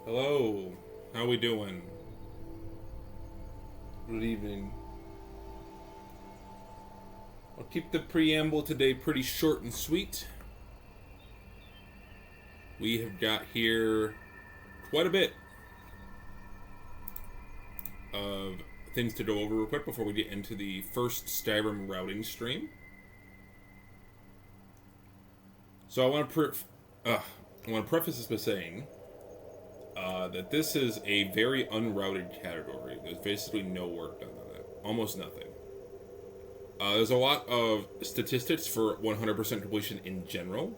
Hello, how we doing? Good evening. I'll keep the preamble today pretty short and sweet. We have got here quite a bit of things to go over real quick before we get into the first Skyrim routing stream. So I want to preface this by saying that this is a very unrouted category. There's basically no work done on it, almost nothing. There's a lot of statistics for 100% completion in general,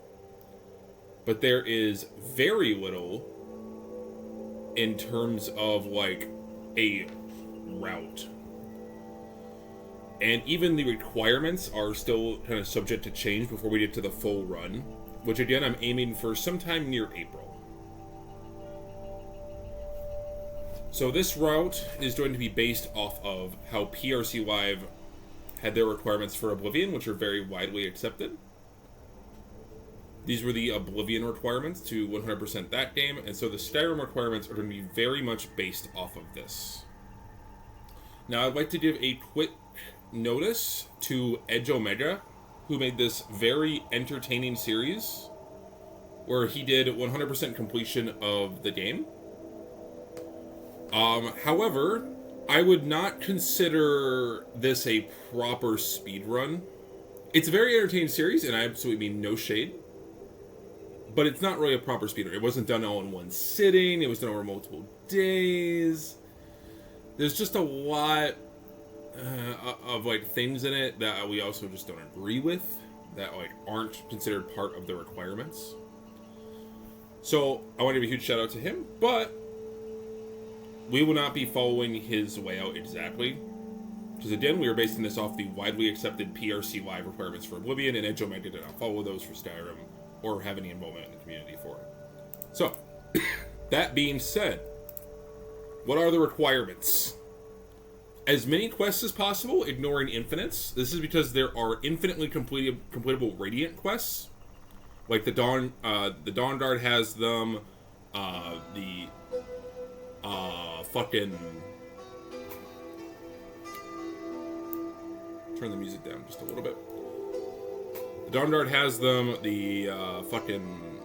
but there is very little in terms of like a route. And even the requirements are still kind of subject to change before we get to the full run, which again I'm aiming for sometime near April. So this route is going to be based off of how PRC Live had their requirements for Oblivion, which are very widely accepted. These were the Oblivion requirements to 100% that game, and so the Skyrim requirements are going to be very much based off of this. Now I'd like to give a quick notice to Edge Omega, who made this very entertaining series, where he did 100% completion of the game. However, I would not consider this a proper speedrun. It's a very entertaining series, and I absolutely mean no shade. But it's not really a proper speedrun. It wasn't done all in one sitting. It was done over multiple days. There's just a lot of like things in it that we also just don't agree with, that like aren't considered part of the requirements. So I want to give a huge shout out to him, but we will not be following his layout exactly, because again, we are basing this off the widely accepted PRC Live requirements for Oblivion, and Edge Omega did not follow those for Skyrim, or have any involvement in the community for it. So, that being said, what are the requirements? As many quests as possible, ignoring infinites. This is because there are infinitely completable Radiant quests, like the Dawn Guard has them, fucking... Turn the music down just a little bit. The Dawn Guard has them, the fucking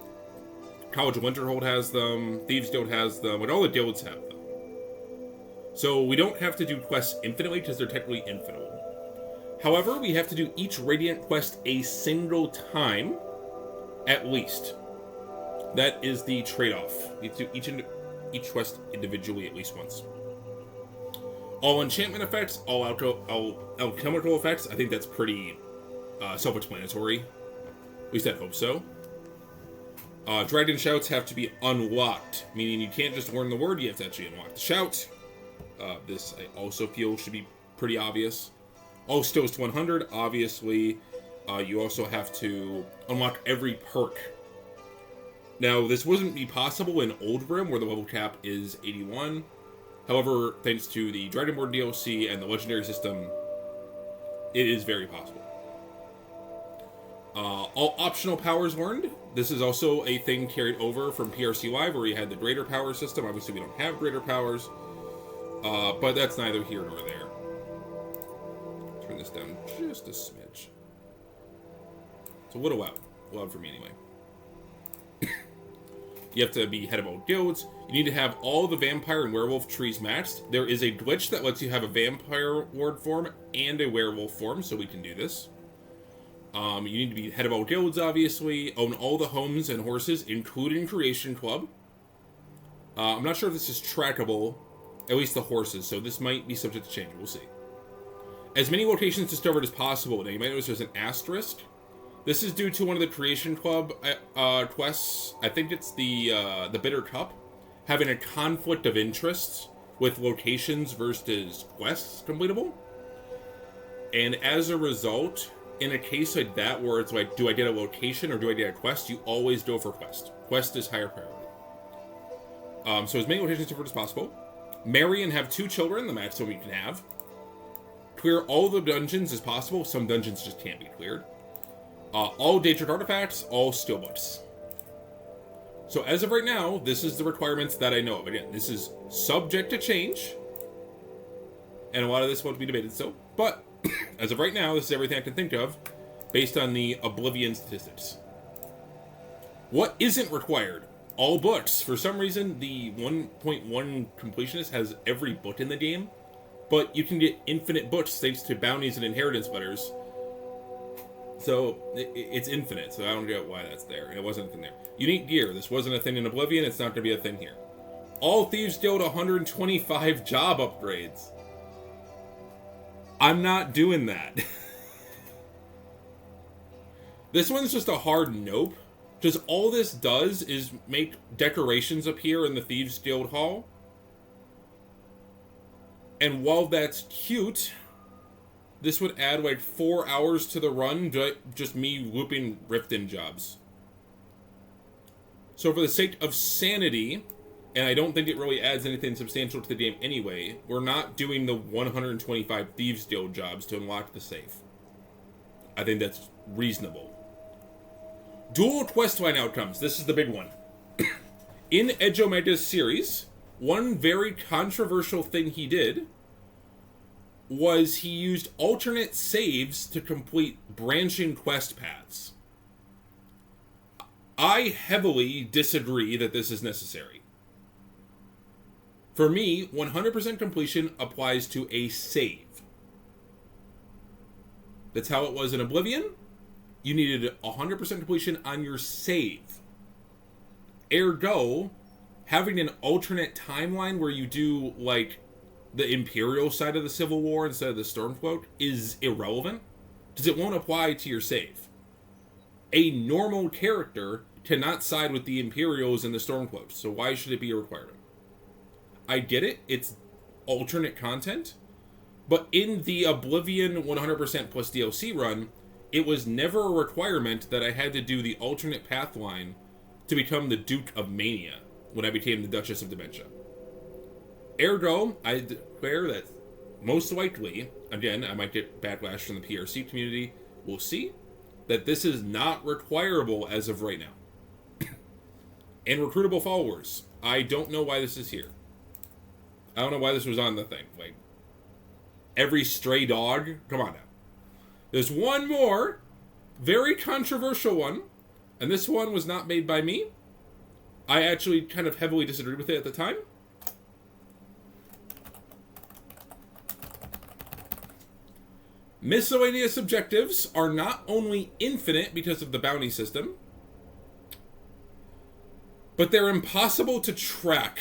College of Winterhold has them, Thieves Guild has them, and all the guilds have them. So we don't have to do quests infinitely because they're technically infinite. However, we have to do each Radiant quest a single time, at least. That is the trade-off. You have to do each quest individually at least once. All enchantment effects, all alchemical effects, I think that's pretty self-explanatory. At least I hope so. Dragon shouts have to be unlocked, meaning you can't just learn the word, you have to actually unlock the shout. This I also feel should be pretty obvious. All stills to 100, obviously. You also have to unlock every perk. Now, this wouldn't be possible in Oldrim, where the level cap is 81. However, thanks to the Dragonborn DLC and the Legendary system, it is very possible. All optional powers learned. This is also a thing carried over from PRC Live, where you had the greater power system. Obviously, we don't have greater powers, but that's neither here nor there. Turn this down just a smidge. It's a little loud. Loud for me, anyway. You have to be head of all guilds. You need to have all the vampire and werewolf trees maxed. There is a glitch that lets you have a vampire ward form and a werewolf form, so we can do this. You need to be head of all guilds, obviously. Own all the homes and horses, including Creation Club. I'm not sure if this is trackable, at least the horses, so this might be subject to change. We'll see. As many locations discovered as possible. Now, you might notice there's an asterisk. This is due to one of the Creation Club quests. I think it's the Bitter Cup, having a conflict of interest with locations versus quests completable. And as a result, in a case like that, where it's like, do I get a location or do I get a quest? You always go for quest. Quest is higher priority. So as many locations discovered as possible. Marry and have 2 children, the maximum you can have. Clear all the dungeons as possible. Some dungeons just can't be cleared. All Daedric artifacts, all steelbooks. So as of right now, this is the requirements that I know of. Again, this is subject to change, and a lot of this won't be debated still. But as of right now, this is everything I can think of based on the Oblivion statistics. What isn't required? All books. For some reason, the 1.1 completionist has every book in the game, but you can get infinite books thanks to bounties and inheritance letters. So it's infinite, so I don't get why that's there. And it wasn't a thing there. Unique gear. This wasn't a thing in Oblivion. It's not going to be a thing here. All Thieves Guild 125 job upgrades. I'm not doing that. This one's just a hard nope. Because all this does is make decorations appear in the Thieves Guild Hall. And while that's cute, this would add like 4 hours to the run, just me looping Riften jobs. So for the sake of sanity, and I don't think it really adds anything substantial to the game anyway, we're not doing the 125 Thieves Guild jobs to unlock the safe. I think that's reasonable. Dual questline outcomes. This is the big one. In Edge Omega's series, one very controversial thing he did was he used alternate saves to complete branching quest paths. I heavily disagree that this is necessary. For me, 100% completion applies to a save. That's how it was in Oblivion. You needed 100% completion on your save. Ergo, having an alternate timeline where you do, like, the Imperial side of the Civil War instead of the Stormcloak is irrelevant, because it won't apply to your save. A normal character cannot side with the Imperials and the Stormcloaks, so why should it be a requirement? I get it, it's alternate content, but in the Oblivion 100% plus DLC run, it was never a requirement that I had to do the alternate path line to become the Duke of Mania when I became the Duchess of Dementia. Ergo, I declare that most likely, again, I might get backlash from the PRC community, we'll see, that this is not requirable as of right now. And recruitable followers. I don't know why this is here. I don't know why this was on the thing. Like, every stray dog? Come on now. There's one more, very controversial one, and this one was not made by me. I actually kind of heavily disagreed with it at the time. Miscellaneous objectives are not only infinite because of the bounty system, but they're impossible to track.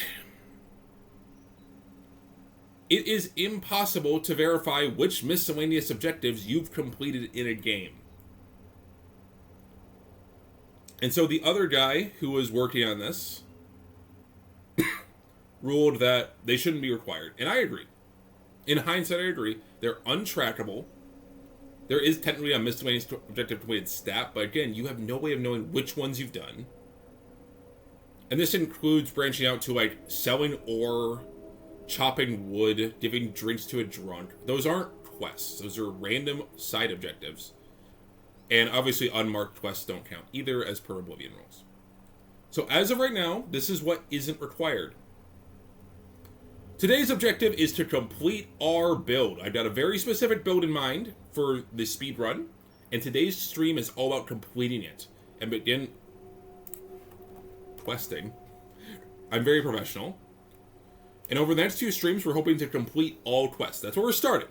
It is impossible to verify which miscellaneous objectives you've completed in a game. And so the other guy who was working on this ruled that they shouldn't be required. And I agree. In hindsight, I agree. They're untrackable. There is technically a miscellaneous objective completed stat, but again, you have no way of knowing which ones you've done. And this includes branching out to, like, selling ore, chopping wood, giving drinks to a drunk. Those aren't quests. Those are random side objectives. And obviously unmarked quests don't count either as per Oblivion rules. So as of right now, this is what isn't required. Today's objective is to complete our build. I've got a very specific build in mind for the speed run, and today's stream is all about completing it and begin questing. I'm very professional. And over the next 2 streams, we're hoping to complete all quests. That's where we're starting.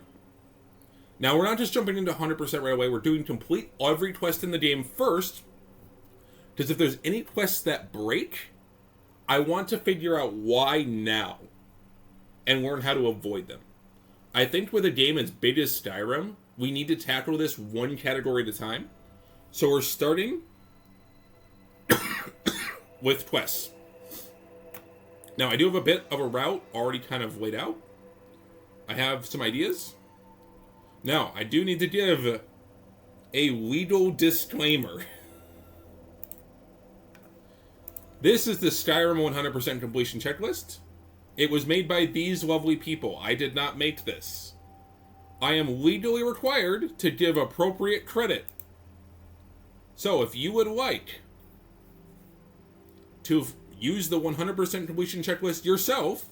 Now, we're not just jumping into 100% right away. We're doing complete every quest in the game first. Because if there's any quests that break, I want to figure out why now. And learn how to avoid them. I think with a game as big as Skyrim, we need to tackle this one category at a time. So we're starting with quests. Now, I do have a bit of a route already kind of laid out. I have some ideas. Now, I do need to give a legal disclaimer. This is the Skyrim 100% completion checklist. It was made by these lovely people. I did not make this. I am legally required to give appropriate credit. So, if you would like to use the 100% completion checklist yourself,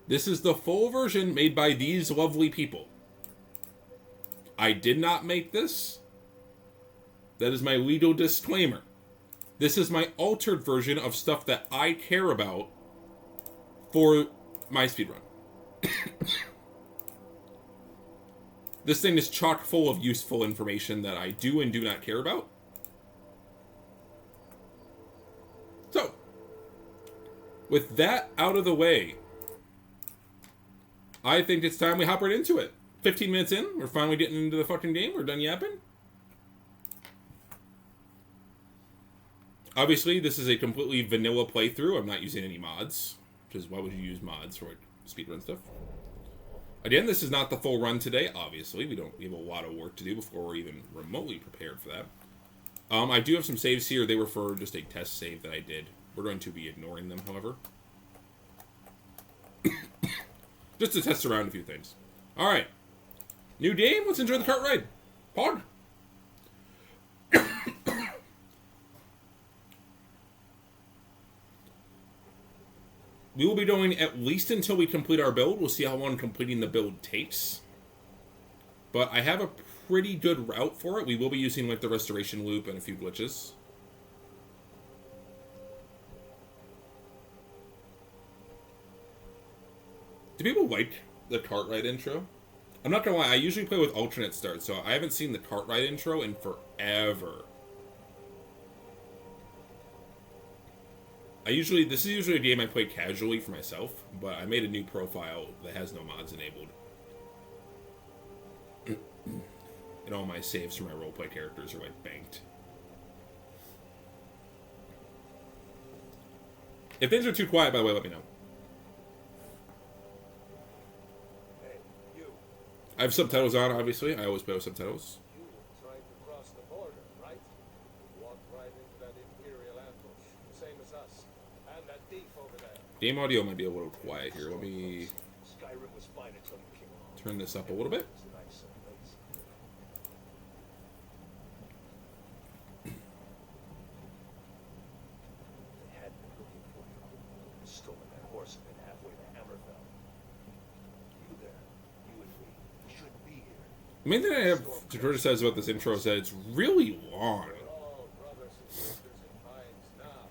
this is the full version made by these lovely people. I did not make this. That is my legal disclaimer. This is my altered version of stuff that I care about for my speedrun. This thing is chock full of useful information that I do and do not care about. So, with that out of the way, I think it's time we hop right into it. 15 minutes in, we're finally getting into the fucking game. We're done yapping. Obviously, this is a completely vanilla playthrough. I'm not using any mods, because why would you use mods for speedrun stuff? Again, this is not the full run today, obviously. We have a lot of work to do before we're even remotely prepared for that. I do have some saves here. They were for just a test save that I did. We're going to be ignoring them, however. Just to test around a few things. Alright. New game? Let's enjoy the cart ride. Pog. We will be going at least until we complete our build. We'll see how long completing the build takes. But I have a pretty good route for it. We will be using like the restoration loop and a few glitches. Do people like the cart ride intro? I'm not gonna lie, I usually play with alternate starts, so I haven't seen the cart ride intro in forever. This is usually a game I play casually for myself, but I made a new profile that has no mods enabled. And all my saves for my roleplay characters are like banked. If things are too quiet, by the way, let me know. Hey, you. I have subtitles on, obviously. I always play with subtitles. You tried to cross the border, right? Walked right into that Imperial ambush, same as us. And that thief over there. Game audio might be a little quiet here. Let me Skyrim was fine until you came along. turn this up a little bit. It's a nice place. They had been looking for you. Stolen that horse and been halfway to Hammerfell. You there, you and me, we shouldn't be here. The main thing I have to criticize about this intro is that it's really long. We're all brothers and sisters in minds now.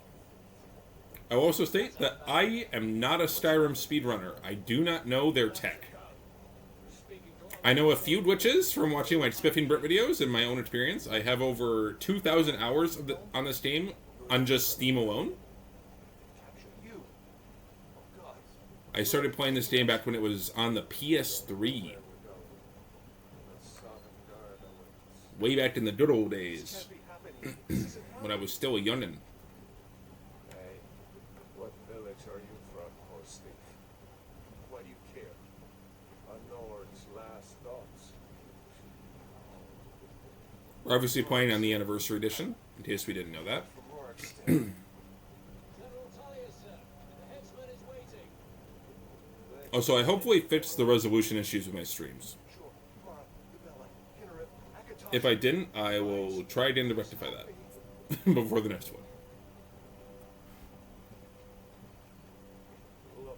I will also state that I am not a Skyrim speedrunner. I do not know their tech. I know a few glitches from watching like Spiffing Brit videos and my own experience. I have over 2,000 hours on this game on just Steam alone. Capture you. Oh God. I started playing this game back when it was on the PS3. Way back in the good old days. When I was still a youngin'. Hey, what village are you from, horse thief? Why do you care? A Nord's last thoughts. We're obviously playing on the Anniversary Edition, in case we didn't know that. From Rorikstead. General Talia, sir. The headsman is waiting. Also, I hopefully fixed the resolution issues with my streams. Sure. Mara, Bella, Kinnereth, Akatar. If I didn't, I will try again to rectify that before the next one. Look,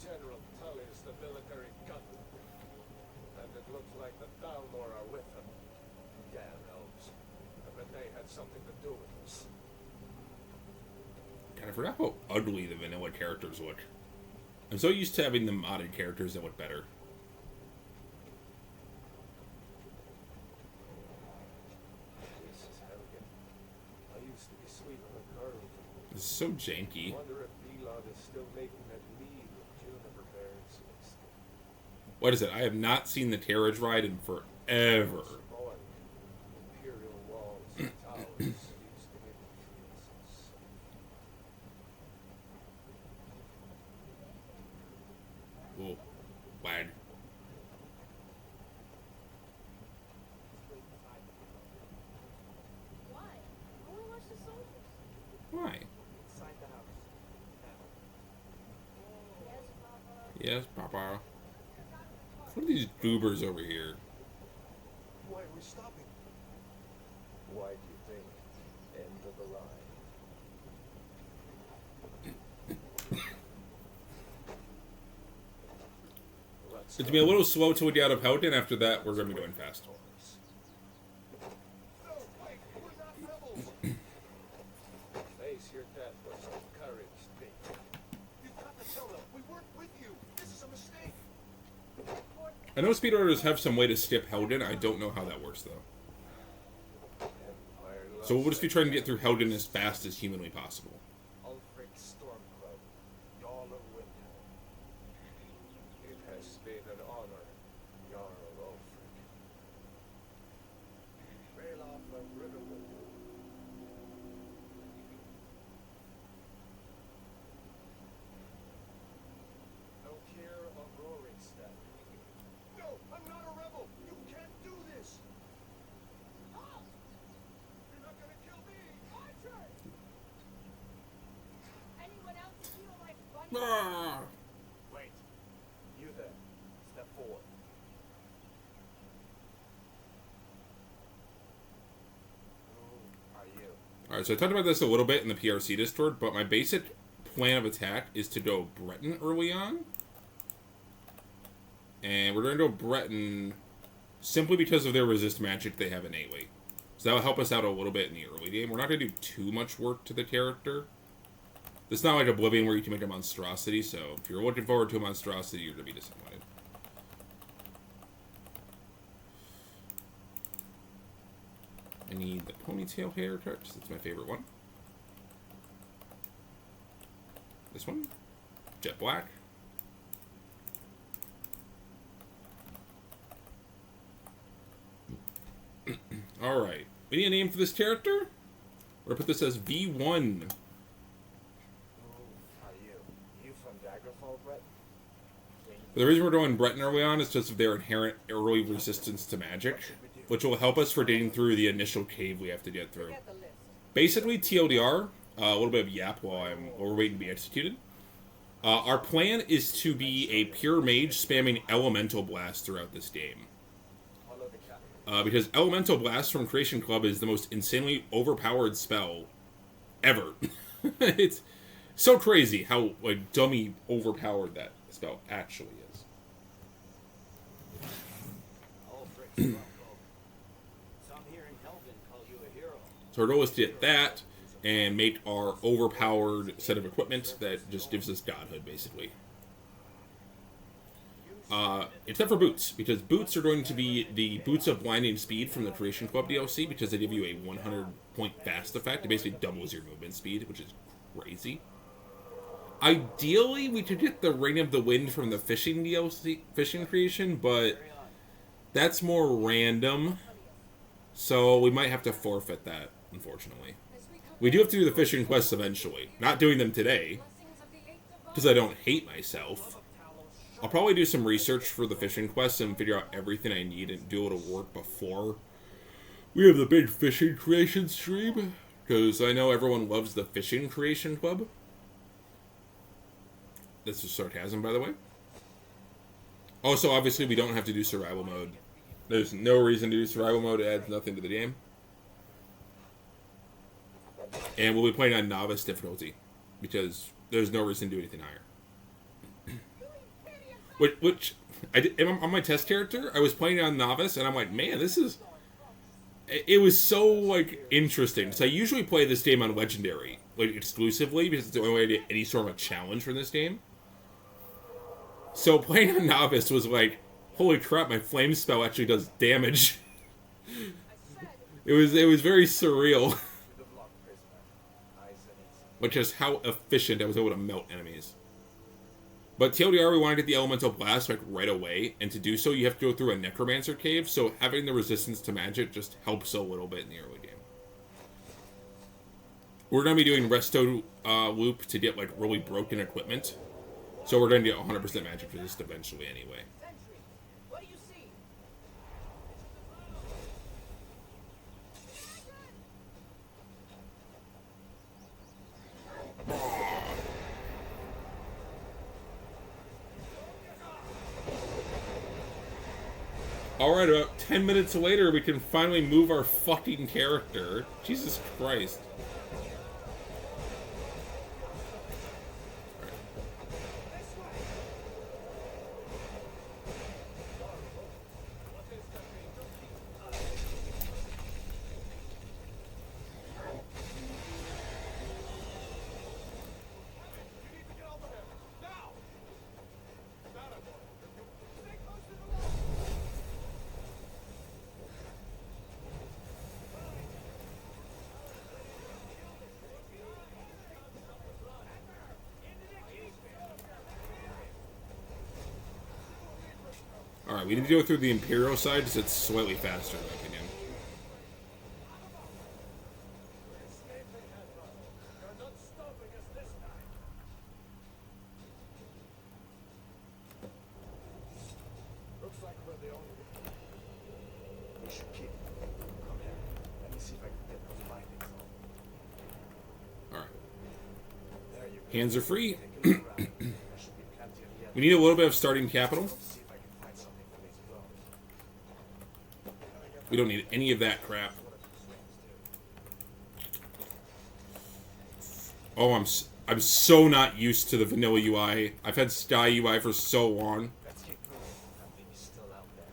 General Tully is the military gunman. And it looks like the Thalmor are with him. Damn elves. I bet they had something to do with this. God, I forgot how ugly the vanilla characters look. I'm so used to having the modded characters that look better. Jesus, Helgen. I used to be sweeping the curve. This is so janky. Wonder if Elon is still making that mead with juniper berries mixed in. What is it? I have not seen the carriage ride in forever. Boy, Imperial walls and towers used to make me feel so safe. Whoa. Lag. Why? I want to watch the soldiers. Why? Inside the house. Now. Yes, Papa. Yes, Papa. What are these goobers over here? Why are we stopping? Why do you think? End of the line. It's going to be a little slow till we get out of Howden. After that, we're going to be going fast. No, wait, we're not rebels. Face your death with some courage, Dick. You've got to tell them we weren't with you. This is a mistake. I know speedrunners have some way to skip Howden. I don't know how that works, though. So we'll just be trying to get through Howden as fast as humanly possible. Ulfric Stormcloak, Jarl of Winter. It has been an honor, Jarl Ulfric. Ralof of Riverwood. Okier of Rorikstead. No, I'm not a rebel. You can't do this. You're not gonna kill me. Archer! Anyone else feel like running? Ah! Wait. You there. Step forward. Who are you? Alright, so I talked about this a little bit in the PRC Discord, but my basic plan of attack is to go Breton early on. And we're going to go Breton simply because of their resist magic they have innately. So that'll help us out a little bit in the early game. We're not going to do too much work to the character. It's not like Oblivion where you can make a monstrosity, so if you're looking forward to a monstrosity, you're going to be disappointed. I need the ponytail haircut, that's my favorite one. This one. Jet black. Alright. We need a name for this character? We're gonna put this as V1. Who are you? You from Daggerfall, Brett? The reason we're doing Breton early on is because of their inherent early resistance to magic, which will help us for getting through the initial cave we have to get through. Get the list. Basically, TLDR, a little bit of yap while we're waiting to be executed. Our plan is to be a pure mage spamming Elemental Blast throughout this game. Follow the captain. Because Elemental Blast from Creation Club is the most insanely overpowered spell ever. It's so crazy how like dummy overpowered that spell actually is. Ulfric Stormcloak. Some here in Helvin call you a hero. So our goal is to get that and make our overpowered set of equipment that just gives us godhood, basically. Except for boots, because boots are going to be the Boots of Blinding Speed from the Creation Club DLC, because they give you a 100-point fast effect. It basically doubles your movement speed, which is crazy. Ideally, we could get the Ring of the Wind from the Fishing DLC, Fishing Creation, but that's more random, so we might have to forfeit that, unfortunately. We do have to do the fishing quests eventually. Not doing them today, because I don't hate myself. I'll probably do some research for the fishing quests and figure out everything I need and do a little work before we have the big fishing creation stream, because I know everyone loves the Fishing Creation Club. This is sarcasm, by the way. Also, obviously, we don't have to do survival mode. There's no reason to do survival mode. It adds nothing to the game. And we'll be playing on novice difficulty, because there's no reason to do anything higher. Which I did, on my test character, I was playing on novice, and I'm like, man, this is... It was so, like, interesting. Because I usually play this game on legendary, like, exclusively, because it's the only way to get any sort of a challenge from this game. So playing on novice was like, holy crap, my flame spell actually does damage. It was very surreal. Which is how efficient I was able to melt enemies. But TLDR, we want to get the Elemental Blast like right away, and to do so, you have to go through a Necromancer cave, so having the resistance to magic just helps a little bit in the early game. We're going to be doing Resto Loop to get like really broken equipment, so we're going to get 100% magic resist eventually anyway. Sentry, what do you see? Alright, about 10 minutes later, we can finally move our fucking character. Jesus Christ. Alright, we need to go through the Imperial side because it's slightly faster, in my opinion. We're escaping, Admiral. You're not stopping us this time. Looks like we're the only one. We should keep. Come here. Let me see if I can get those findings on. Alright. There you go. Hands are free. Take a look around. There should be plenty of yellow. We need a little bit of starting capital. Let's see if I can find something for these clothes. We don't need any of that crap. What if the swings do? Oh, I'm so not used to the vanilla UI. I've had Sky UI for so long. Let's keep moving. Something is still out there.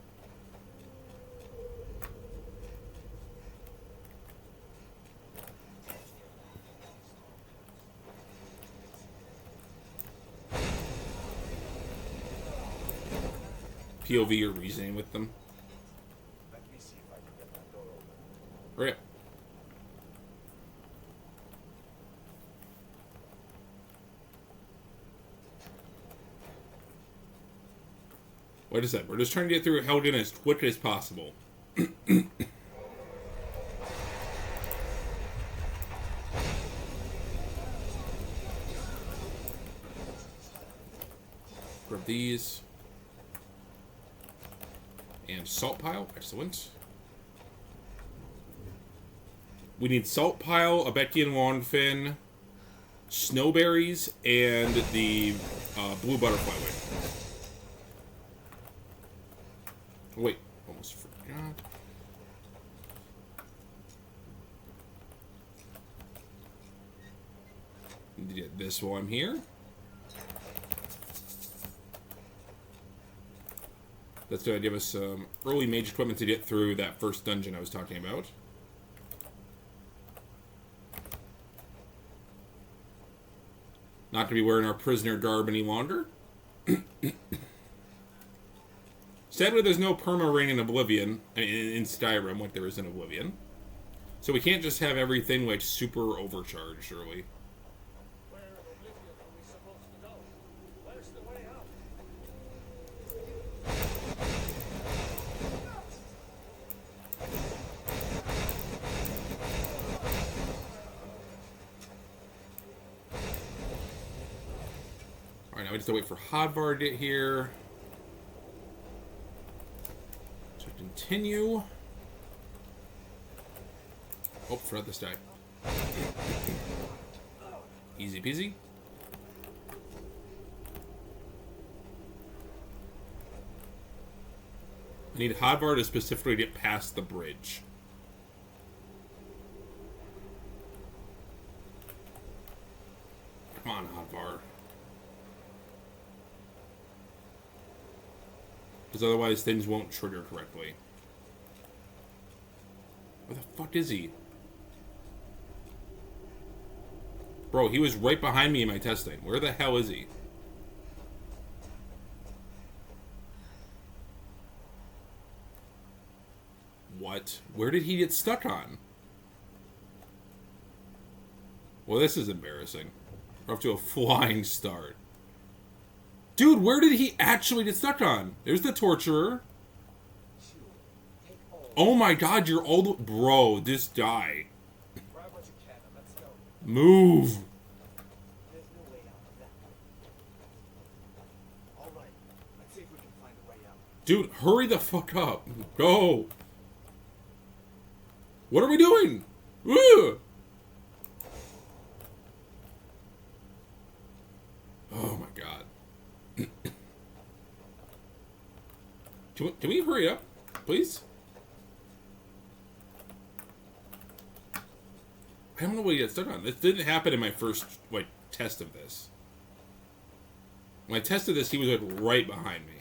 POV or reasoning with them. Let me see if I can get that door open. Hurry up. What is that? We're just trying to get through Helgen as quick as possible. Grab these. And salt pile. Excellent. We need salt pile, a Beckian longfin, snowberries, and the blue butterfly wing. Oh, wait, almost forgot. Need to get this while I'm here. That's going to give us some early mage equipment to get through that first dungeon I was talking about. Not to be wearing our prisoner garb any longer. Sadly, there's no perma rain in Oblivion, in Skyrim, like there is in Oblivion. So we can't just have everything, like, super overcharged early. Where in Oblivion are we supposed to go? Where's the way out? Alright, now we just have to wait for Hadvar to get here. So continue. Oh, forgot this guy. Easy peasy. I need Hadvar to specifically get past the bridge. Come on, Hadvar. Because otherwise things won't trigger correctly. Where the fuck is he? Bro, he was right behind me in my testing. Where the hell is he? What? Where did he get stuck on? Well, this is embarrassing. We're off to a flying start. Dude, where did he actually get stuck on? There's the torturer. Oh my god, you're all the... Bro, this guy. Grab what you can and let's go. Move. There's no way out of that. All right. Let's see if we can find a way out. Dude, hurry the fuck up. Go. What are we doing? Woo! Oh my god. Can we hurry up, please? I don't know what he got stuck on. This didn't happen in my first, like, test of this. When I tested this, he was, like, right behind me.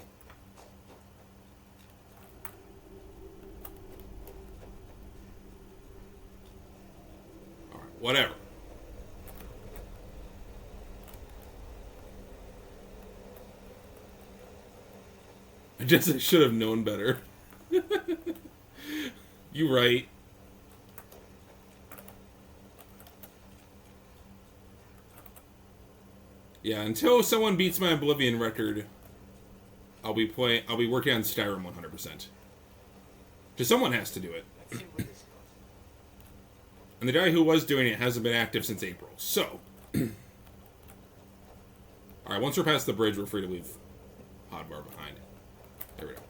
Alright, whatever. I just should have known better. You right. Yeah, until someone beats my Oblivion record, I'll be working on Skyrim 100%. Because someone has to do it. Let's see where this goes. And the guy who was doing it hasn't been active since April. So. Alright, once we're past the bridge, we're free to leave Hodvar behind. There we go.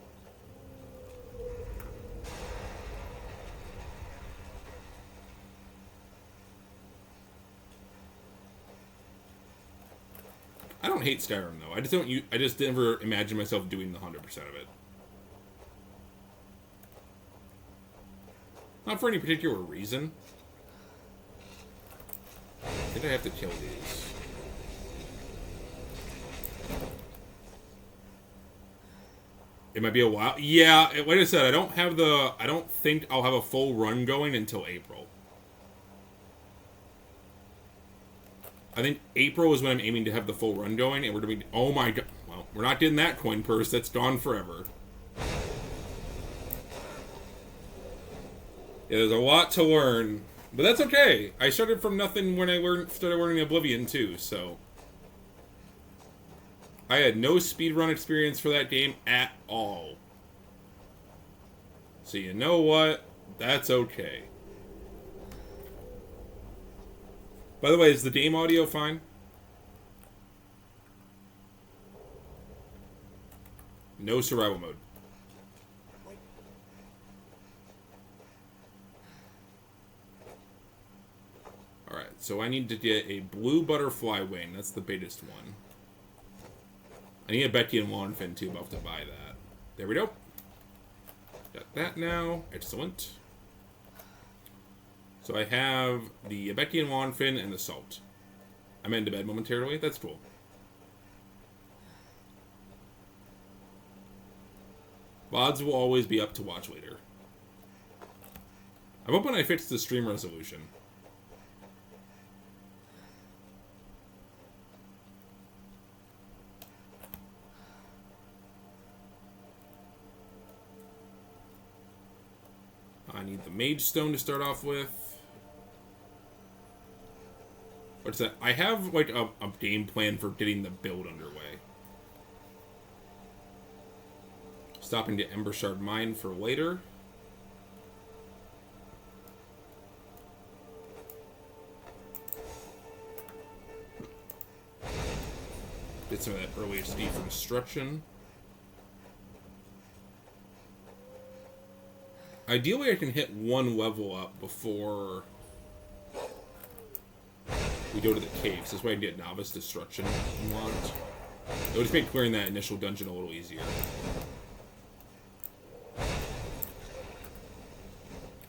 I don't hate Skyrim though. I just never imagine myself doing the 100% of it. Not for any particular reason. I think I have to kill these. It might be a while. Yeah, like I said, I don't think I'll have a full run going until April. I think April is when I'm aiming to have the full run going, and we're going to be... Oh my god. Well, we're not getting that coin purse. That's gone forever. Yeah, there's a lot to learn. But that's okay. I started from nothing when I started learning Oblivion, too, so... I had no speedrun experience for that game at all. So you know what? That's okay. By the way, is the game audio fine? No survival mode. Alright, so I need to get a blue butterfly wing. That's the biggest one. I need a Becky and Lawnfin too, but I'll have to buy that. There we go. Got that now. Excellent. So I have the Becky and Lawnfin and the salt. I'm into bed momentarily. That's cool. VODs will always be up to watch later. I'm hoping I fixed the stream resolution. I need the Mage Stone to start off with. What's that? I have like a game plan for getting the build underway. Stopping to Ember Shard Mine for later. Get some of that early speed from Destruction. Ideally, I can hit one level up before we go to the caves. This way I can get Novice Destruction unlocked. It'll just make clearing that initial dungeon a little easier.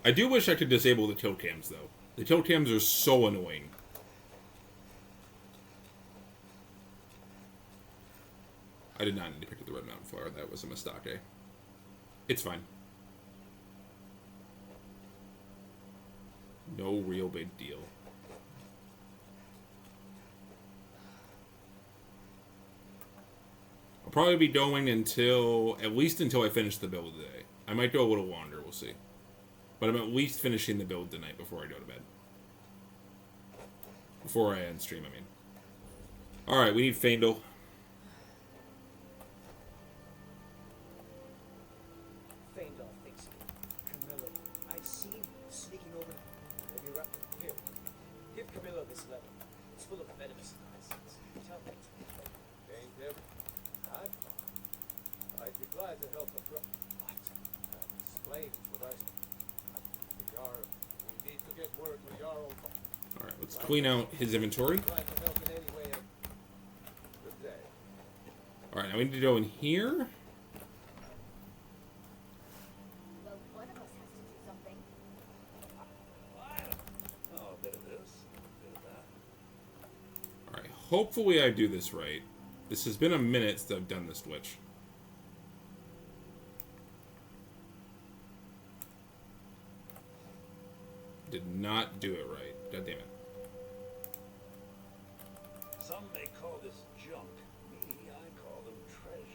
I do wish I could disable the kill cams, though. The kill cams are so annoying. I did not need to pick up the Red Mountain Flower. That was a mistake. It's fine. No real big deal. I'll probably be going at least until I finish the build today. I might go a little longer, we'll see. But I'm at least finishing the build tonight before I go to bed. Before I end stream, I mean. Alright, we need Faendal. Faendal thinks Camilla. I've seen sneaking over. Maybe right here. Give Camilla this letter. It's full of venomous nonsense. Tell me. Ain't him. I'd be glad to help the what? Explain what I the Jarl. We need to get word to Jarl. Alright, let's clean out his inventory. Glad to help in any way. Good day. Alright, now we need to go in here. Well, one of us has to do something. Oh, a bit of this, a bit of that. Alright, hopefully I do this right. This has been a minute since I've done this Twitch. Did not do it right. God damn it. Some may call this junk. Me, I call them treasures.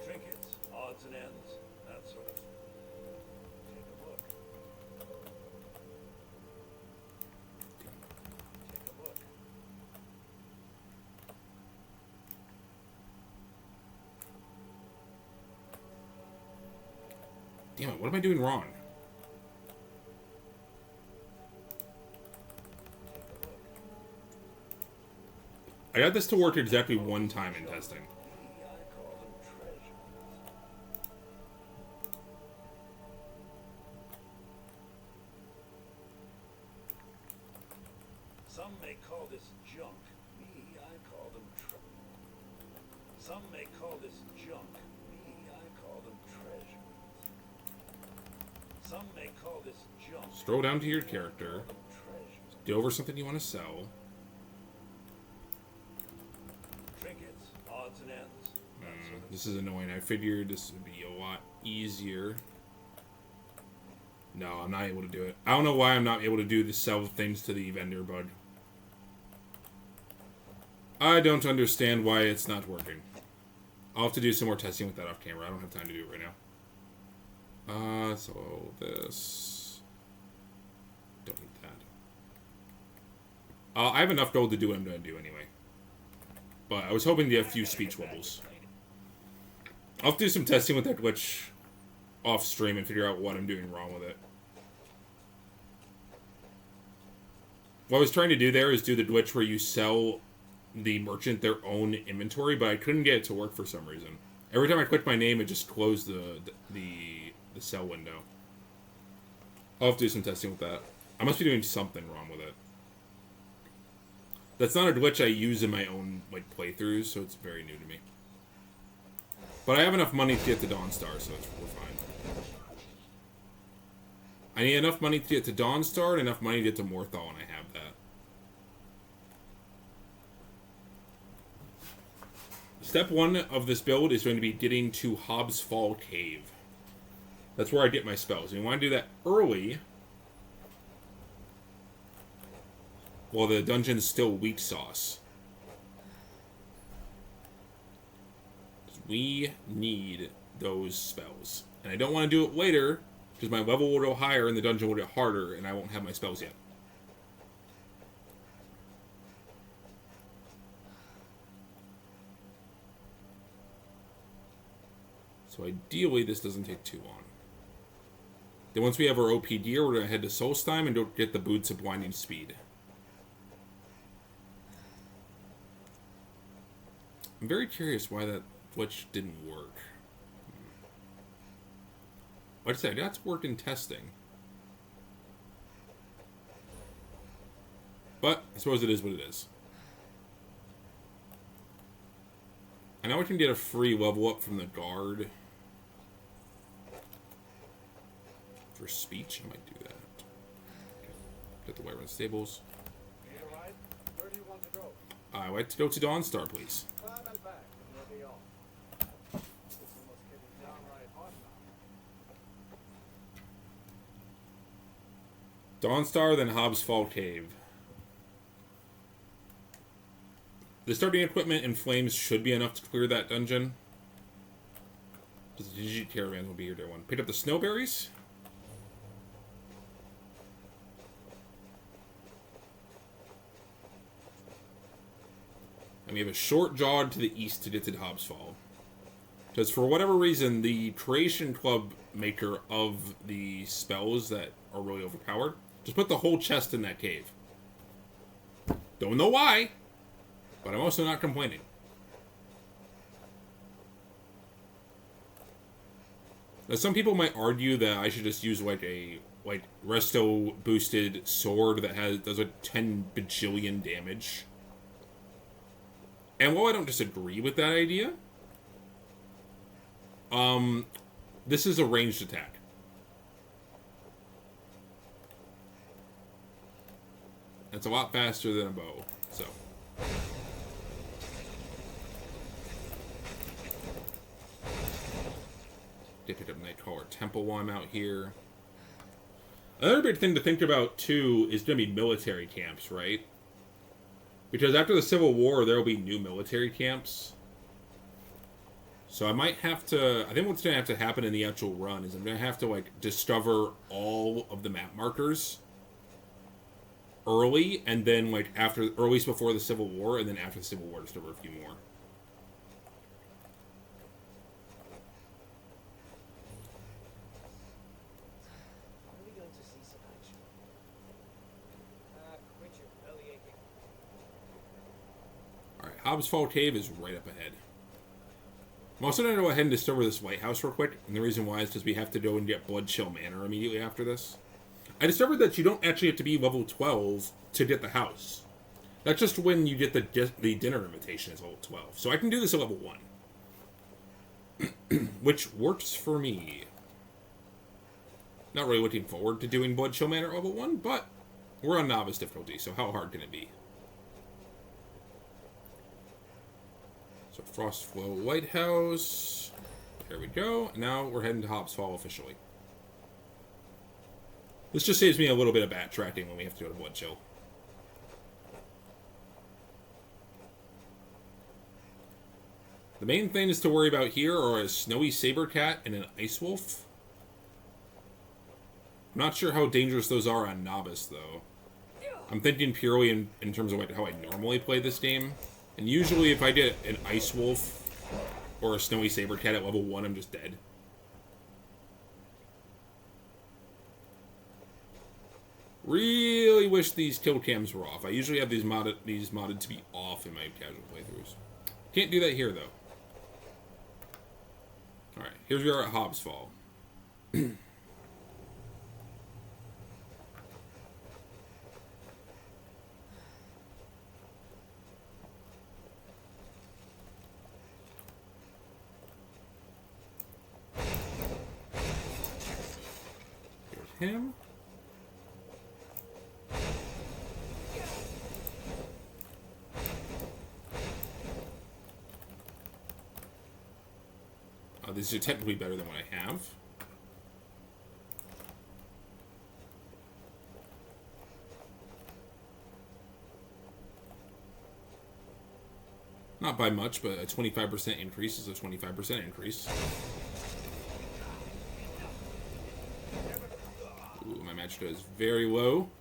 Trinkets, odds and ends, that sort of thing. Take a look. Take a look. Damn it, what am I doing wrong? I got this to work exactly one time in testing. I call them treasures. Some may call this junk. Me, I call them Some may call this junk. Me, I call them treasures. Some may call this junk. Scroll down to your character. Treasures. Do over something you want to sell. Trinkets, odds and ends. That sort of This is annoying. I figured this would be a lot easier. No, I'm not able to do it. I don't know why I'm not able to do the sell things to the vendor, bud. I don't understand why it's not working. I'll have to do some more testing with that off camera. I don't have time to do it right now. So this... Don't need that. I have enough gold to do what I'm going to do anyway. But I was hoping to get a few speech wobbles. I'll have to do some testing with that glitch off stream and figure out what I'm doing wrong with it. What I was trying to do there is do the glitch where you sell the merchant their own inventory, but I couldn't get it to work for some reason. Every time I clicked my name, it just closed the sell window. I'll have to do some testing with that. I must be doing something wrong with it. That's not a glitch I use in my own like playthroughs, so it's very new to me. But I have enough money to get to Dawnstar, so we're fine. I need enough money to get to Dawnstar and enough money to get to Morthal, and I have that. Step 1 of this build is going to be getting to Hobbs Fall Cave. That's where I get my spells. And you want to do that early, while the dungeon's still weak sauce. We need those spells. And I don't want to do it later, because my level will go higher and the dungeon will get harder, and I won't have my spells yet. So ideally, this doesn't take too long. Then once we have our OP gear, we're going to head to Solstheim and go get the Boots of Blinding Speed. I'm very curious why that glitch didn't work. Like I said, I got to work in testing. But I suppose it is what it is. I know I can get a free level up from the guard. For speech, I might do that. Okay. Get the Wyvern Stables. You right? Where do you want to go? I'd like to go to Dawnstar, please. Climb and back, and we'll be off. This almost getting downright hot now. Dawnstar, then Hobbs Fall Cave. The starting equipment and flames should be enough to clear that dungeon. Because the Digit Caravans will be here day one. Pick up the snowberries. And we have a short jog to the east to get to Hobbs Fall. Because for whatever reason, the Creation Club maker of the spells that are really overpowered just put the whole chest in that cave. Don't know why, but I'm also not complaining. Now, some people might argue that I should just use like a resto boosted sword that does like 10 bajillion damage. And while I don't disagree with that idea, this is a ranged attack. It's a lot faster than a bow, so. They pick up Nightcaller Temple while I'm out here. Another big thing to think about, too, is going to be military camps, right? Because after the Civil War, there will be new military camps. So I might have to... I think what's going to have to happen in the actual run is I'm going to have to, like, discover all of the map markers early, and then, like, after... or at least before the Civil War, and then after the Civil War, discover a few more. Hobbs Fall Cave is right up ahead. I'm also going to go ahead and discover this lighthouse real quick, and the reason why is because we have to go and get Blood Chill Manor immediately after this. I discovered that you don't actually have to be level 12 to get the house. That's just when you get the dinner invitation as level 12. So I can do this at level 1. Which works for me. Not really looking forward to doing Blood Chill Manor at level 1, but we're on novice difficulty, so how hard can it be? So Frostflow Lighthouse. There we go. Now we're heading to Hobbs Fall officially. This just saves me a little bit of backtracking when we have to go to Blood Chill. The main things to worry about here are a snowy saber cat and an ice wolf. I'm not sure how dangerous those are on novice, though. I'm thinking purely in terms of like how I normally play this game. And usually if I get an ice wolf or a snowy saber cat at level 1, I'm just dead. Really wish these kill cams were off. I usually have these modded to be off in my casual playthroughs. Can't do that here, though. Alright, here we are at Hobbs Fall. Here's him. These are technically better than what I have. Not by much, but a 25% increase is a 25% increase. Ooh, my magicka is very low.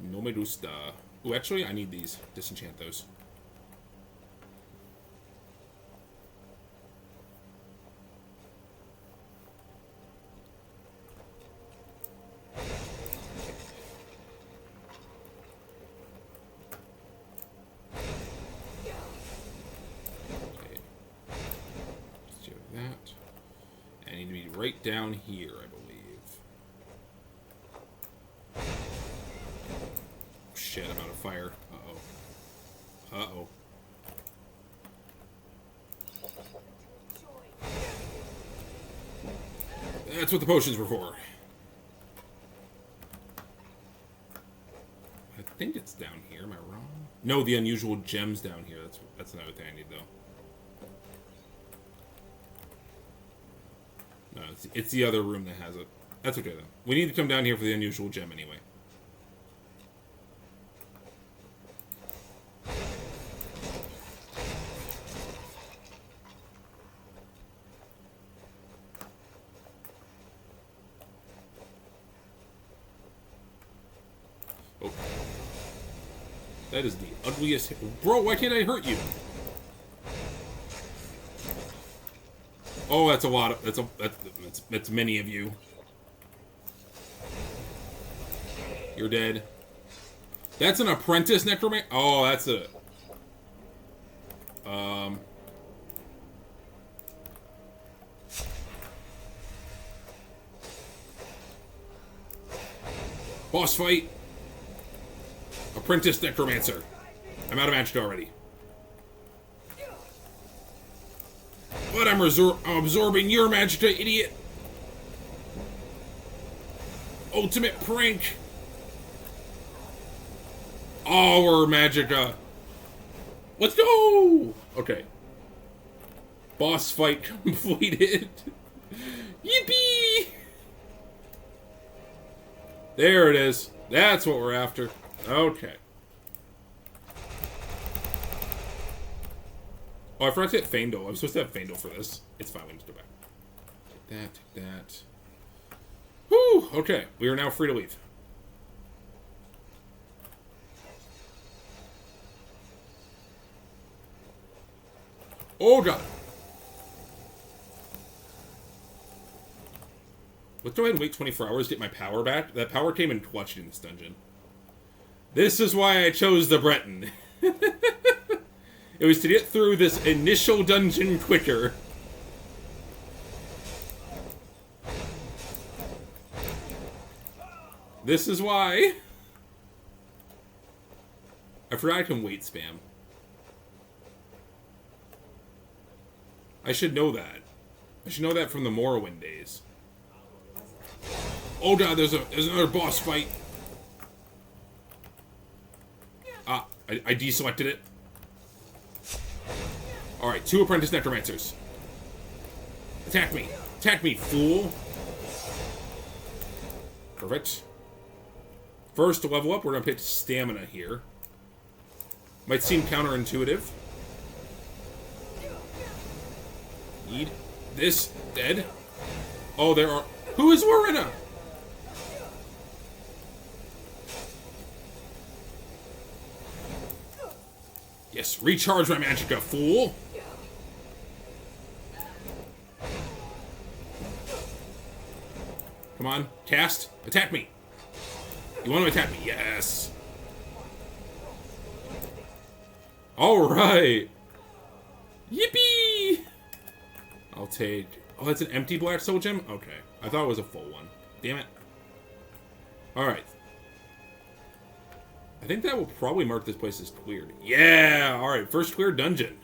No me gusta. Ooh, actually, I need these. Disenchant those. Right down here, I believe. Oh, shit, I'm out of fire. Uh-oh. Uh-oh. That's what the potions were for. I think it's down here. Am I wrong? No, the unusual gems down here. That's another thing I need, though. No, it's the other room that has it. That's okay, though. We need to come down here for the unusual gem anyway. Oh. That is the ugliest... Bro, why can't I hurt you? Oh, that's a lot of... That's many of you. You're dead. That's an apprentice necromancer? Oh, that's a... Boss fight. Apprentice necromancer. I'm out of magicka already. But I'm absorbing your magicka, idiot. Ultimate prank. Our magicka. Let's go. Okay. Boss fight completed. Yippee! There it is. That's what we're after. Okay. Oh, I forgot to hit Faendal. I'm supposed to have Faendal for this. It's fine. We just go back. Take that. Whew! Okay. We are now free to leave. Oh, God. Let's go ahead and wait 24 hours to get my power back. That power came in clutch in this dungeon. This is why I chose the Breton. It was to get through this initial dungeon quicker. This is why. I forgot I can wait spam. I should know that. I should know that from the Morrowind days. Oh god, there's another boss fight. Ah, I deselected it. Alright, 2 apprentice necromancers. Attack me. Attack me, fool. Perfect. First, to level up, we're gonna pick stamina here. Might seem counterintuitive. Need this. Dead. Oh, there are... Who is Warina? Yes, recharge my magicka, fool. Come on, cast. Attack me. You want to attack me? Yes. Alright. Yippee! I'll take... Oh, that's an empty black soul gem? Okay. I thought it was a full one. Damn it. Alright. I think that will probably mark this place as cleared. Yeah! Alright, first cleared dungeon.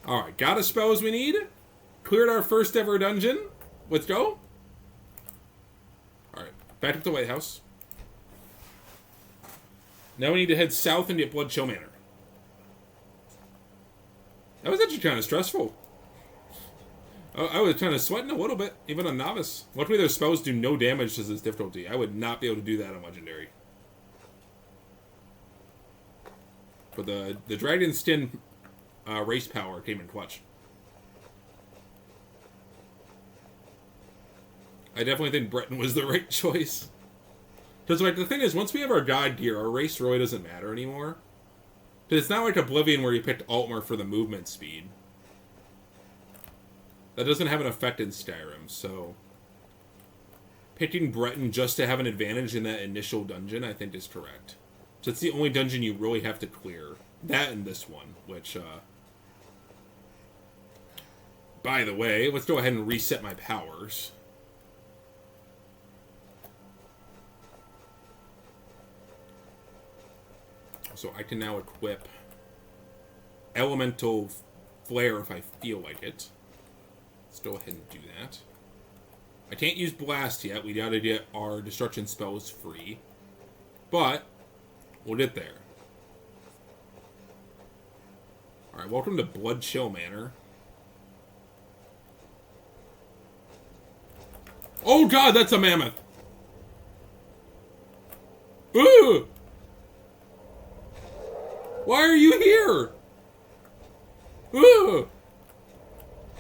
Alright, got as spells we need. Cleared our first ever dungeon. Let's go. Alright, back up to the White House. Now we need to head south and get Blood Chill Manor. That was actually kind of stressful. I was kind of sweating a little bit, even on Novice. Luckily their spells do no damage to this difficulty. I would not be able to do that on Legendary. But the Dragon Skin race power came in clutch. I definitely think Breton was the right choice. Because, like, the thing is, once we have our god gear, our race really doesn't matter anymore. Because it's not like Oblivion where you picked Altmer for the movement speed. That doesn't have an effect in Skyrim, so... Picking Breton just to have an advantage in that initial dungeon, I think, is correct. So it's the only dungeon you really have to clear. That and this one, which, By the way, let's go ahead and reset my powers. So I can now equip Elemental Flare if I feel like it. Let's go ahead and do that. I can't use Blast yet. We gotta get our destruction spells free. But, we'll get there. Alright, welcome to Blood Chill Manor. Oh god, that's a mammoth! Ooh! Why are you here? Ooh!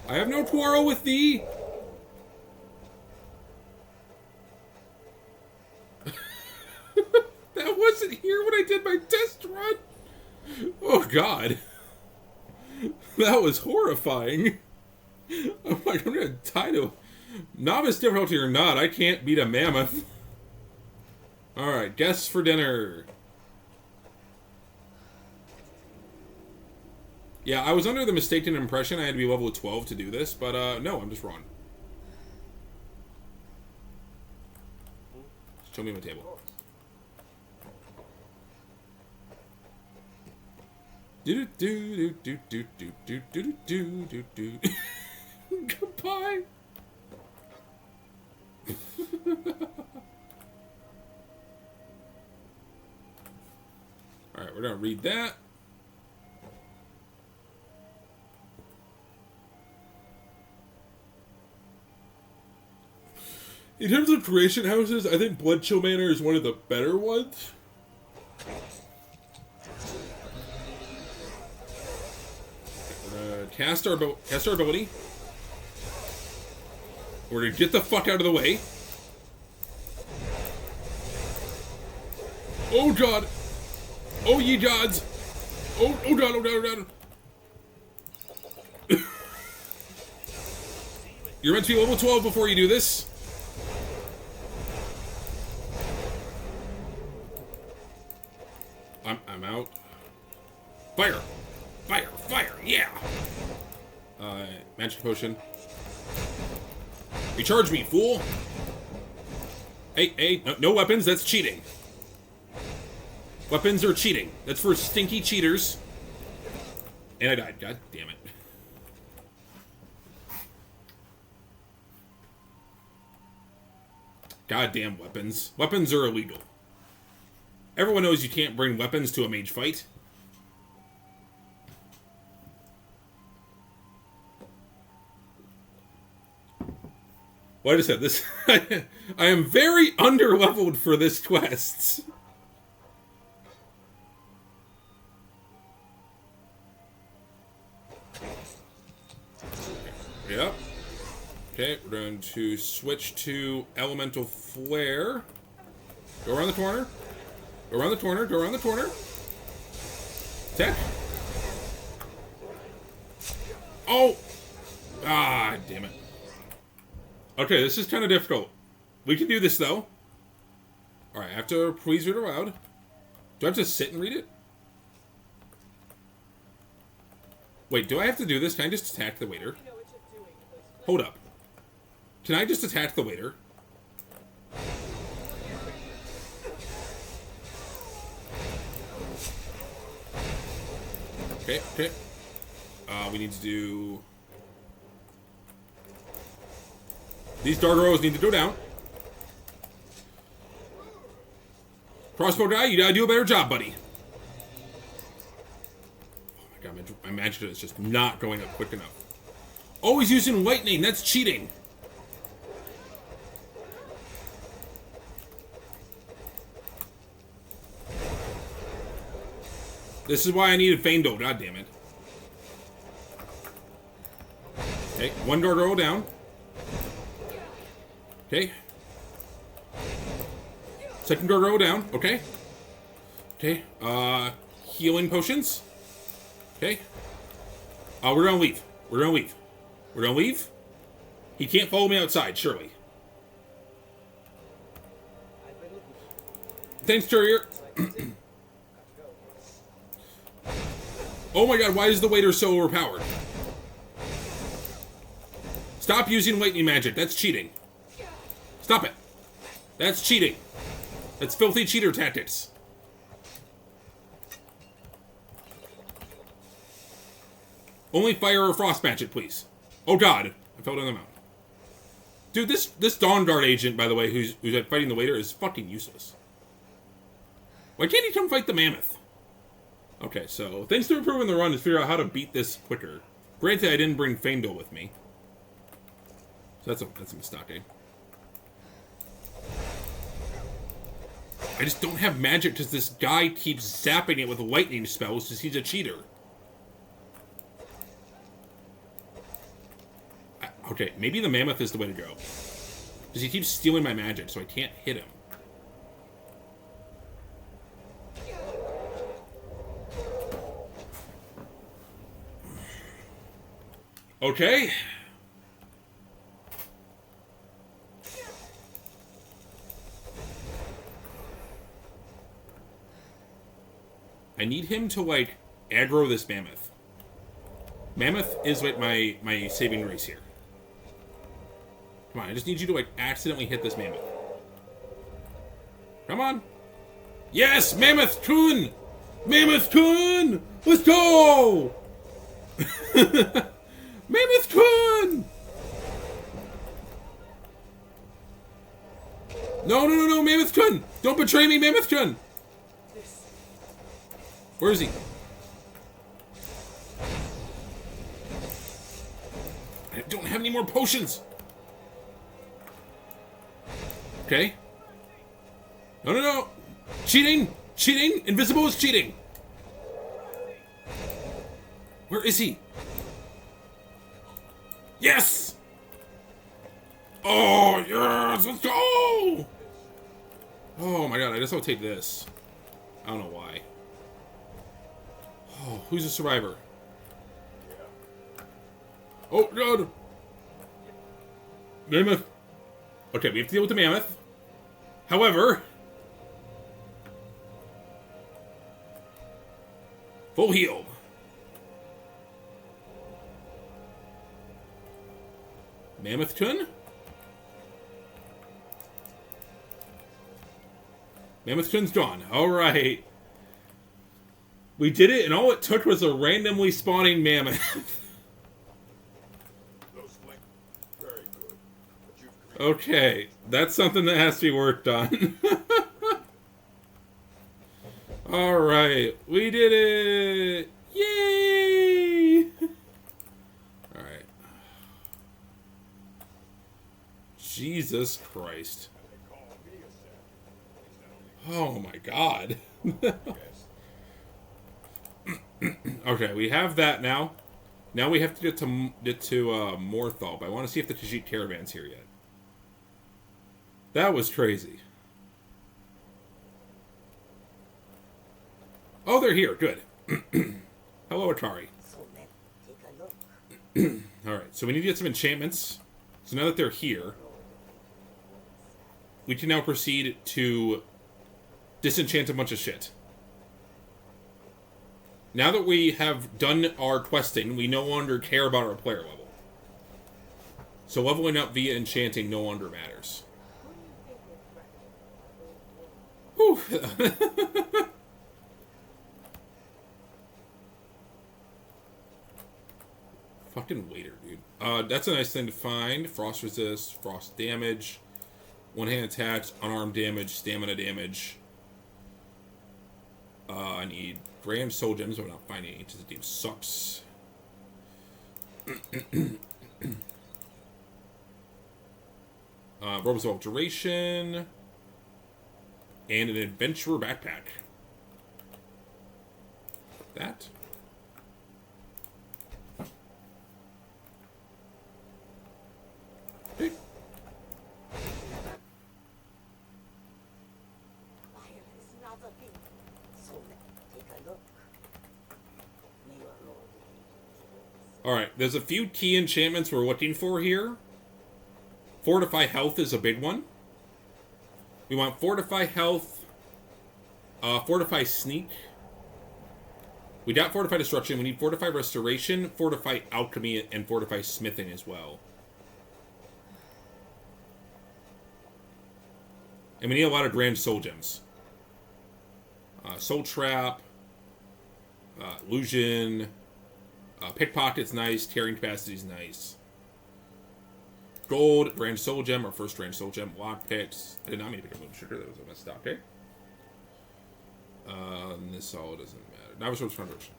I have no quarrel with thee. That wasn't here when I did my test run. Oh god. That was horrifying. I'm like, I'm gonna die to... Novice difficulty or not, I can't beat a mammoth. Alright, guests for dinner. Yeah, I was under the mistaken impression I had to be level 12 to do this, but no, I'm just wrong. Show me my table. Do do do do do do do do do do. Goodbye. All right, we're gonna read that. In terms of creation houses, I think Blood Chill Manor is one of the better ones. We're gonna cast our ability. We're gonna get the fuck out of the way. Oh god! Oh ye gods! Oh god, oh god, oh god! You're meant to be level 12 before you do this. I'm out. Fire! Fire! Fire! Yeah! Magic potion. Recharge me, fool! Hey, no weapons, that's cheating. Weapons are cheating. That's for stinky cheaters. And I died, god damn it. Goddamn weapons. Weapons are illegal. Everyone knows you can't bring weapons to a mage fight. Like I said, this I am very underleveled for this quest. Yep. Okay, we're going to switch to Elemental Flare. Go around the corner. Go around the corner. Go around the corner. Attack. Oh! Ah, damn it. Okay, this is kind of difficult. We can do this, though. Alright, I have to please read aloud. Do I have to sit and read it? Wait, do I have to do this? Can I just attack the waiter? Hold up. Can I just attack the waiter? Okay, okay. We need to do... These dark arrows need to go down. Crossbow guy, you gotta do a better job, buddy. Oh my god, my magic is just not going up quick enough. Always using lightning, that's cheating. This is why I needed Feindle, god damn it. Okay, one gargoyle down. Okay. Second gargoyle down, okay. Okay, healing potions. Okay. We're gonna leave. We're gonna leave. We're gonna leave. He can't follow me outside, surely. Thanks, Courier. Oh my god, why is the waiter so overpowered? Stop using lightning magic, that's cheating. Stop it. That's cheating. That's filthy cheater tactics. Only fire or frost magic, please. Oh god, I fell down the mountain. Dude, this Dawn Guard agent, by the way, who's fighting the waiter, is fucking useless. Why can't he come fight the mammoth? Okay, so things to improve in the run is figure out how to beat this quicker. Granted, I didn't bring Feindle with me, so that's a mistake. I just don't have magic because this guy keeps zapping it with lightning spells because he's a cheater. Okay, maybe the mammoth is the way to go. Because he keeps stealing my magic, so I can't hit him. Okay. I need him to, like, aggro this mammoth. Mammoth is, like, my saving grace here. Come on, I just need you to, like, accidentally hit this mammoth. Come on. Yes! Mammoth-kun! Mammoth-kun! Let's go! Mammoth-kun! No, Mammoth-kun! Don't betray me, Mammoth-kun! Where is he? I don't have any more potions! Okay. No. Cheating! Cheating! Invisible is cheating! Where is he? Yes! Oh, yes! Let's go! Oh my god, I guess I'll take this. I don't know why. Oh, who's a survivor? Oh, god! Mammoth. Okay, we have to deal with the mammoth. However... Full heal. Mammoth Tun? Mammoth Tun's gone. Alright. We did it, and all it took was a randomly spawning mammoth. Those flank very good. But you've created Okay, that's something that has to be worked on. Alright, we did it! Yay! Alright. Jesus Christ. they call me a savage. At least I don't Oh my god. guess. Okay, we have that now. Now we have to get to Morthal, but I want to see if the Tajik caravan's here yet. That was crazy. Oh, they're here. Good. Hello, Atari. So let's take a look. Alright, so we need to get some enchantments. So now that they're here, we can now proceed to disenchant a bunch of shit. Now that we have done our questing, we no longer care about our player level. So leveling up via enchanting no longer matters. Whew. Fucking waiter, dude. That's a nice thing to find. Frost resist, frost damage, one-hand attacks, unarmed damage, stamina damage. I need grand soul gems, but I'm not finding any because the game sucks. Robes of Alteration. And an adventurer backpack. That. Okay. Fire is not a thing. So let's take a look. May your lord lead. Alright, there's a few key enchantments we're looking for here. Fortify Health is a big one. We want Fortify Health, Fortify Sneak. We got Fortify Destruction. We need Fortify Restoration, Fortify Alchemy, and Fortify Smithing as well. And we need a lot of Grand Soul Gems. Soul Trap, Illusion, Pickpocket's nice, Tearing Capacity's nice. Gold, Grand Soul Gem, our first Grand Soul Gem, Lockpicks. I did not mean to pick up Moon Sugar, that was a messed up, okay? And this all doesn't matter. Now we're supposed to find Direction.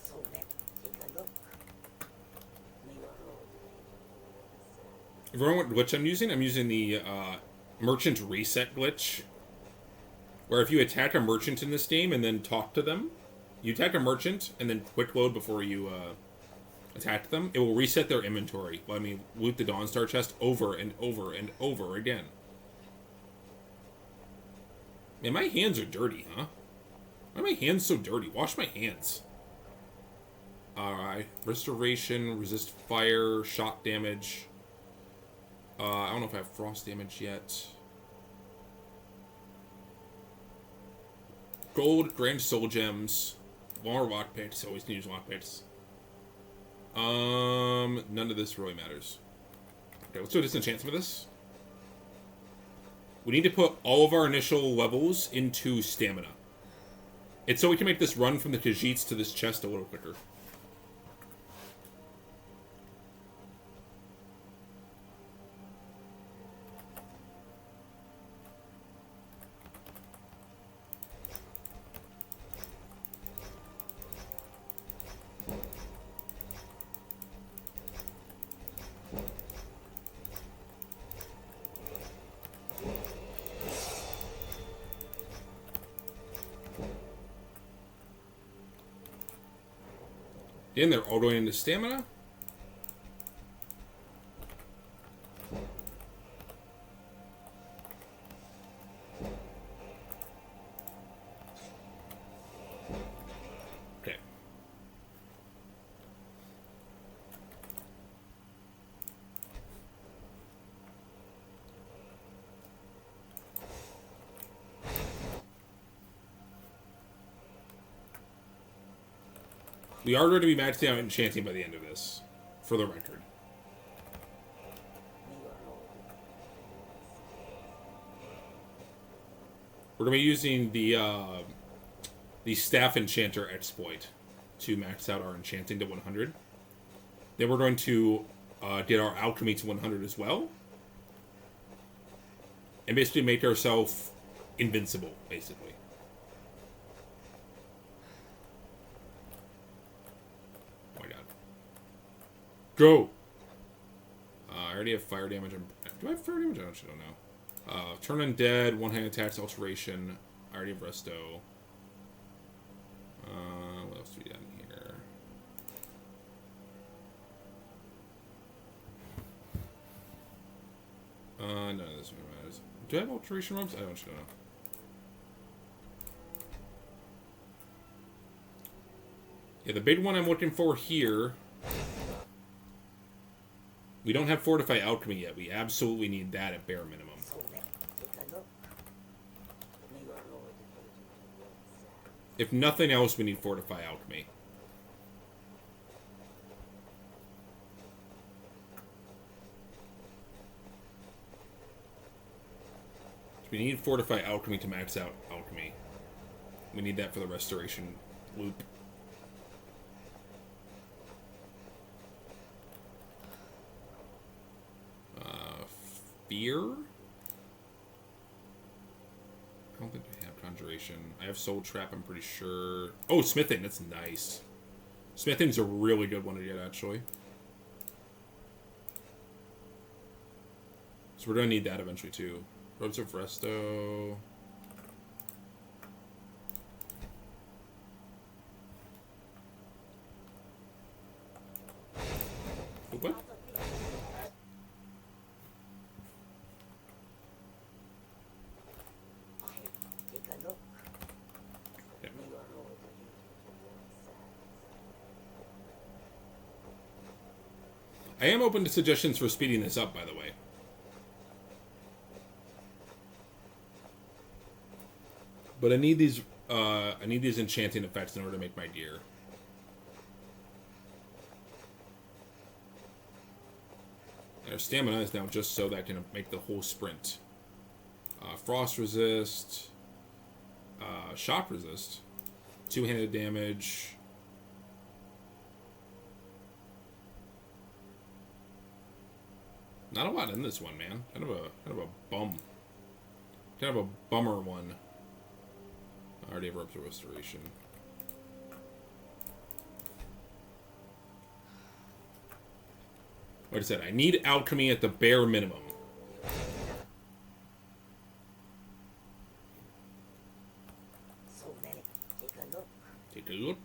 So let's take a look. May your lord lead. If you remember what glitch I'm using the Merchant Reset glitch. Where if you attack a merchant in this game and then talk to them, you attack a merchant and then quick load before you attack them, it will reset their inventory. Let me loot the Dawnstar chest over and over and over again. Man, my hands are dirty, huh? Why are my hands so dirty? Wash my hands. Alright. Restoration, resist fire, shot damage. I don't know if I have frost damage yet. Gold, Grand Soul Gems, more lockpicks. Always can use lockpicks. None of this really matters. Okay, let's do a disenchant some of this. We need to put all of our initial levels into stamina. It's so we can make this run from the Khajiits to this chest a little quicker. And they're all going into stamina. Okay. We are going to be maxing out enchanting by the end of this, for the record. We're going to be using the staff enchanter exploit to max out our enchanting to 100. Then we're going to get our alchemy to 100 as well. And basically make ourselves invincible, basically. Oh my god. Go! I already have fire damage. Do I have fire damage? I actually don't know. Turn undead, one-hand attacks, alteration. I already have resto. What else do we got in here? None of this matters. Do I have alteration robes? I don't know. Yeah, the big one I'm looking for here. We don't have Fortify Alchemy yet. We absolutely need that at bare minimum. If nothing else, we need Fortify Alchemy. We need Fortify Alchemy to max out Alchemy. We need that for the restoration loop. Fear? I don't think I have Conjuration. I have Soul Trap, I'm pretty sure. Oh, Smithing, that's nice. Smithing's a really good one to get, actually. So we're going to need that eventually, too. Robes of Resto. What? I am open to suggestions for speeding this up, by the way. But I need these enchanting effects in order to make my gear. And our stamina is now just so that I can make the whole sprint. Frost resist, shock resist, two-handed damage. Not a lot in this one, man. Kind of a bum. Kind of a bummer one. I already have Robes of Restoration. Like I said, I need alchemy at the bare minimum. Take a look.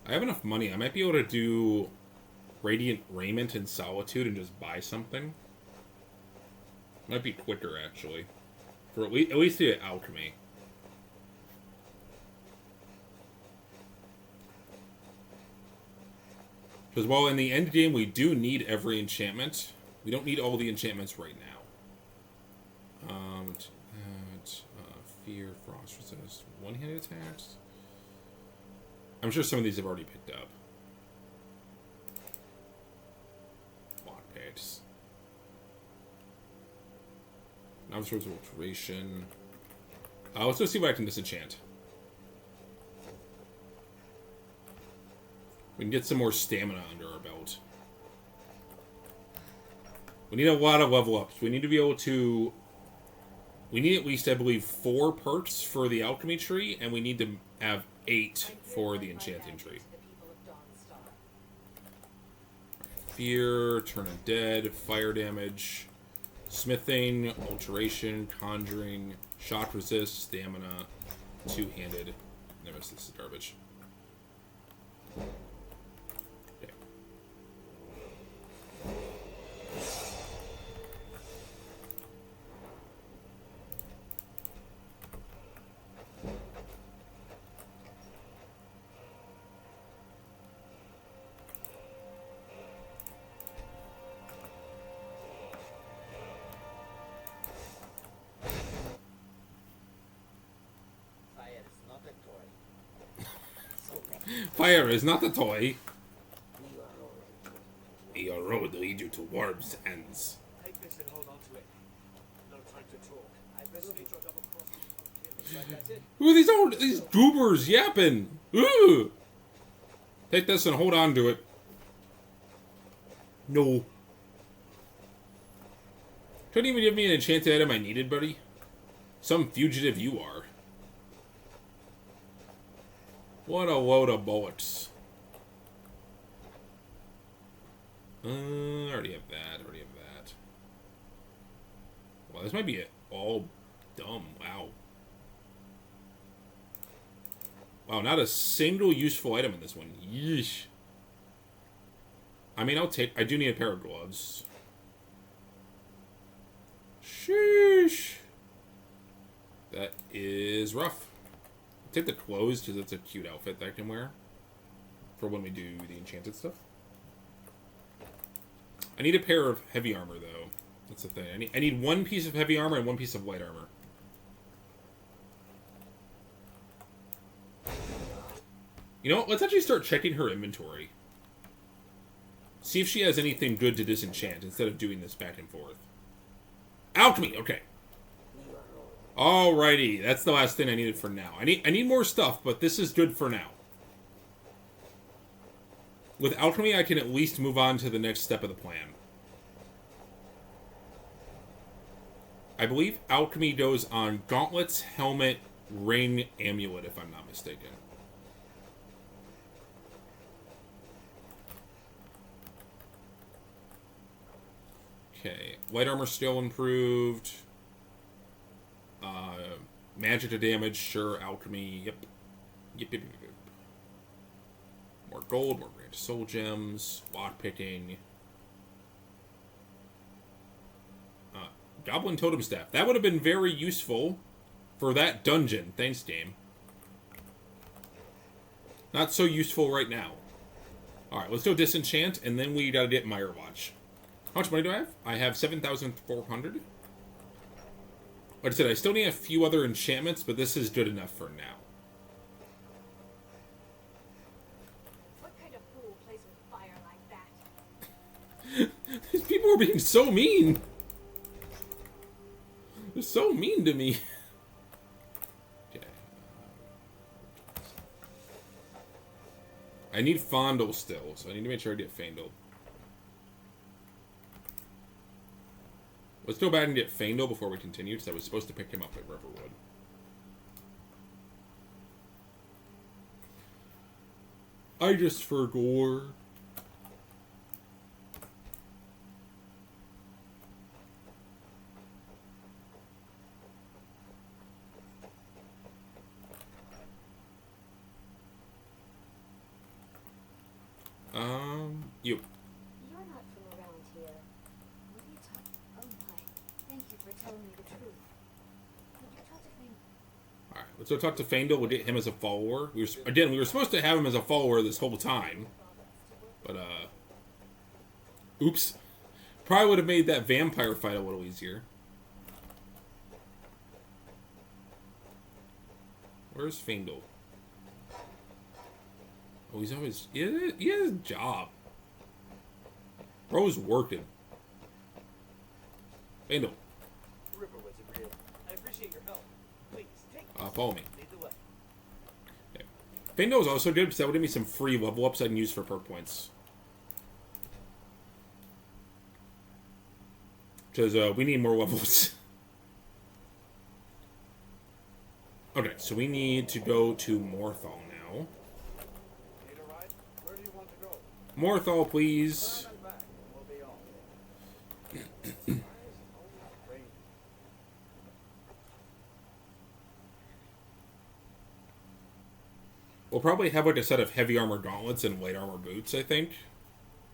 I have enough money. I might be able to do Radiant Raiment and Solitude and just buy something. Might be quicker, actually. For at least the alchemy. Because while in the end game we do need every enchantment, we don't need all the enchantments right now. Fear, Frost Resist, one-handed attacks. I'm sure some of these have already picked up. Block picks. Now it's Robes of Alteration. Let's go see what I can disenchant. We can get some more stamina under our belt. We need a lot of level ups. We need to be able to... We need at least, I believe, 4 perks for the alchemy tree, and we need to have 8 for the enchanting tree. Fear, Turn Undead, Fire Damage, Smithing, Alteration, Conjuring, Shock Resist, Stamina, Two-Handed. Never this is garbage. Okay. Fire is not a toy. Your road will lead you to warp's ends. Take this and hold on to it. No time to talk. I recently drove double cross these pumpkins. That's it. Who are these goobers yapping? Ooh. Take this and hold on to it. No. Couldn't even give me an enchanted item I needed, buddy. Some fugitive you are. What a load of bullets. I already have that. Well, this might be all dumb. Wow. Wow, not a single useful item in this one. Yeesh. I mean, I do need a pair of gloves. Sheesh. That is rough. I'll take the clothes because it's a cute outfit that I can wear for when we do the enchanted stuff. I need a pair of heavy armor, though. That's the thing. I need one piece of heavy armor and one piece of light armor. You know what? Let's actually start checking her inventory. See if she has anything good to disenchant instead of doing this back and forth. Alchemy! Okay. Alrighty. That's the last thing I needed for now. I need more stuff, but this is good for now. With alchemy, I can at least move on to the next step of the plan. I believe alchemy goes on gauntlets, helmet, ring, amulet, if I'm not mistaken. Okay, light armor still improved. Magic to damage, sure. Alchemy, yep. Yep. More gold, more rare soul gems, lockpicking. Goblin totem staff. That would have been very useful for that dungeon. Thanks, game. Not so useful right now. Alright, let's go disenchant, and then we gotta get Mire Watch. How much money do I have? I have 7,400. Like I said, I still need a few other enchantments, but this is good enough for now. What kind of fool plays with fire like that? These people are being so mean. They're so mean to me. Okay. I need Fondle still, so I need to make sure I get Fandle. Let's go back and get Fandle before we continue, because I was supposed to pick him up at Riverwood. I just forgot. You. You're not from around here. What are you talking? Oh my! Thank you for telling me the truth. Did you talk to me? All right, let's go talk to Fandle. We'll get him as a follower. We were supposed to have him as a follower this whole time, but oops. Probably would have made that vampire fight a little easier. Where's Fandle? Oh, he's always... He has a job. Bro's working. Fandle. Riverwood's a real. I appreciate your help. Please, take this. Follow me. Lead the way. Okay. Fandle is also good because that would give me some free level ups I can use for perk points. Because we need more levels. Okay, so we need to go to Morthal now. Need a ride? Where do you want to go? Morthal, please. Turn back, and we'll be off. Why is it always raining? We'll probably have like a set of heavy armor gauntlets and light armor boots, I think.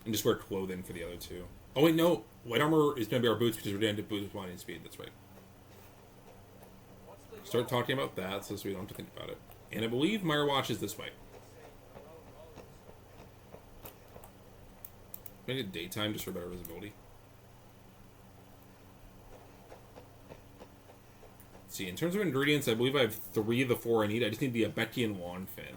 And just wear clothing for the other two. Oh wait, no. Light armor is going to be our boots because we're going to boots with blinding speed. That's right. Start talking about that so we don't have to think about it. And I believe Mire Watch is this way. Make it daytime just for better visibility. Let's see, in terms of ingredients, I believe I have 3 of the 4 I need. I just need the Abekian Wand Fin.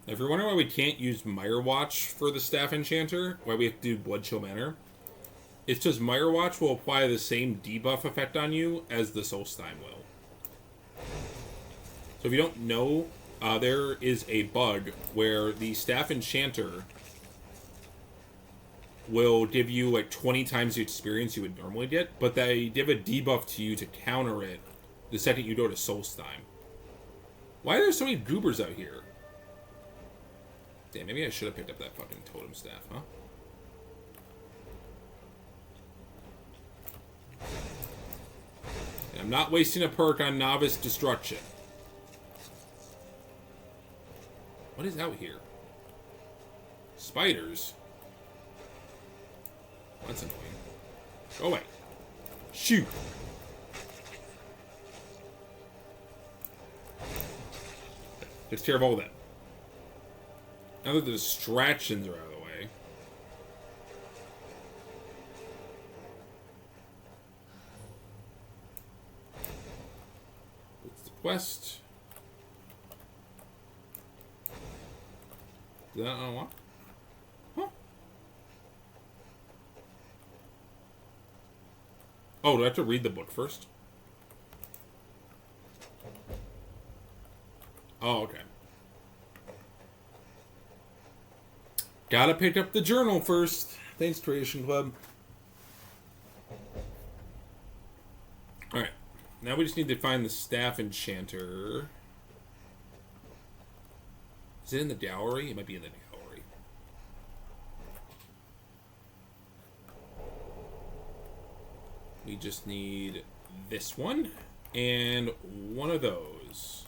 If you're wondering why we can't use Mire Watch for the Staff Enchanter, why we have to do Blood Chill Manor, it's just Mire Watch will apply the same debuff effect on you as the Solstein will. So if you don't know, there is a bug where the Staff Enchanter will give you like 20 times the experience you would normally get, but they give a debuff to you to counter it the second you go to Solstein. Why are there so many goobers out here? Damn, maybe I should have picked up that fucking totem staff, huh? And I'm not wasting a perk on Novice Destruction. What is out here? Spiders? That's annoying. Go away. Shoot! Takes care of all that. Now that the distractions are out of the way. What's the quest? Did that unlock? Huh? Oh, do I have to read the book first? Oh, okay. Gotta pick up the journal first. Thanks, Creation Club. Alright. Now we just need to find the Staff Enchanter. Is it in the gallery? It might be in the gallery. We just need this one and one of those.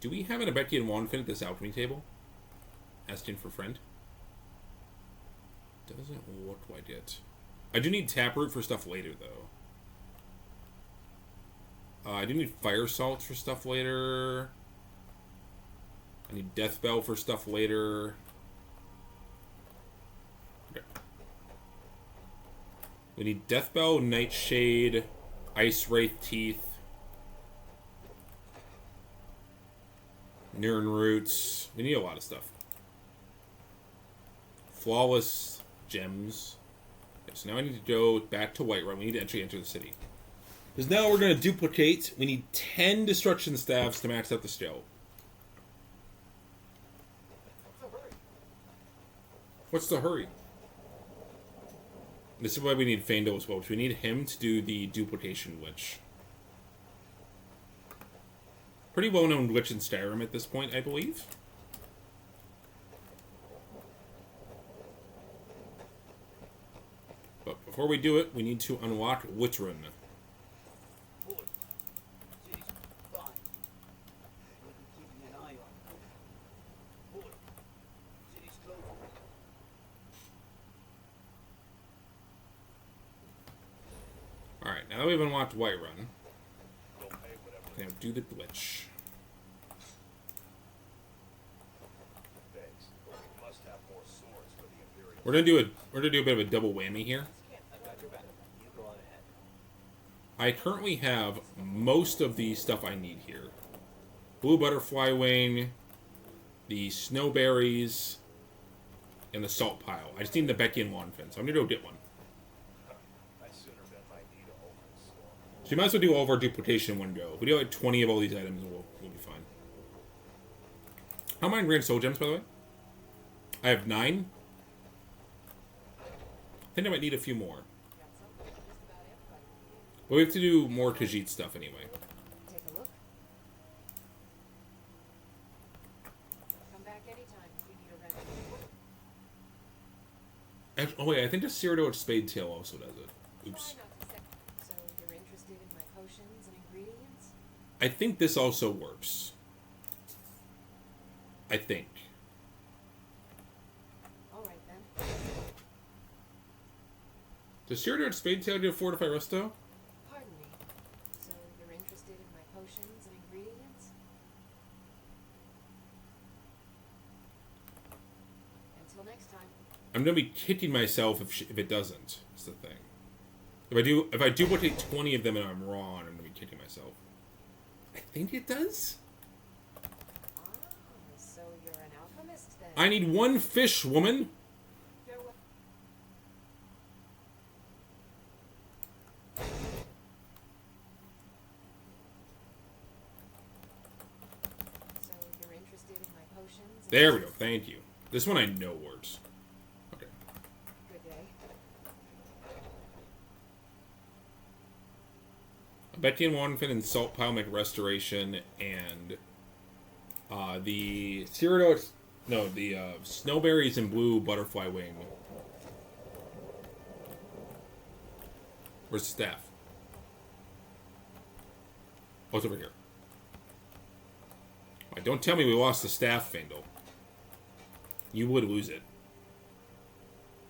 Do we have an Abeki and Wanfin at this alchemy table? Asking for friend. Doesn't look like it. I do need Taproot for stuff later, though. I do need Fire Salt for stuff later. I need Death Bell for stuff later. Okay. We need Death Bell, Nightshade, Ice Wraith Teeth, Nirn Roots. We need a lot of stuff. Flawless Gems. Okay, so now I need to go back to Whiterun. We need to actually enter the city. Because now we're going to duplicate. We need 10 Destruction Staffs to max out the skill. What's the hurry? This is why we need Feindel as well. We need him to do the Duplication Witch. Pretty well-known witch in Skyrim at this point, I believe. But before we do it, we need to unlock Whiterun. Alright, now that we've unlocked Whiterun, now do the glitch. We're gonna do a bit of a double whammy here. I currently have most of the stuff I need here. Blue Butterfly Wing, the Snowberries, and the Salt Pile. I just need the Becky and Wanfin, so I'm gonna go get one. So you might as well do all of our duplication in one go. If we do like 20 of all these items, we'll be fine. How many Grand Soul Gems, by the way? I have 9. I think I might need a few more. But we have to do more Khajiit stuff anyway. Take a look. Come back anytime if you need a rest. Oh wait, I think the Cyrodiil Spade Tail also does it. Oops. So you're interested in my potions and ingredients? I think this also works. I think. Alright then. Does Cyrodiil Spade Tail do Fortify Resto? Pardon me. So you're interested in my potions and ingredients? Until next time. I'm gonna be kicking myself if it doesn't. That's the thing. If I duplicate 20 of them and I'm wrong, I'm gonna be kicking myself. I think it does. Ah, you're an alchemist then? I need one fish, woman. You're what? So you're interested in my potions? There we go. Thank you. This one I know works. Okay. Good day. I bet you one fin and salt pile make restoration, and the Cerados, no, the snowberries and blue butterfly wing. Where's the staff? Oh, it's over here. Right, don't tell me we lost the staff, Fandle. You would lose it.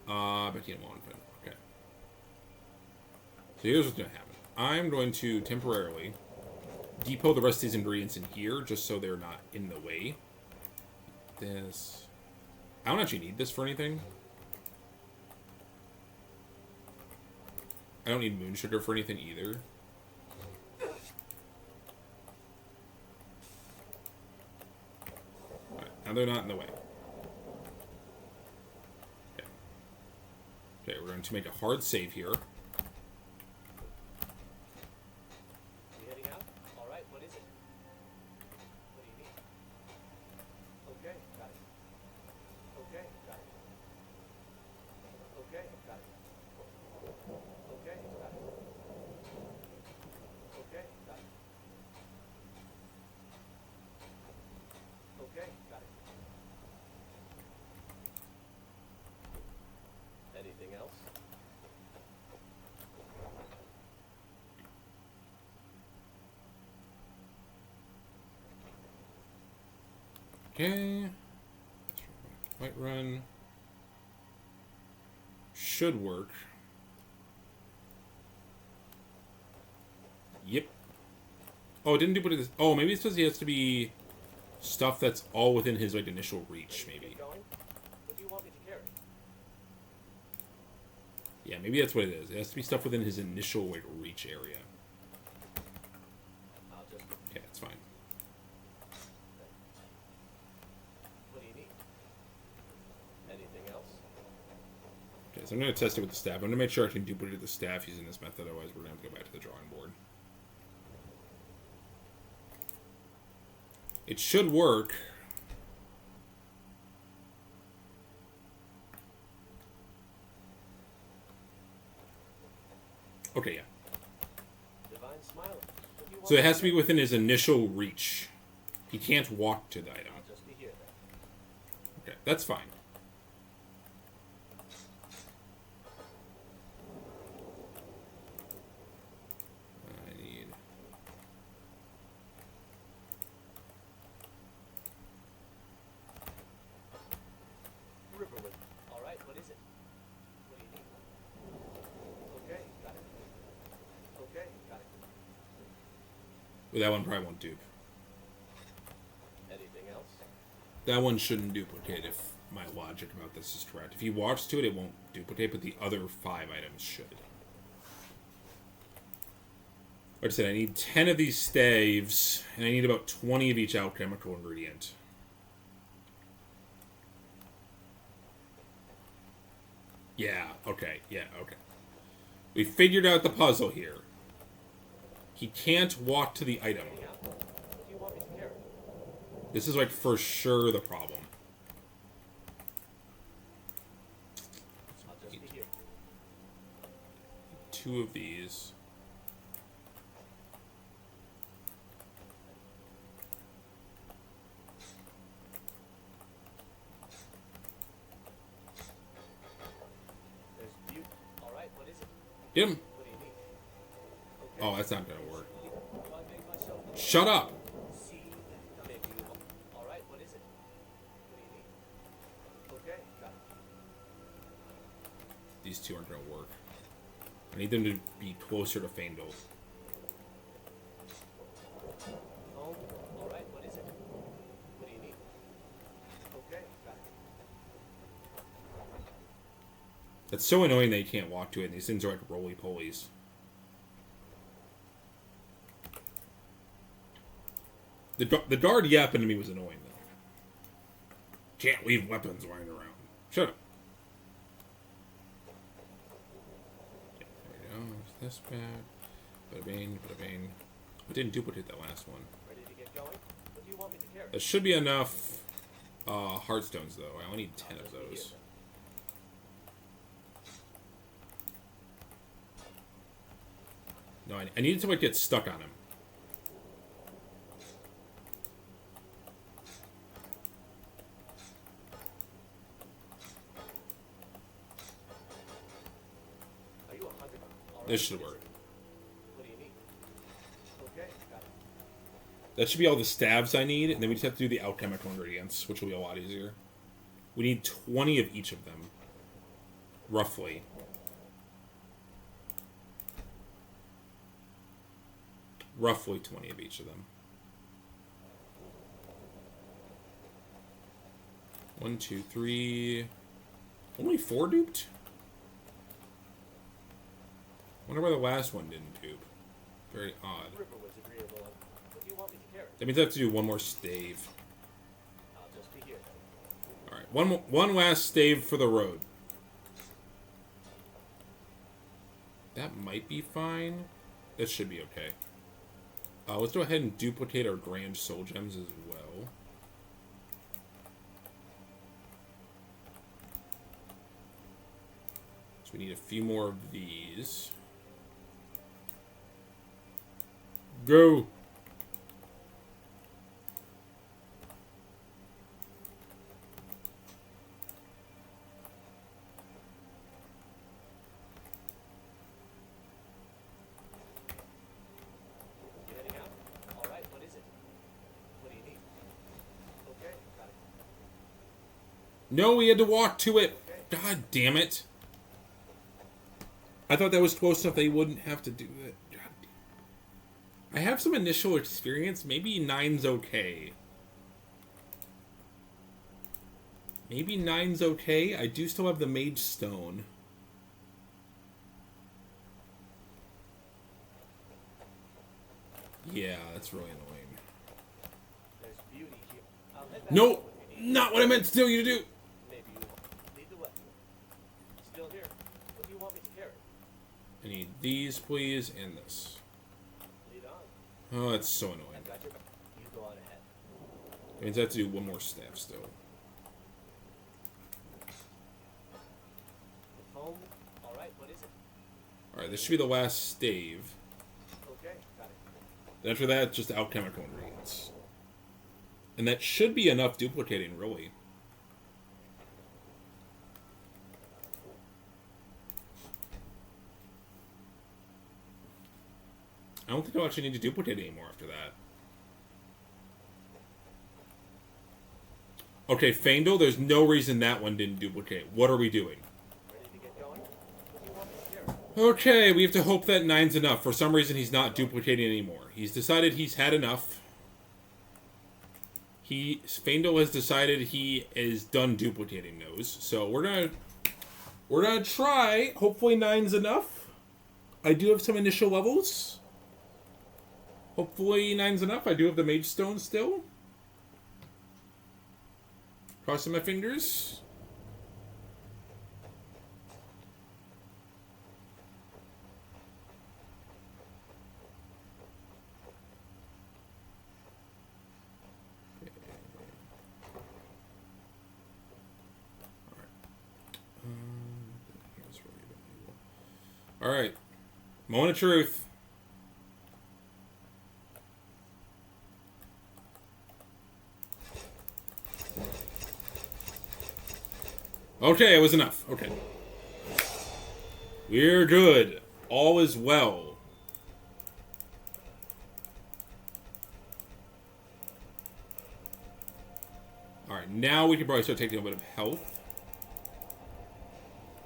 Bet you one fin. Okay. So here's what's gonna happen. I'm going to temporarily depot the rest of these ingredients in here, just so they're not in the way. This... I don't actually need this for anything. I don't need moon sugar for anything either. Alright, now they're not in the way. Okay. Okay, we're going to make a hard save here. You heading out? All right, what is it? What do you need? Okay, got it. Okay, got it. Okay, got it. Okay, got it. Okay, got it. Okay, got it. Anything else? Okay. Might run. Should work. Yep. Oh, it didn't do what it is. Oh, maybe it's because he has to be stuff that's all within his like initial reach, maybe. Keep going? What do you want me to carry? Yeah, maybe that's what it is. It has to be stuff within his initial like reach area. I'll just... Okay, that's fine. What do you need? Anything else? Okay, so I'm gonna test it with the staff. I'm gonna make sure I can duplicate the staff using this method, otherwise we're gonna have to go back to the drawing board. It should work. Okay, yeah. Divine Smiler. What do you want So it me has to be carry? within his initial reach. He can't walk to the item. I'll just be here then. Okay, that's fine. I need... Riverwood. All right, what is it? What do you need? Okay, got it. Okay, got it. Well, that one probably won't dupe. Anything else? That one shouldn't duplicate if my logic about this is correct. If he walks to it, it won't duplicate, but the other 5 items should. Like I said, I need 10 of these staves, and I need about 20 of each alchemical ingredient. Yeah, okay, We figured out the puzzle here. He can't walk to the item. Heading out? What do you want me to carry? This is like for sure the problem. I'll just be here. 2 of these. There's Butte. All right, what is it? Get him. What do you need? Okay. Oh, that's not gonna work. If I make myself Shut up! see, maybe you won't. All right, what is it? What do you need? Okay, got it. These 2 aren't gonna work. I need them to be closer to Feindel. Home. All right, what is it? What do you need? Okay, got it. That's so annoying that you can't walk to it, and these things are like roly-polies. The guard yapping to me was annoying, though. Can't leave weapons lying around. Shut up. Okay, there we go. There's this bad. Bada bing, bada bing. I didn't duplicate that last one. Ready to get going? What do you want me to carry? That should be enough heartstones, though. I only need 10 of those. No, I need to like get stuck on him. Are you a hunter? All right, This should what is work. it? What do you need? Okay, got it. That should be all the stabs I need, and then we just have to do the alchemical ingredients, which will be a lot easier. We need 20 of each of them. Roughly. Roughly 20 of each of them. 1, 2, 3. Only 4 duped? Wonder why the last one didn't dupe. Very odd. River was agreeable. What do you want me to carry? That means I have to do one more stave. I'll just be here. Alright, one last stave for the road. That might be fine. That should be okay. Let's go ahead and duplicate our grand soul gems as well. So we need a few more of these. Go! You heading out? All right, what is it? What do you need? Okay, got it. No, we had to walk to it! God damn it. I thought that was close enough they wouldn't have to do it. God damn. I have some initial experience. Maybe 9's okay. Maybe 9's okay. I do still have the Mage Stone. Yeah, that's really annoying. There's beauty here. I'll head back No! home if you need. Not what I meant to tell you to do! Maybe you won't. Lead the way. Still here. What do you want me to carry? I need these, please, and this. Lead on. Oh, that's so annoying. I've got your back. You go on ahead. That means I have to do one more staff still. The foam. All right, what is it? Alright, this should be the last stave. Okay, got it. Then after that, just alchemical ingredients. And that should be enough duplicating, really. I don't think I'll actually need to duplicate anymore after that. Okay, Faendal, there's no reason that one didn't duplicate. What are we doing? Ready to get going? What do you want me to carry? Okay, we have to hope that 9's enough. For some reason, he's not duplicating anymore. He's decided he's had enough. Faendal has decided he is done duplicating those. So we're gonna try. Hopefully 9's enough. I do have some initial levels. Hopefully 9's enough. I do have the Mage Stone still. Crossing my fingers. Alright. Moment of truth. Okay, it was enough. Okay. We're good. All is well. Alright, now we can probably start taking a bit of health.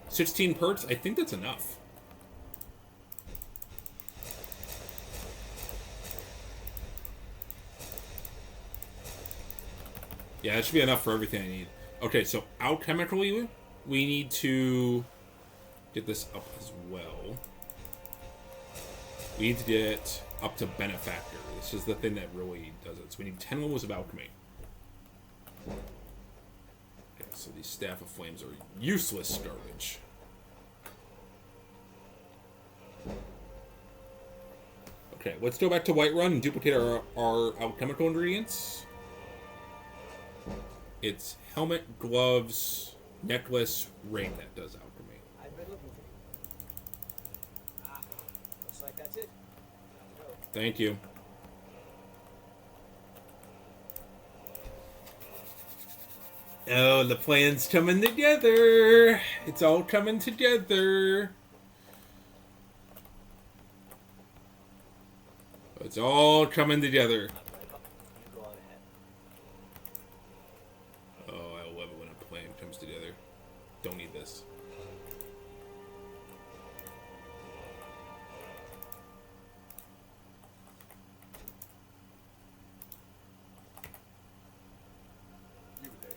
16 perks? I think that's enough. Yeah, that should be enough for everything I need. Okay, so alchemically, we need to get this up as well. We need to get up to Benefactor. This is the thing that really does it. So we need 10 levels of alchemy. So these Staff of Flames are useless garbage. Okay, let's go back to Whiterun and duplicate our alchemical ingredients. It's helmet, gloves, necklace, ring that does alchemy. I've been looking for you. Ah, looks like that's it. Time to go. Thank you. Oh, the plan's coming together. It's all coming together. It's all coming together. I'm right up. You go on ahead. Oh, I love it when a plan comes together. Don't need this. You there.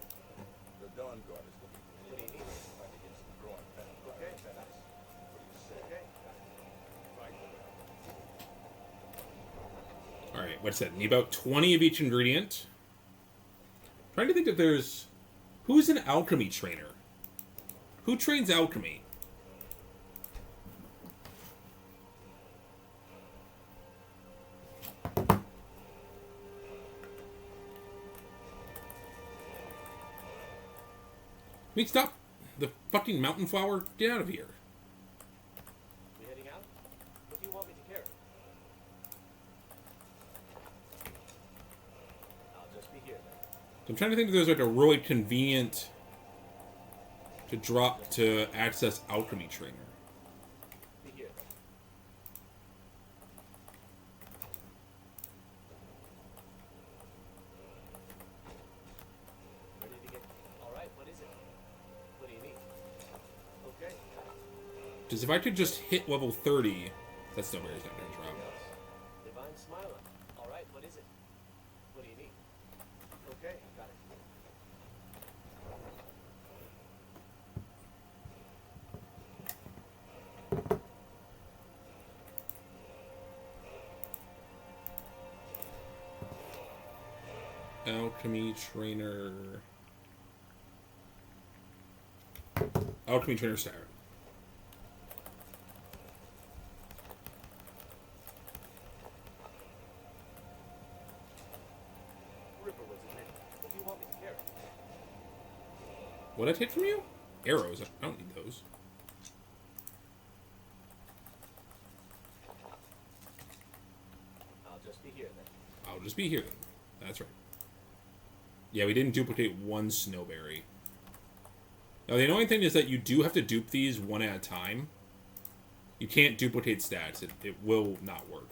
The Dawn Guard is looking for What do you need? fight against the growing vampire Okay. menace. What do you say? Okay, got it. Right away. Alright, what's that? Need about 20 of each ingredient. Trying to think if there's... Who's an alchemy trainer? Who trains alchemy? Wait, stop! The fucking mountain flower, get out of here. We heading out? What do you want me to carry? I'll just be here then. I'm trying to think if there's like a really convenient to drop to access alchemy trainer. Be here then. Ready to get... Alright, what is it? What do you need? Okay, got it. Because if I could just hit level 30, that's Snowberry's not going to drop. Anything else? Divine Smiler. Alright, what is it? What do you need? Okay, got it. Alchemy trainer. Alchemy trainer star. Ripper was admitted. What do you want me to carry? What I take from you? Arrows. I don't need those. I'll just be here then. I'll just be here then. That's right. Yeah, we didn't duplicate one Snowberry. Now, the annoying thing is that you do have to dupe these one at a time. You can't duplicate stats. It will not work.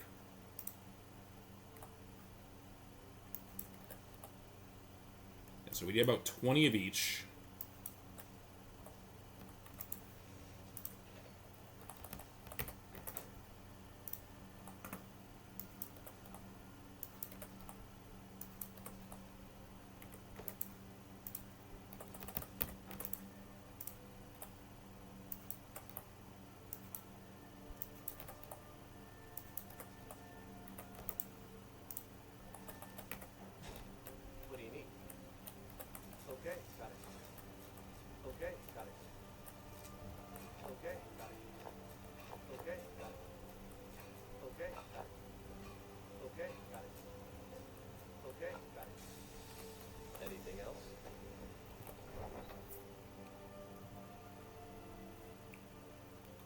Yeah, so we get about 20 of each. What do you need? Okay, got it. Okay, got it. Okay, got it. Okay, got it. Okay, got it. Okay, got it. Okay, got it. Anything else?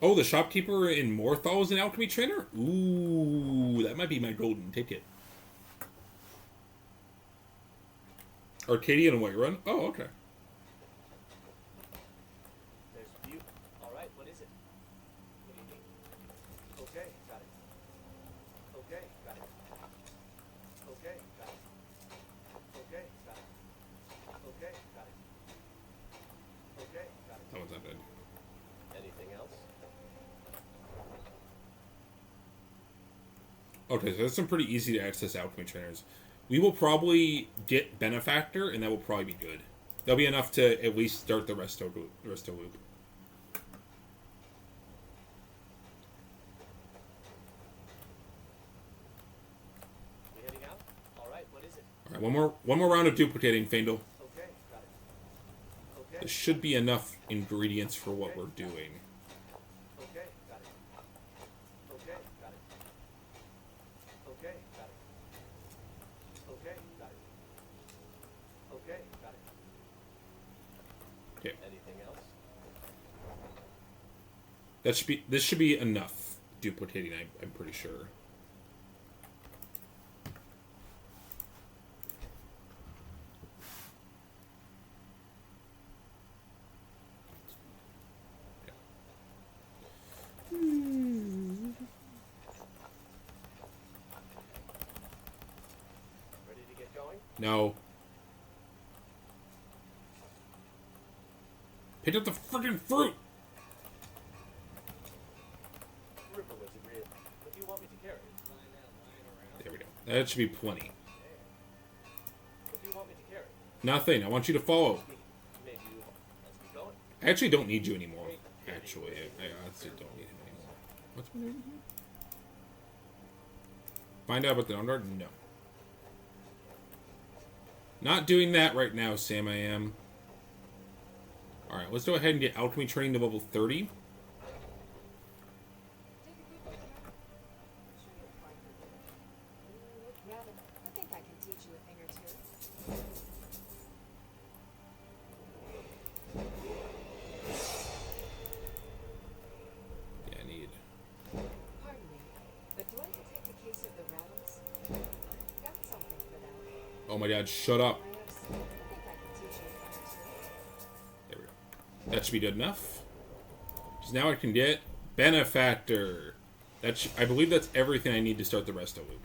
Oh, the shopkeeper in Morthal is an alchemy trainer? Ooh, that might be my golden ticket. Arcadia and Whiterun? Oh, okay. There's Butte. Alright, what is it? What do you need? Okay, got it. Okay, got it. Okay, got it. Okay, got it. Okay, got it. Okay, got it. That one's not good. Anything else? Okay, so that's some pretty easy to access alchemy trainers. We will probably get Benefactor, and that will probably be good. That'll be enough to at least start the resto loop. We heading out? Alright, what is it? All right, one more round of duplicating, Faendal. Okay, got it. Okay. This should be enough ingredients for what we're doing. Okay, got it. Okay, got it. Okay, got it. Okay, got it. Okay, got it. Okay. Anything else? This should be enough duplicating, I'm pretty sure. Ready to get going? No. Pick up the freaking fruit! River was agreeable. What do you want me to carry? There we go. That should be plenty. What do you want me to carry? Nothing. I want you to follow. Maybe you let's get going. I actually don't need you anymore. Actually, I honestly don't need him anymore. What's my name? Find out about the Unguard? No. Not doing that right now, Sam. I am. Alright, let's go ahead and get alchemy training to level 30. I think I can teach you a thing or two. Yeah, I need. Pardon me, but do I detect a case of the rattles? I've got something for that. Oh my god, shut up. I think I can teach you a thing or two. There we go. That should be good enough. Because now I can get Benefactor. I believe that's everything I need to start the rest of loop.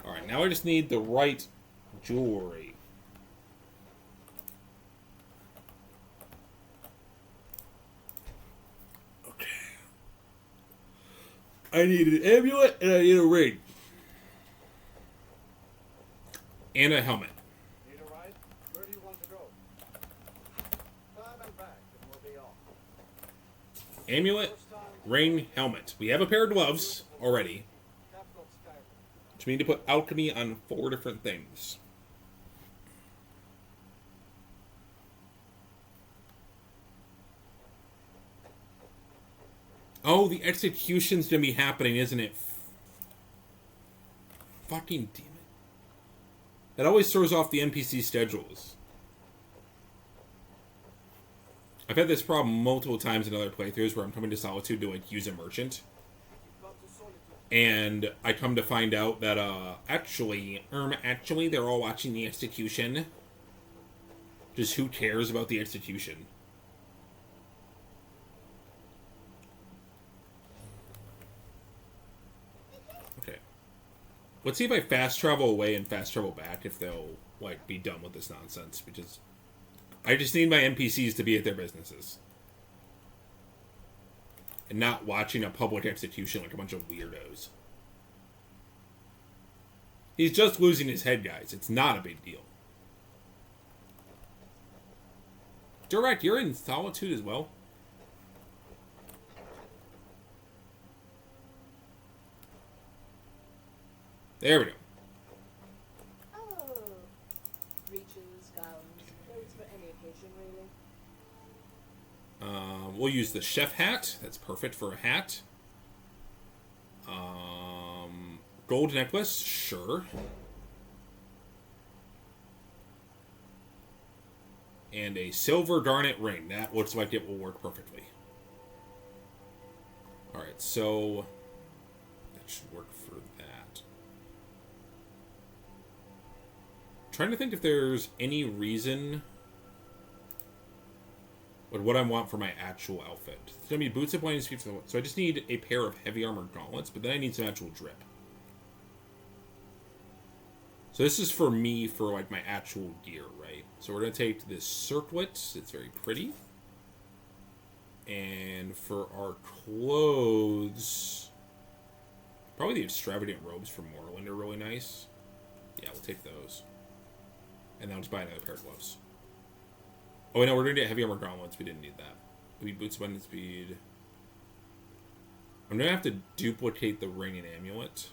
Alright, now I just need the right jewelry. Okay. I need an amulet and I need a ring. And a helmet. Need a ride? Where do you want to go? Climb and back, and we'll be off. Amulet, ring, helmet. We have a pair of gloves already. Capital Skyrim. Which we need to put alchemy on 4 different things. Oh, the execution's gonna be happening, isn't it? Fucking damn it. That always throws off the NPC schedules. I've had this problem multiple times in other playthroughs where I'm coming to Solitude to like use a merchant. And I come to find out that actually they're all watching the execution. Just who cares about the execution? Okay. Let's see if I fast travel away and fast travel back if they'll like be done with this nonsense, because I just need my NPCs to be at their businesses. And not watching a public execution like a bunch of weirdos. He's just losing his head, guys. It's not a big deal. Direct, you're in Solitude as well? There we go. Oh, breeches, gowns, clothes for any occasion, really. We'll use the chef hat. That's perfect for a hat. Gold necklace, sure. And a silver garnet ring. That looks like it will work perfectly. Alright, so that should work for that. Trying to think if there's any reason with what I want for my actual outfit. It's going to be boots of blinding speed, so I just need a pair of heavy armor gauntlets, but then I need some actual drip. So this is for me for like my actual gear, right? So we're going to take this circlet. It's very pretty. And for our clothes, probably the extravagant robes from Moreland are really nice. Yeah, we'll take those. And then I'll just buy another pair of gloves. Oh, wait, no, we're going to get heavy armor gauntlets. We didn't need that. We need boots of abundant speed. I'm going to have to duplicate the ring and amulet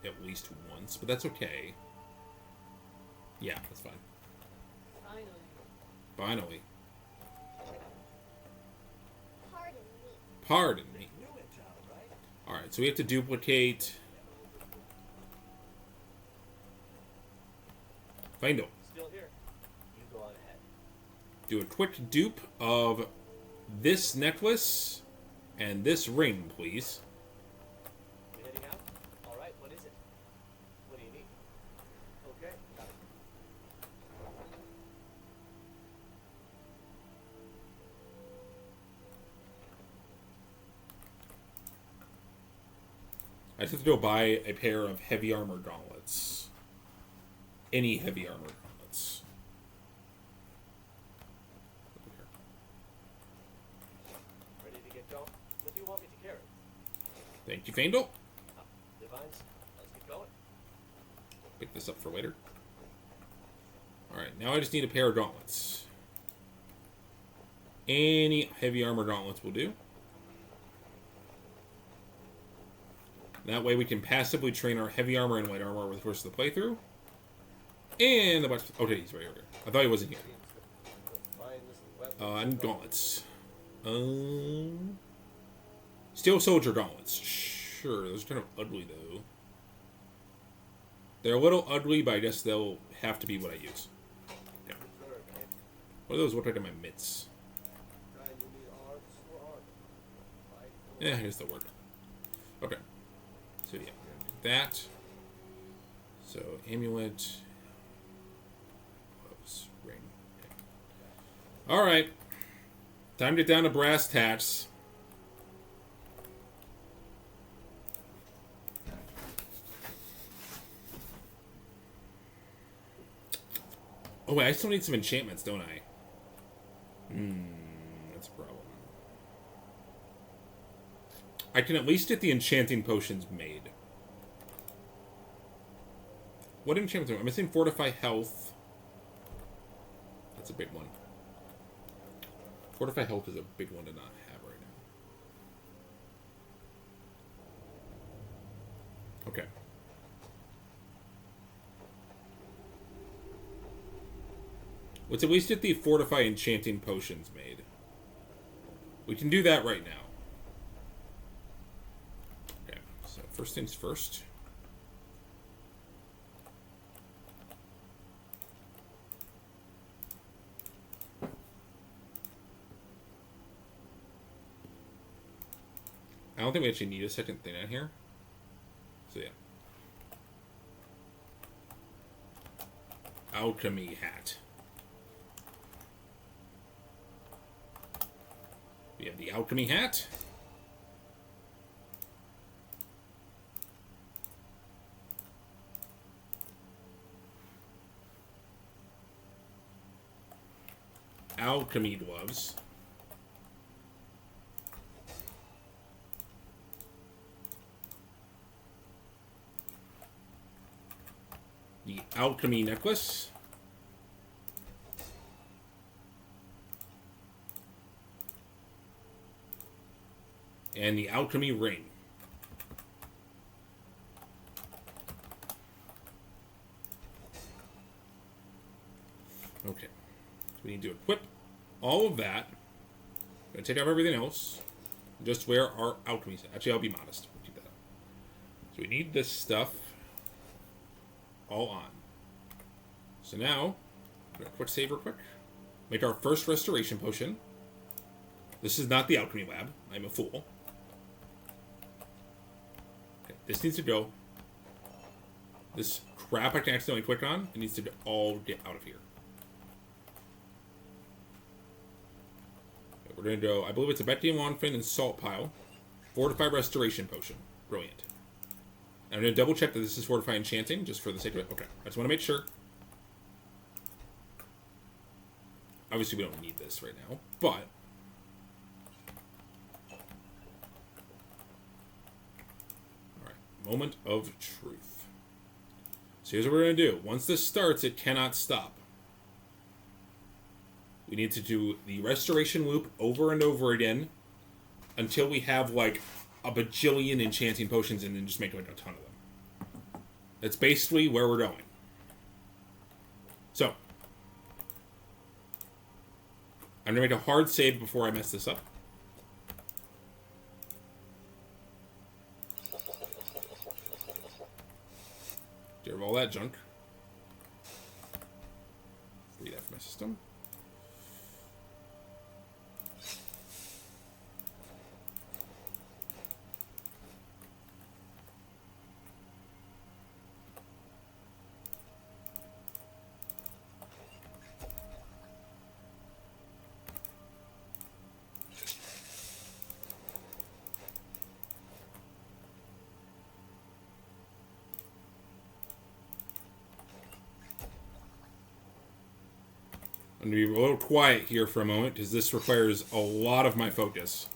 at least once, but that's okay. Yeah, that's fine. Finally. Pardon me. Pardon me. New in town, right? Alright, so we have to duplicate... Findo. Still here. You go on ahead. Do a quick dupe of this necklace and this ring, please. You heading out? All right. What is it? What do you need? Okay. Got it. I just have to go buy a pair of heavy armor gauntlets. Any heavy armor gauntlets. Ready to get going? What do you want me to carry? Thank you, Faendal. Divines. Let's get going. Pick this up for later. Alright, now I just need a pair of gauntlets. Any heavy armor gauntlets will do. That way we can passively train our heavy armor and light armor over the course of the playthrough. And a bunch of... Okay, he's right here. I thought he wasn't here. And gauntlets. Steel Soldier gauntlets. Sure, those are kind of ugly, though. They're a little ugly, but I guess they'll have to be what I use. Yeah. What are those look like on my mitts? Yeah, I guess they'll work. Okay. So, yeah. That. So, amulet. Gloves. Ring. Okay. Alright. Time to get down to brass tacks. Oh, wait, I still need some enchantments, don't I? That's a problem. I can at least get the enchanting potions made. What enchantments am I missing? Fortify health. That's a big one. Fortify health is a big one to not have right now. Okay. Let's at least get the Fortify Enchanting Potions made. We can do that right now. Okay, so first things first. I don't think we actually need a second thing on here. So yeah. Alchemy hat. We have the alchemy hat. Alchemy gloves. The alchemy necklace. And the alchemy ring. Okay. We need to equip all of that. Gonna take off everything else. Just wear our alchemy set. Actually, I'll be modest. We'll keep that up. So we need this stuff all on. So now, I'm gonna quick save real quick. Make our first restoration potion. This is not the alchemy lab. I'm a fool. Okay, this needs to go. This crap I can accidentally click on, it needs to all get out of here. Okay, we're going to go, I believe it's a Bectian Wandfin and Salt Pile. Fortify Restoration Potion. Brilliant. I'm going to double check that this is Fortify Enchanting, just for the sake of it. Okay, I just want to make sure. Obviously, we don't need this right now, but... Moment of truth. So here's what we're going to do. Once this starts, it cannot stop. We need to do the restoration loop over and over again until we have like a bajillion enchanting potions and then just make like a ton of them. That's basically where we're going. So, I'm gonna make a hard save before I mess this up. Get rid of all that junk. Read that from my system. I'm going to be a little quiet here for a moment, because this requires a lot of my focus.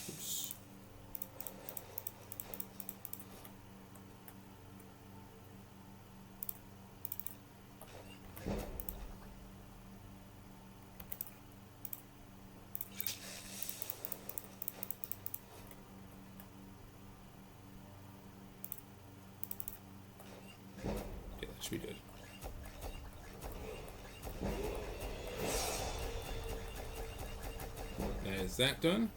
Oops. Okay, that should be good. Is that done?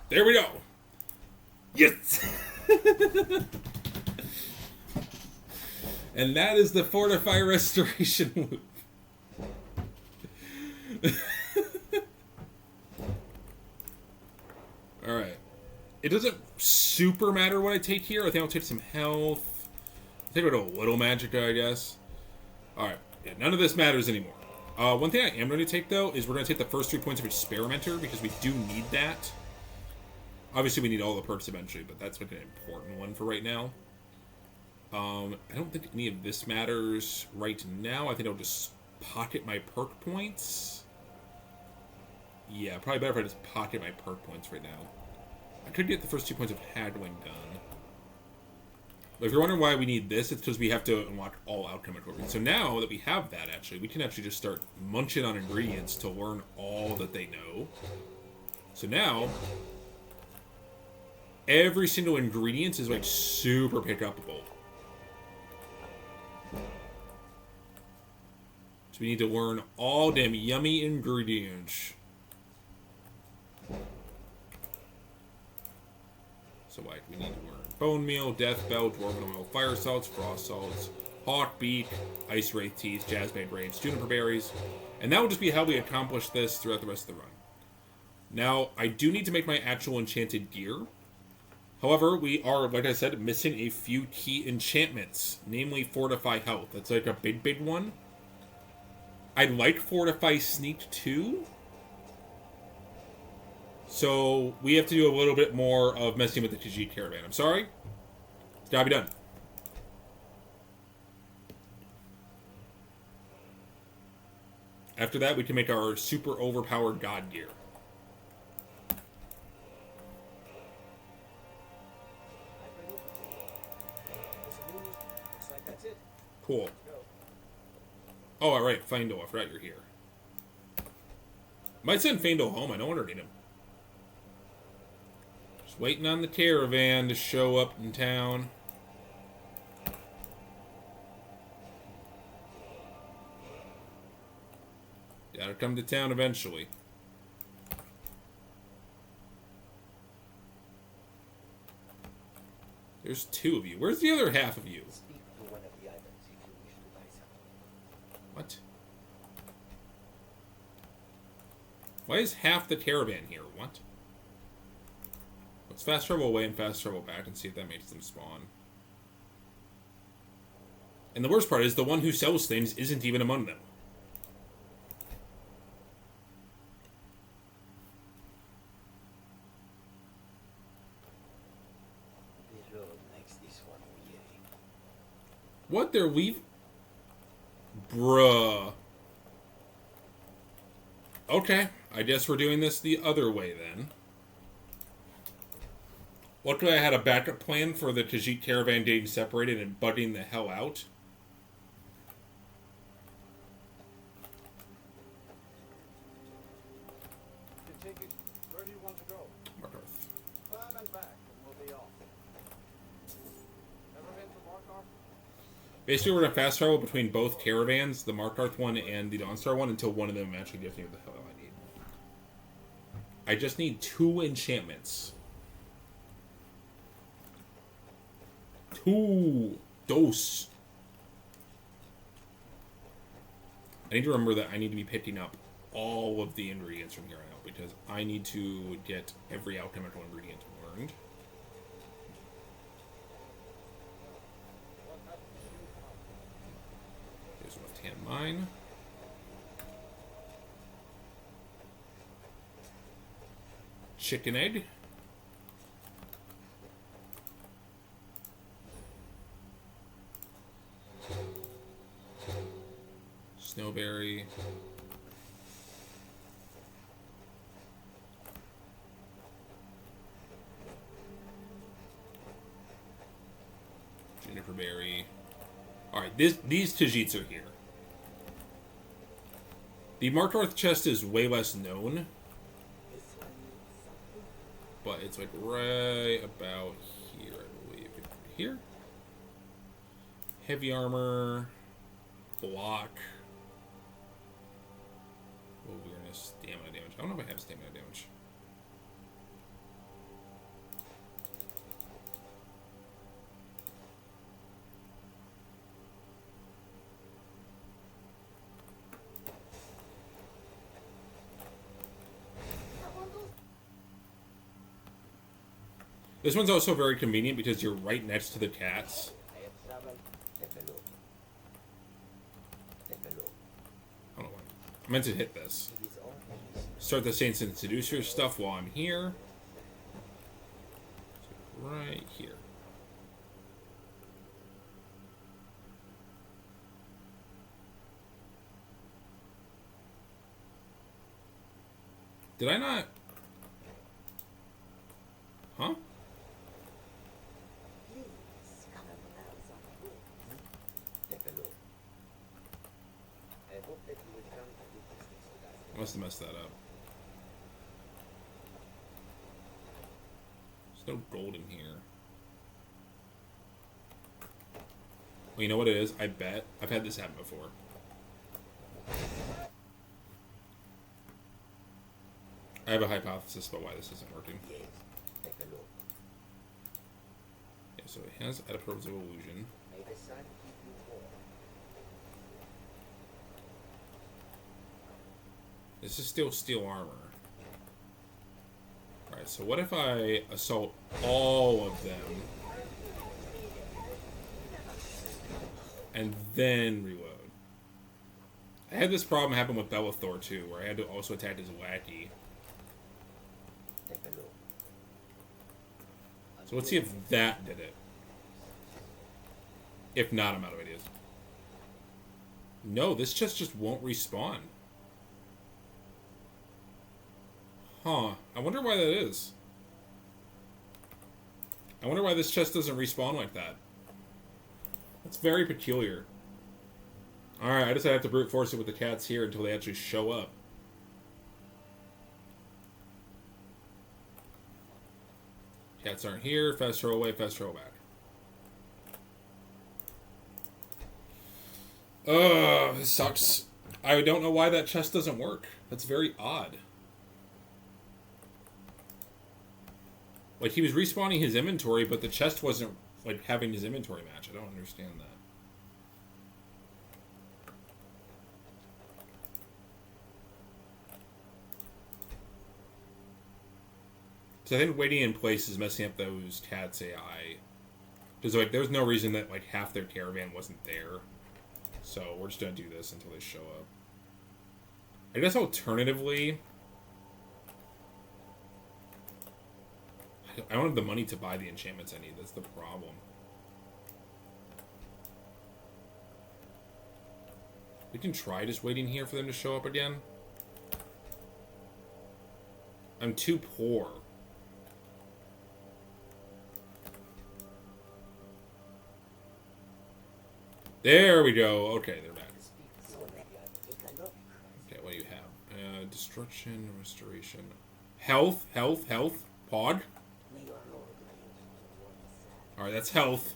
There we go. Yes. And that is the Fortify Restoration loop. Alright. It doesn't super matter what I take here. I think I'll take some health. I'll take a little magic, I guess. Alright. Yeah, none of this matters anymore. One thing I am going to take, though, is we're going to take the first 3 points of Experimenter, because we do need that. Obviously, we need all the perks eventually, but that's like an important one for right now. I don't think any of this matters right now. I think I'll just pocket my perk points. Yeah, probably better if I just pocket my perk points right now. I could get the first 2 points of Haggling done. But if you're wondering why we need this, it's because we have to unlock all alchemical ingredients. So now that we have that, actually, we can actually just start munching on ingredients to learn all that they know. So now, every single ingredient is like super pick upable. So we need to learn all them yummy ingredients. So like we need to learn bone meal, death bell, dwarven oil, fire salts, frost salts, hawk beak, ice wraith teeth, jasmine brains, juniper berries, and that will just be how we accomplish this throughout the rest of the run. Now I do need to make my actual enchanted gear. However, we are, like I said, missing a few key enchantments, namely Fortify Health. That's like a big one. I like Fortify Sneak too. So we have to do a little bit more of messing with the Khajiit caravan. I'm sorry. It's gotta be done. After that, we can make our super overpowered god gear. Looks like that's it. Cool. Oh, alright, Feindel. I forgot you're here. Might send Feindel home. I don't want to need him. Just waiting on the caravan to show up in town. Gotta come to town eventually. There's 2 of you. Where's the other half of you? Speak to one of the items if you wish to buy something. What? Why is half the caravan here? What? Let's fast travel away and fast travel back and see if that makes them spawn. And the worst part is the one who sells things isn't even among them. What? They're leaving? Bruh. Okay, I guess we're doing this the other way then. Luckily, I had a backup plan for the Khajiit caravan getting separated and butting the hell out. Continue. Where do you want to go? Markarth. Climb and back, and we'll be off. Never been to Markarth? Basically, we're going to fast travel between both caravans, the Markarth one and the Dawnstar one, until one of them actually gives me what the hell I need. I just need 2 enchantments. 2 dose. I need to remember that I need to be picking up all of the ingredients from here on out because I need to get every alchemical ingredient learned. Here's left-hand mine. Chicken egg. Snowberry. Juniper berry. Alright, these Khajiits are here. The Markarth chest is way less known. But it's like right about here, I believe. Here? Heavy armor. Block. Awareness, stamina damage. I don't know if I have stamina damage. This one's also very convenient because you're right next to the cats. I have traveled. Take a look. Take a look. I don't know why. I meant to hit this. It is all things. Start the Saints and Seducers stuff while I'm here. So right here. Did I not? Huh? Please come and browse on the book. Take a look. I hope that you will come to do business with us. I must have messed that up. There's no gold in here. Well, you know what it is? I bet. I've had this happen before. I have a hypothesis about why this isn't working. Yes. Take a look. Yeah, so it has Adapters of Illusion. May the sun keep you warm. This is still steel armor. Alright, so what if I assault all of them and then reload? I had this problem happen with Bellathor too, where I had to also attack his lackey. Take a look. So let's see if that did it. If not, I'm out of ideas. No, this chest just won't respawn. Huh. I wonder why that is. I wonder why this chest doesn't respawn like that. That's very peculiar. Alright, I just have to brute force it with the cats here until they actually show up. Cats aren't here. Fast throw away, fast throw back. Ugh, this sucks. I don't know why that chest doesn't work. That's very odd. Like, he was respawning his inventory, but the chest wasn't, like, having his inventory match. I don't understand that. So I think waiting in place is messing up those cats' AI. Because, like, there's no reason that, like, half their caravan wasn't there. So we're just going to do this until they show up. I guess alternatively, I don't have the money to buy the enchantments I need. That's the problem. We can try just waiting here for them to show up again. I'm too poor. There we go. Okay, they're back. So then, take a look. Okay, what do you have? Destruction, restoration. Health. Pog. May your lord Alright, that's health.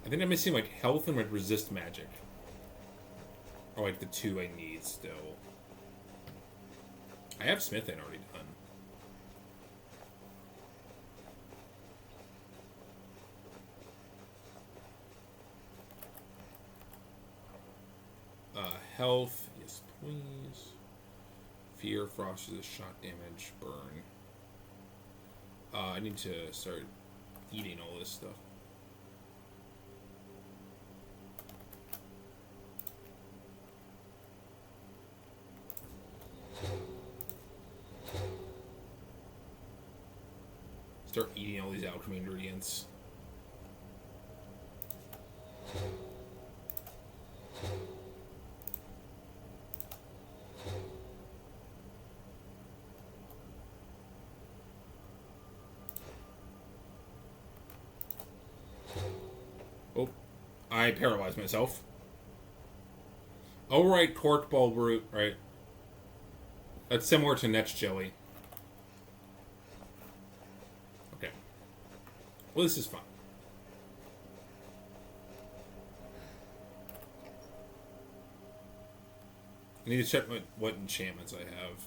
I think I'm missing like health and like resist magic. Or like the two I need still. I have smithing already done. Health, yes please. Fear, frost resist, shot damage, burn. I need to start eating all this stuff. Start eating all these alchemy ingredients. Oh, I paralyzed myself. Oh, right, cork ball root, right. That's similar to Netch jelly. Okay. Well, this is fun. I need to check what enchantments I have.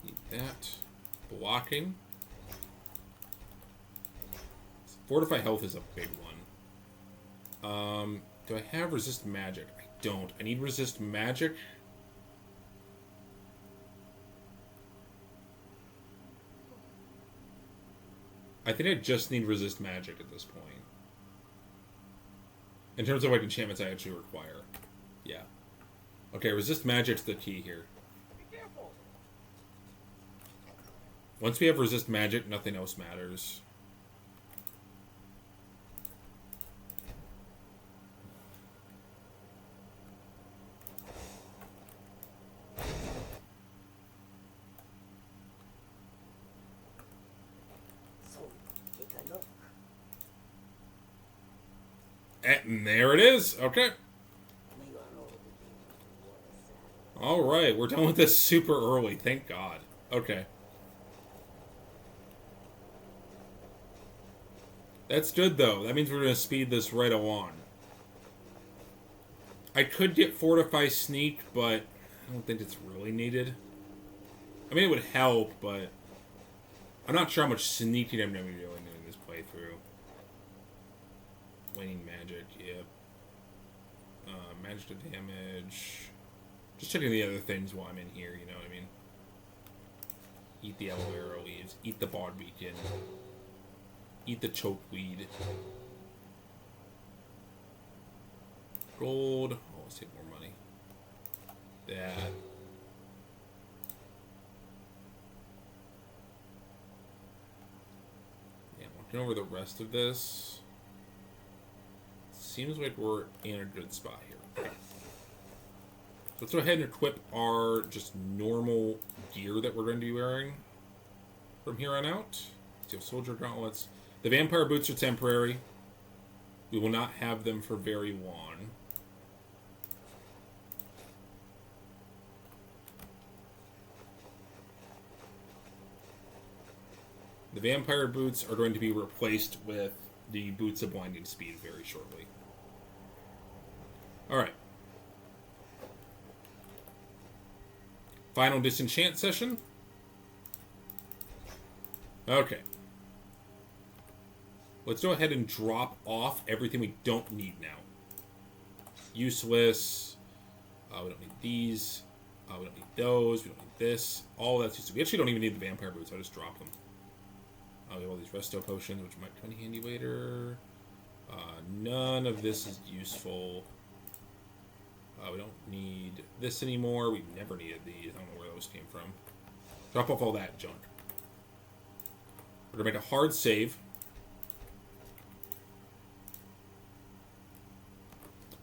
Need that. Blocking. Fortify health is a big one. Do I have resist magic? I don't. I need resist magic. I think I just need resist magic at this point. In terms of like enchantments I actually require. Yeah. Okay, resist magic's the key here. Be careful. Once we have resist magic, nothing else matters. So, take a look. And there it is. Okay. May your lord All right, we're done with this super early. Thank God. Okay. That's good, though. That means we're going to speed this right along. I could get Fortify Sneak, but I don't think it's really needed. I mean, it would help, but I'm not sure how much sneaking I'm going to be doing in this playthrough. Waning Magic, yep. Magic to damage. Just checking the other things while I'm in here, you know what I mean? Eat the aloe vera leaves. Eat the bog beacon. Eat the chokeweed. Gold. Oh, let's take more money. That. Yeah, looking over the rest of this. Seems like we're in a good spot here. So let's go ahead and equip our just normal gear that we're going to be wearing from here on out. So soldier gauntlets. The vampire boots are temporary. We will not have them for very long. The vampire boots are going to be replaced with the boots of blinding speed very shortly. Alright. Final disenchant session. Okay. Let's go ahead and drop off everything we don't need now. Useless. We don't need these. We don't need those. We don't need this. All that's useless. We actually don't even need the vampire boots. I'll just drop them. We have all these resto potions, which might come in handy later. None of this is useful. We don't need this anymore. We never needed these. I don't know where those came from. Drop off all that junk. We're gonna make a hard save.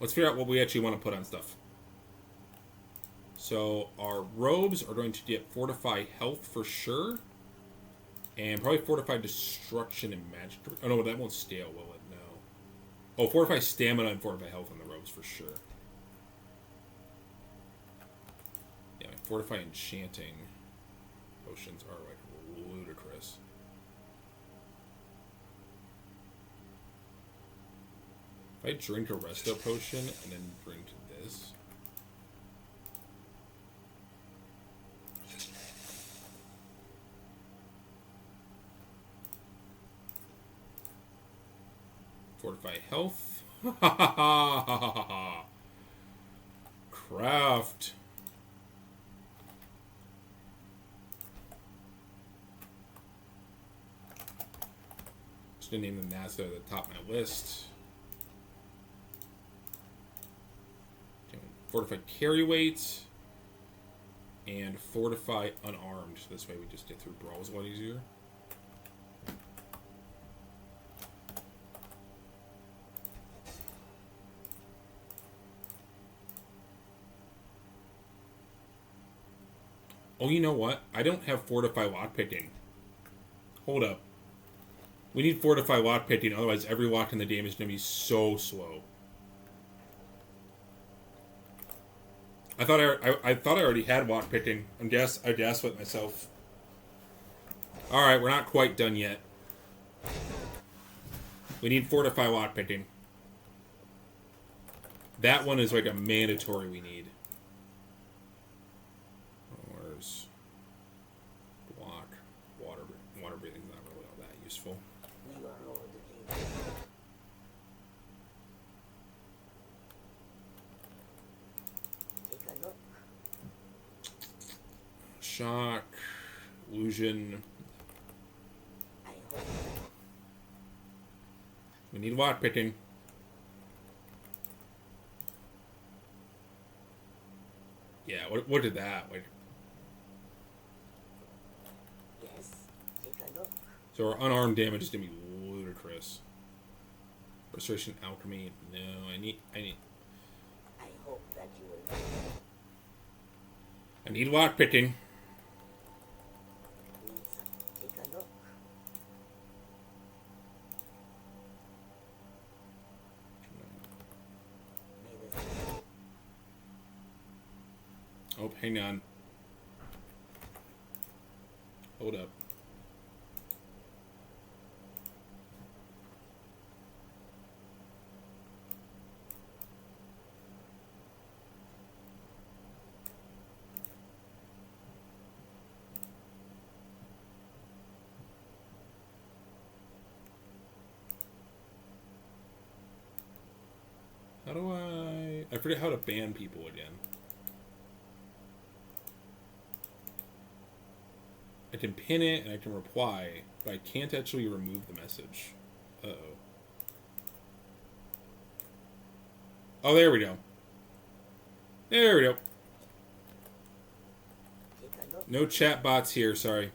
Let's figure out what we actually want to put on stuff. So our robes are going to get Fortify Health for sure. And probably Fortify Destruction and Magic. Oh no, that won't stale, will it? No. Oh, Fortify Stamina and Fortify Health on the robes for sure. Yeah, Fortify Enchanting potions are like ludicrous. If I drink a Resto potion and then drink this. Fortify Health. Craft. Just gonna name them NASA at the top of my list. Fortify Carry Weight. And Fortify Unarmed. This way we just get through brawls a lot easier. Oh, you know what? I don't have Fortify Lockpicking. Hold up. We need Fortify Lockpicking, otherwise every lock in the game is going to be so slow. I thought I already had Lockpicking. I gaslit myself. Alright, we're not quite done yet. We need Fortify Lockpicking. That one is like a mandatory we need. Water breathing is not really all that useful. Take a look. Shock, illusion. I hope. We need lockpicking. Yeah, what did that? Like, Yes. Take a look. so our unarmed damage is gonna be ludicrous. Restoration alchemy. No, I need. I hope that you will. I need lockpicking. Please take a look. May this Oh, hang on. Hold up. How do I forget how to ban people again. I can pin it and I can reply, but I can't actually remove the message. Uh-oh. Oh, there we go. There we go. take a look. No chat bots here, sorry.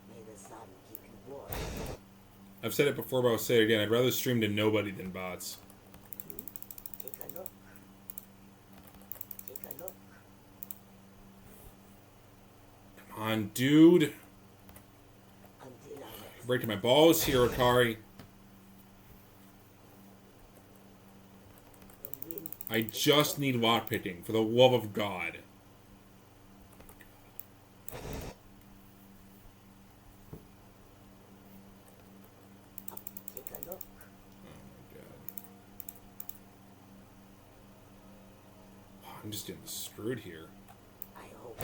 May the sun keep you warm. I've said it before, but I'll say it again. I'd rather stream to nobody than bots. Take a look. Take a look. Come on, dude. Until our next. Breaking my balls here, Akari. The wind. I just need lockpicking, for the love of God. Take a look. Oh my God. Oh, I'm just getting screwed here. I hope.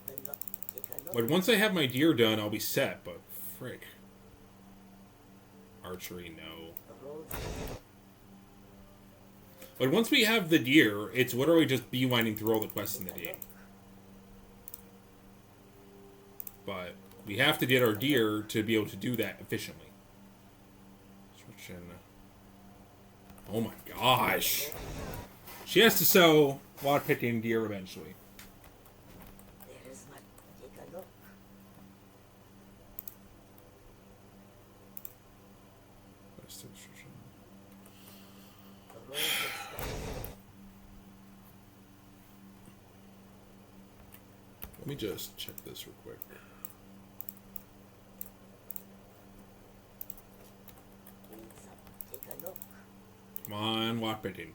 Take a look. Take a look. But once I have my deer done, I'll be set, but frick. Archery, no. The roads. But once we have the deer, it's literally just beelining through all the quests in the game. But we have to get our deer to be able to do that efficiently. Switch in. Oh my gosh. She has to sell lockpicking gear eventually. There's my take a look. The road looks Let me just check this real quick. take a look. Come on, lockpicking.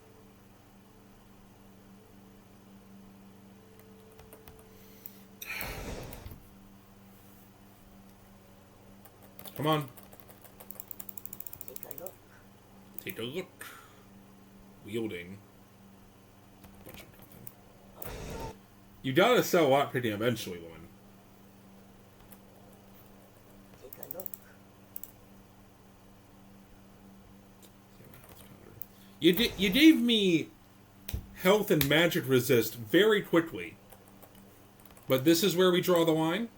Come on. Take a look. Take a look. Wielding. Bunch of nothing. You gotta sell lockpicking eventually, woman. Take a look. You gave me health and magic resist very quickly. But this is where we draw the line?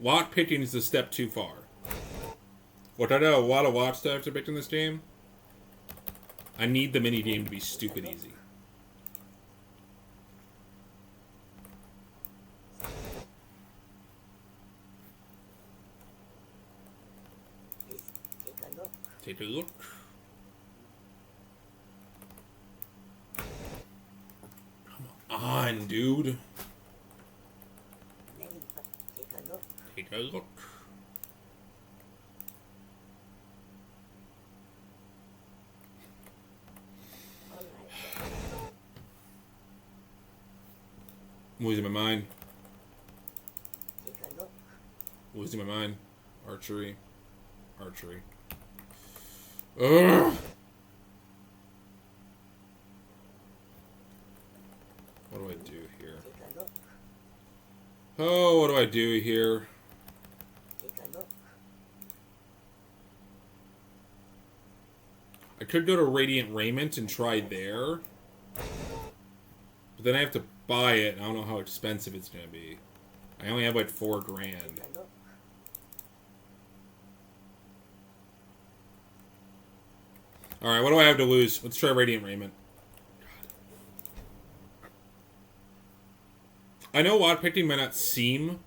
Lockpicking is a step too far. Look, I know a lot of watch stuff to pick in this game. I need the minigame to be stupid easy. Take a look. Take a look. Come on, dude. Take a look. Take a look. All right. I'm losing my mind. Take a look. Losing my mind. Archery. Archery. Ugh! What do I do here? Take a look. Oh, what do I do here? Take a look. I could go to Radiant Raiment and try there. But then I have to buy it, and I don't know how expensive it's gonna be. I only have like $4 grand. Take a look. Alright, what do I have to lose? Let's try Radiant Raiment. I know lockpicking might not seem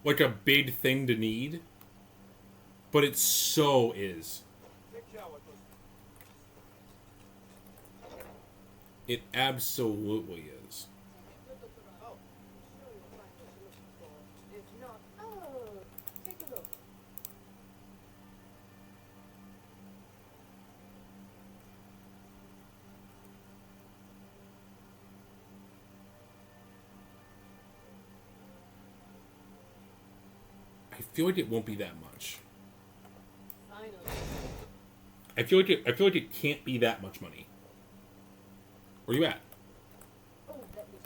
like a big thing to need, but it so is. It absolutely is. If not, oh, take a look. I feel like it won't be that much. Finally. I feel like it can't be that much money. Where you at? Oh, that was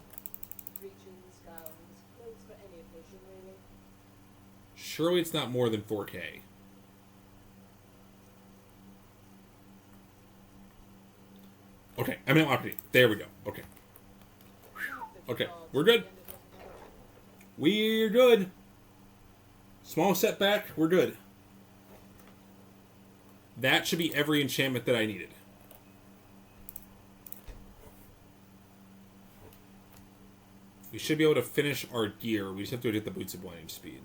breeches, gowns, clothes for any occasion, really. Surely it's not more than 4K. Okay, I'm in lockpicking. There we go. Okay. Okay, we're good. We're good. Small setback, we're good. That should be every enchantment that I needed. We should be able to finish our gear. We just have to get the boots of blinding speed.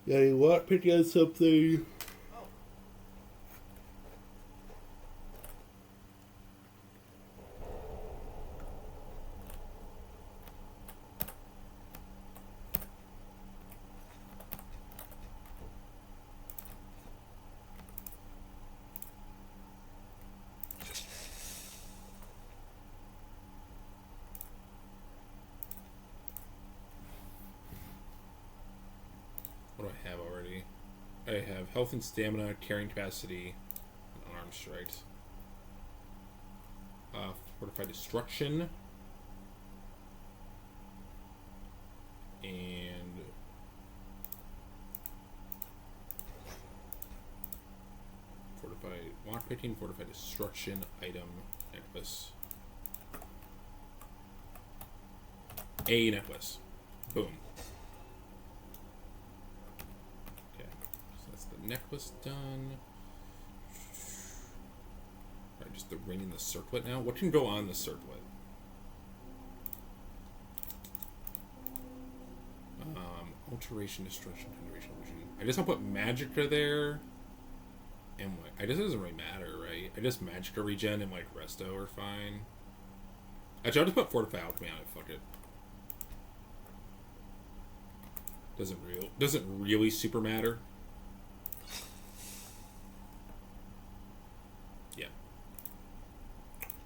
Yeah, you want to pick out something? What do I have already? I have health and stamina, carrying capacity, and arm strikes. Fortified destruction. And fortified lockpicking, fortified destruction, item, necklace. A necklace. Boom. necklace done. Alright, just the ring and the circlet now. What can go on the circlet? Alteration, destruction, generation, illusion. I guess I'll put magicka there. And like, I guess it doesn't really matter, right? I guess magicka regen and like resto are fine. Actually, I'll just put fortify alchemy on it. Fuck it. Doesn't really super matter. Yeah.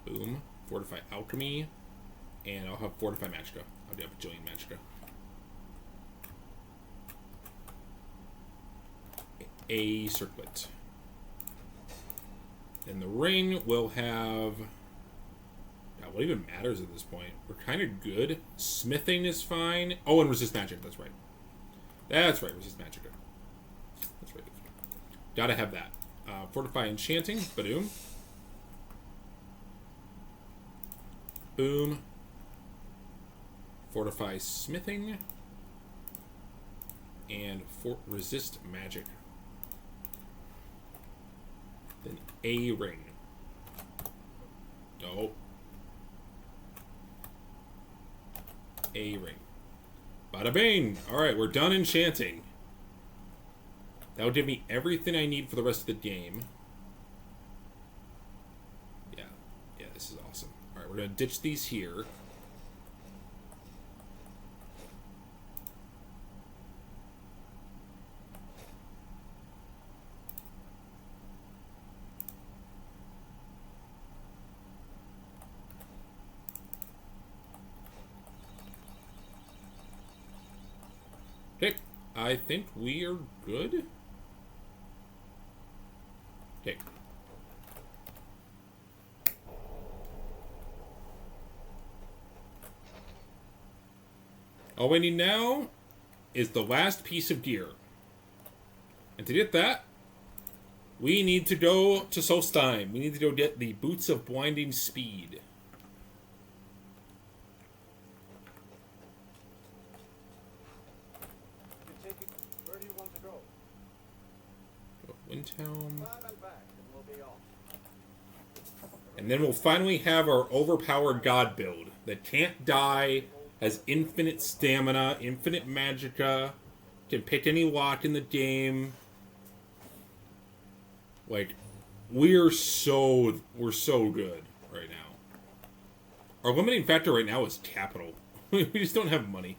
Boom. Fortify alchemy, and I'll have fortify magicka. I'll do a bajillion magicka. A circlet. And the ring will have... God, what even matters at this point? We're kind of good. Smithing is fine. Oh, and resist magic. That's right. That's right. Resist magic. That's right. Gotta have that. Fortify enchanting. Boom. Boom. Fortify smithing. And resist magic. Then a ring. No. A ring. Bada bing! Alright, we're done enchanting. That'll give me everything I need for the rest of the game. Yeah. Yeah, this is awesome. Alright, we're gonna ditch these here. Okay, I think we are good. Okay. All we need now is the last piece of gear. And to get that, we need to go to Solstheim. We need to go get the Boots of Blinding Speed. Where do you want to go? Windhelm. Climb and back, and we'll be off. And then we'll finally have our overpowered god build that can't die, has infinite stamina, infinite magicka, can pick any lock in the game. Like, we're so good right now. Our limiting factor right now is capital. We just don't have money.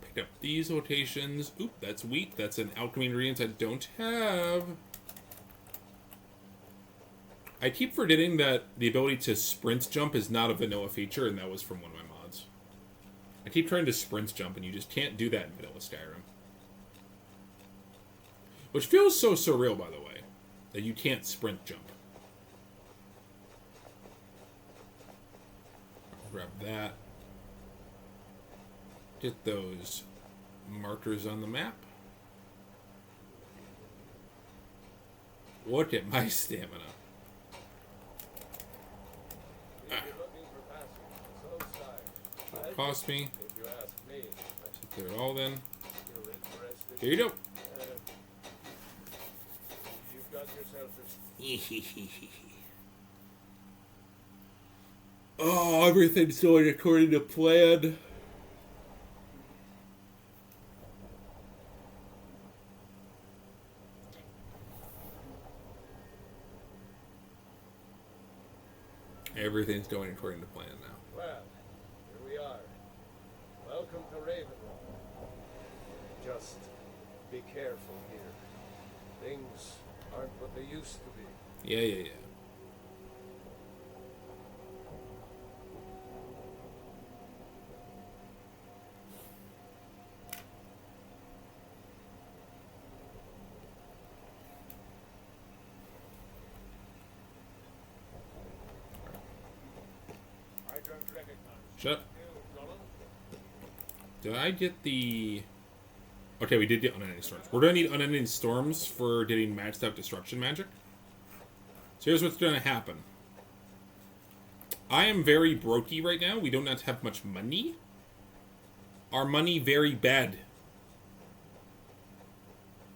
Pick up these locations. Oop, that's wheat. That's an alchemy ingredient I don't have. I keep forgetting that the ability to sprint jump is not a vanilla feature, and that was from one of my mods. I keep trying to sprint jump, and you just can't do that in vanilla Skyrim. Which feels so surreal, by the way, that you can't sprint jump. I'll grab that. Get those markers on the map. Look at my stamina. Cost me. If you ask me, Take it all then. you're interested. Here you go. You've got yourself a... Oh, everything's going according to plan. Everything's going according to plan now. Well, here we are. Welcome to Ravenloft. Just be careful here. Things aren't what they used to be. Yeah. I don't recognize Shut up. you, Roland. Did I get the... Okay, we did get Unending Storms. We're going to need Unending Storms for getting maxed out Destruction Magic. So here's what's going to happen. I am very brokey right now. We do not have much money. Our money very bad.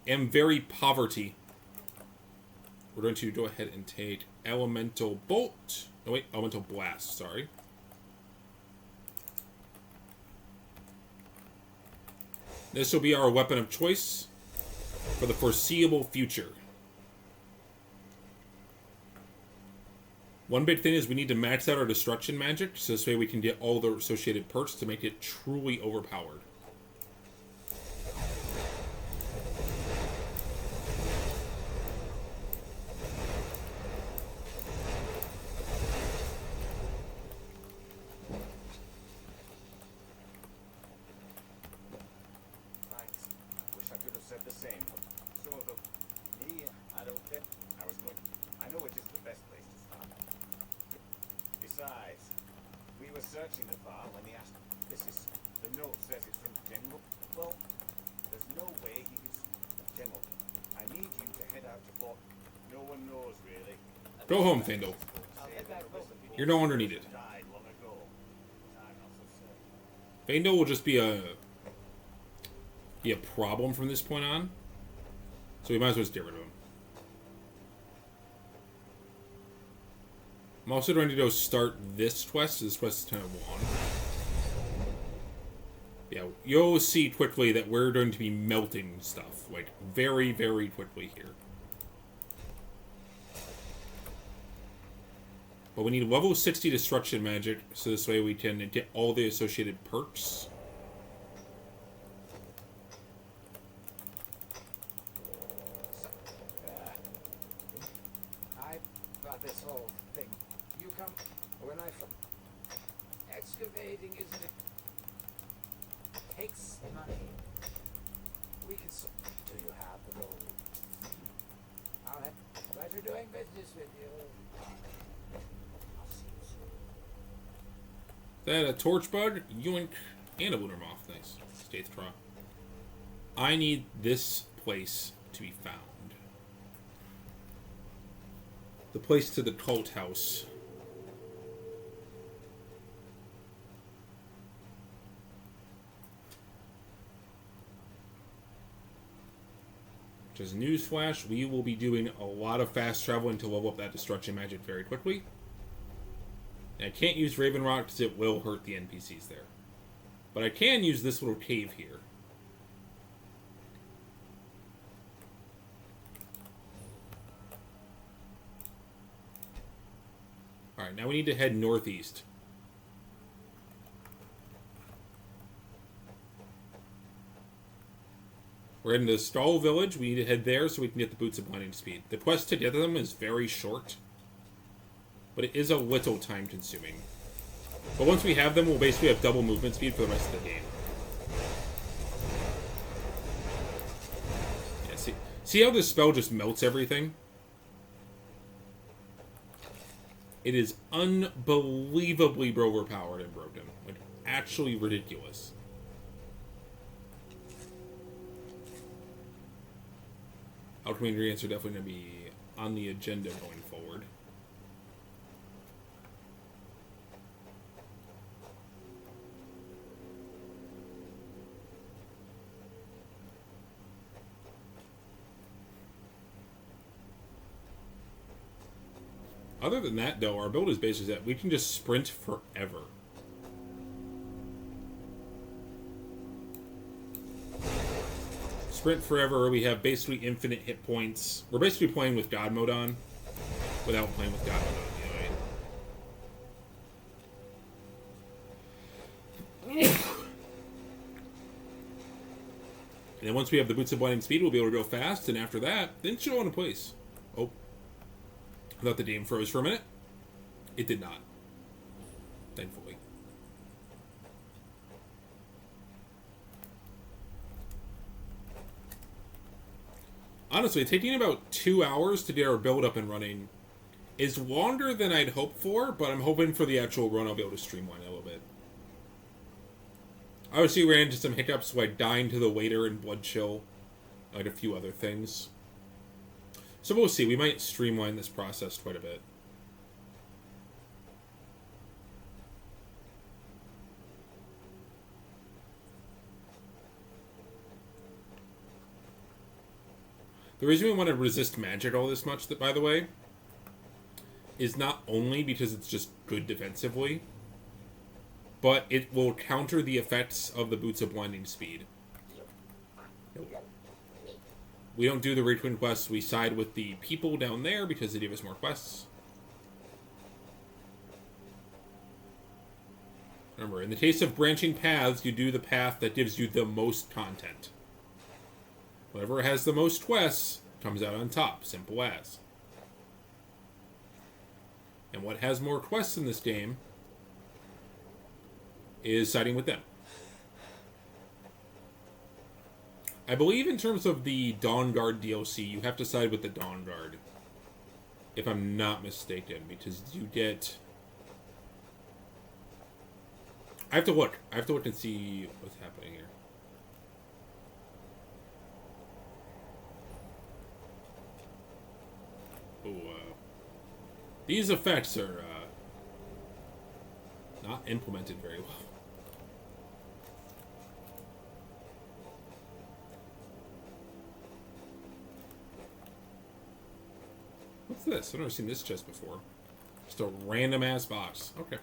Am very poverty. We're going to go ahead and take Elemental Bolt. No, wait, Elemental Blast, sorry. This will be our weapon of choice for the foreseeable future. One big thing is we need to max out our destruction magic, so this way we can get all the associated perks to make it truly overpowered. Thanks. I wish I could have said the same. Some of them. Me, I don't care. I know it isn't the best place to start. Besides, we were searching the farm when they asked, the note says it's from General. Well, there's no way he could, General, I need you to head out to Fort. No one knows, really. Go home, Fandel. I'll head back home. You're no longer needed. Died long ago. Time not so soon. Fandel will just be a problem from this point on. So we might as well just get rid of him. I'm also going to go start this quest. This quest is kind of long. Yeah, you'll see quickly that we're going to be melting stuff. Like, very, very quickly here. But we need level 60 destruction magic, so this way we can get all the associated perks. I brought this whole thing. You come when I excavating, isn't it? Takes money. We can. Do you have the gold? I'll have pleasure doing business with you. I'll see you soon. That a torch bug, yoink, and a lunar moth. Nice. Staith Craw. I need this place to be found. The place to the cult house. Just newsflash, we will be doing a lot of fast traveling to level up that destruction magic very quickly. And I can't use Raven Rock because it will hurt the NPCs there. But I can use this little cave here. Alright, now we need to head northeast. We're in the Stall Village. We need to head there so we can get the Boots of Blinding Speed. The quest to get them is very short, but it is a little time consuming. But once we have them, we'll basically have double movement speed for the rest of the game. Yeah, see how this spell just melts everything? It is unbelievably overpowered and broken. Like, actually ridiculous. Alchemy ingredients are definitely going to be on the agenda going forward. Other than that, though, our build is basically that we can just sprint forever. Sprint forever, we have basically infinite hit points. We're basically playing with God mode on, without playing with God mode on, you know. And then once we have the Boots of Blinding Speed, we'll be able to go fast, and after that, then chill on a place. Oh. I thought the game froze for a minute. It did not. Thankfully. Honestly, taking about 2 hours to get our build up and running is longer than I'd hoped for, but I'm hoping for the actual run I'll be able to streamline a little bit. I obviously ran into some hiccups like dying to the waiter and blood chill, like a few other things. So we'll see. We might streamline this process quite a bit. The reason we want to resist magic all this much, that by the way, is not only because it's just good defensively, but it will counter the effects of the Boots of Blinding Speed. We don't do the Retwin quests, we side with the people down there because they give us more quests. Remember, in the case of branching paths, you do the path that gives you the most content. Whatever has the most quests comes out on top, simple as. And what has more quests in this game is siding with them. I believe in terms of the Dawn Guard DLC, you have to side with the Dawn Guard. If I'm not mistaken, because you get... I have to look. I have to look and see what's happening here. Oh, these effects are not implemented very well. What's this? I've never seen this chest before. Just a random ass box. Okay.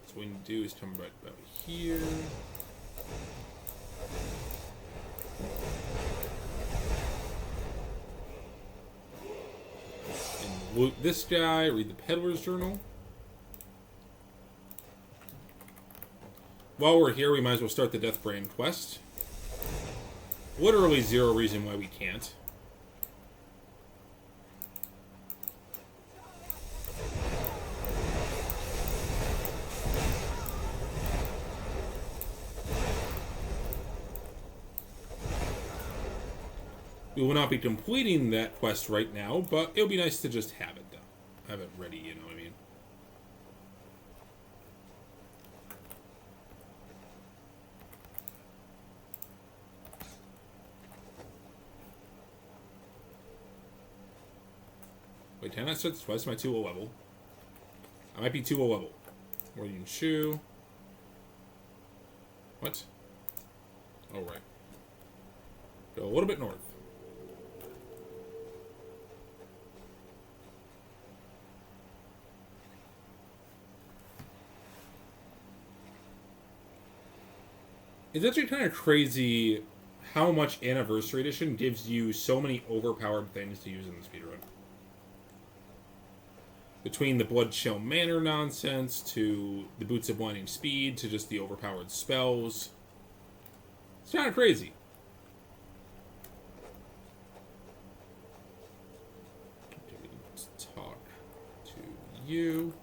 So what we need to do is come right about here. And loot this guy, read the Peddler's Journal. While we're here, we might as well start the Deathbrand quest. Literally zero reason why we can't. We will not be completing that quest right now, but it'll be nice to just have it done. Have it ready, you know what I mean? Wait, can I start this quest? Am I too low level? I might be too low level. Warrior Shoe. What? Oh, right. Go a little bit north. It's actually kind of crazy how much Anniversary Edition gives you so many overpowered things to use in the speedrun. Between the Bloodshell Manor nonsense, to the Boots of Blinding Speed, to just the overpowered spells. It's kind of crazy. Okay, let's talk to you.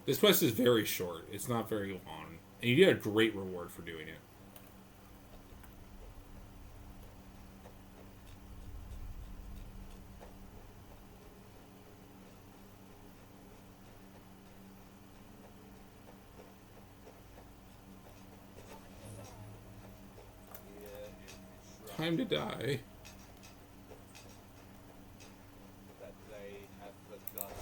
This quest is very short. It's not very long. And you get a great reward for doing it. Time to die. That they have forgotten.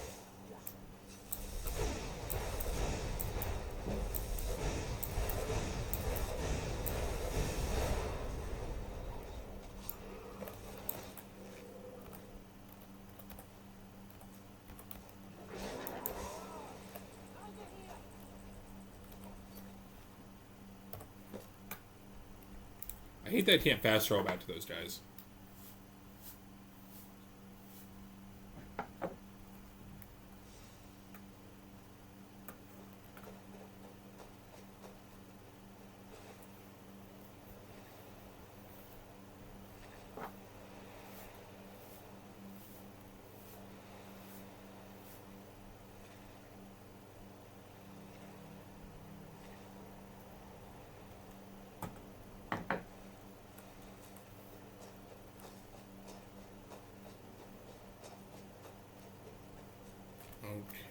I hate that I can't fast travel back to those guys.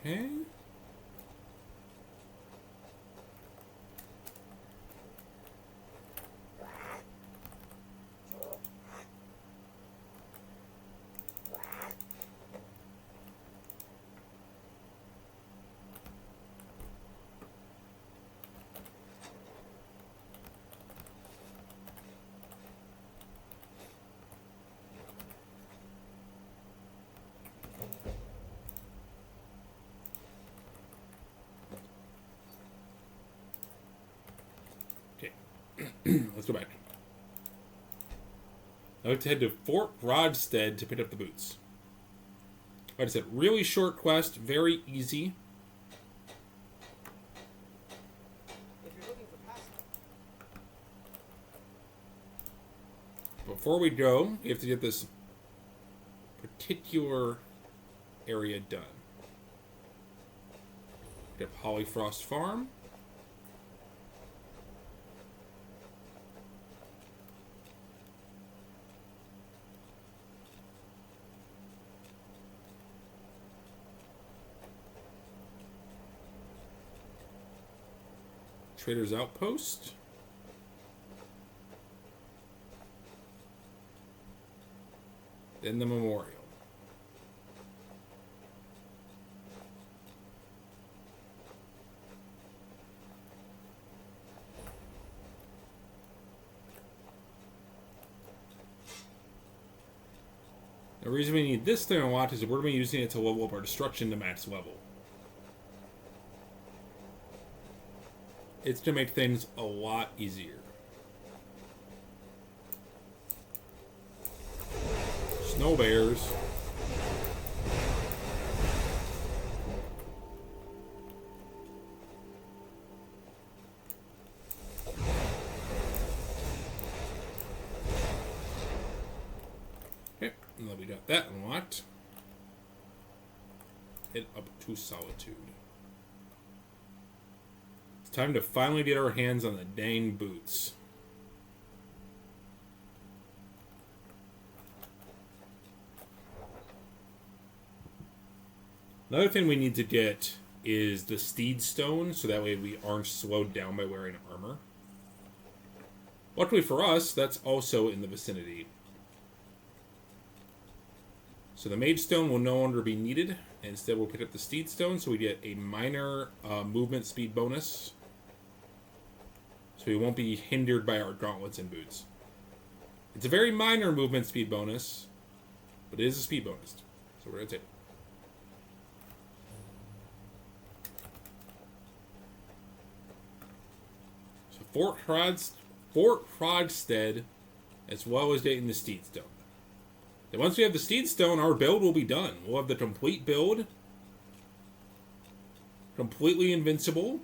Okay. Let's go back. I have to head to Fort Rodstead to pick up the boots. Like I said, really short quest, very easy. If you're looking for pastime, Before we go, we have to get this particular area done. Get Hollyfrost Farm. Trader's Outpost. Then the Memorial. The reason we need this thing a lot is we're going to be using it to level up our destruction to max level. It's to make things a lot easier. Snow bears. Okay, now we got that unlocked. Head up to Solitude. It's time to finally get our hands on the dang boots. Another thing we need to get is the Steed Stone, so that way we aren't slowed down by wearing armor. Luckily for us, that's also in the vicinity. So the Mage Stone will no longer be needed. Instead, we'll pick up the Steed Stone, so we get a minor movement speed bonus. So we won't be hindered by our gauntlets and boots. It's a very minor movement speed bonus, but it is a speed bonus. So we're going to take it. So Fort Rodstead, as well as getting the Steed Stone. Then once we have the Steed Stone, our build will be done. We'll have the complete build. Completely invincible.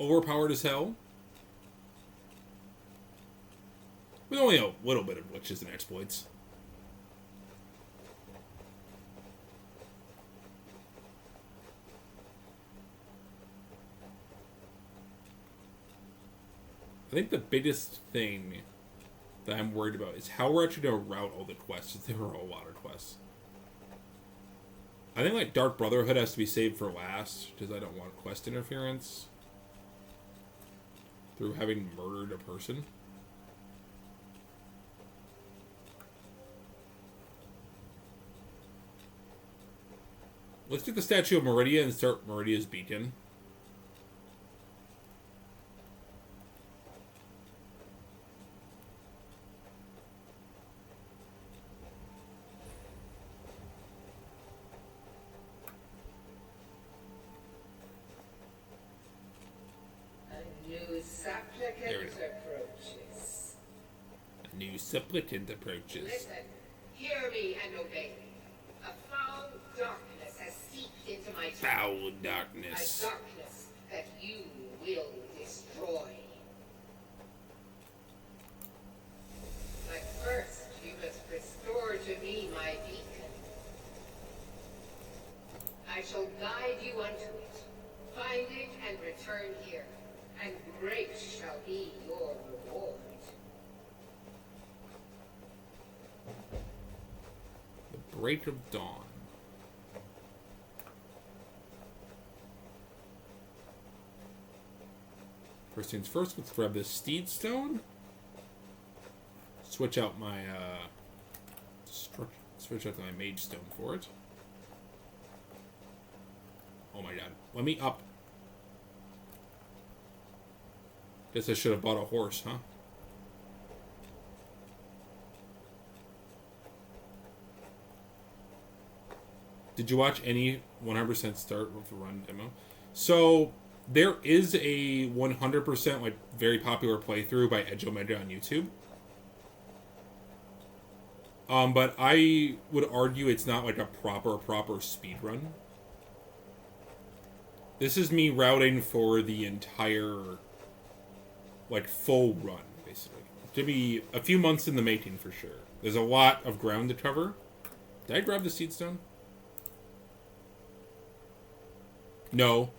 Overpowered as hell. With only a little bit of glitches and exploits. I think the biggest thing that I'm worried about is how we're actually going to route all the quests. There are a lot of quests. I think like Dark Brotherhood has to be saved for last because I don't want quest interference through having murdered a person. Let's get the Statue of Meridia and start Meridia's Beacon. A new supplicant approaches. Listen, hear me and obey. A foul darkness has seeped into my temple. Foul darkness. A darkness that you will destroy. But first, you must restore to me my beacon. I shall guide you unto it. Find it and return here, and great shall be your reward. The Break of Dawn. First things first, let's grab this Steed Stone. Switch out my switch out my Mage Stone for it. Oh my god. Let me up. Guess I should have bought a horse, huh? Did you watch any 100% start with the run demo? So, There is a 100% like very popular playthrough by Edge Omega on YouTube. But I would argue it's not like a proper speedrun. This is me routing for the entire, like, full run, basically. To be a few months in the making for sure. There's a lot of ground to cover. Did I grab the seed stone? No.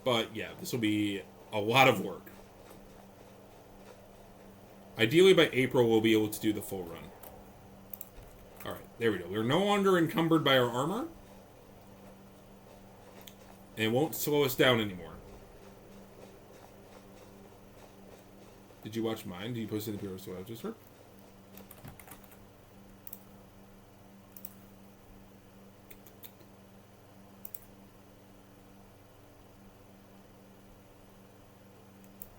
But yeah, this will be a lot of work. Ideally by April we'll be able to do the full run. Alright, there we go. We're no longer encumbered by our armor. And it won't slow us down anymore. Did you watch mine? Did you post it in the Bureau of just heard?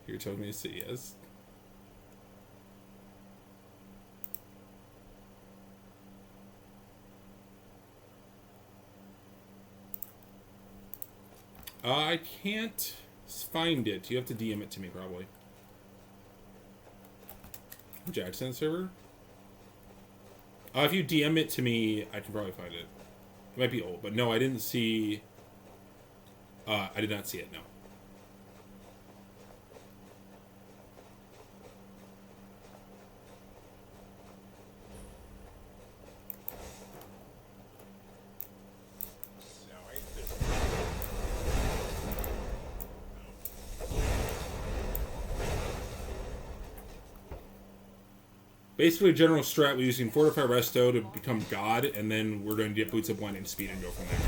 You're telling me to say yes. I can't find it. You have to DM it to me, probably. Jackson server? If you DM it to me, I can probably find it. It might be old, but no, I didn't see... I did not see it, no. Basically, general strat, we're using Fortify Resto to become God, and then we're going to get Boots of Blinding Speed and go from there.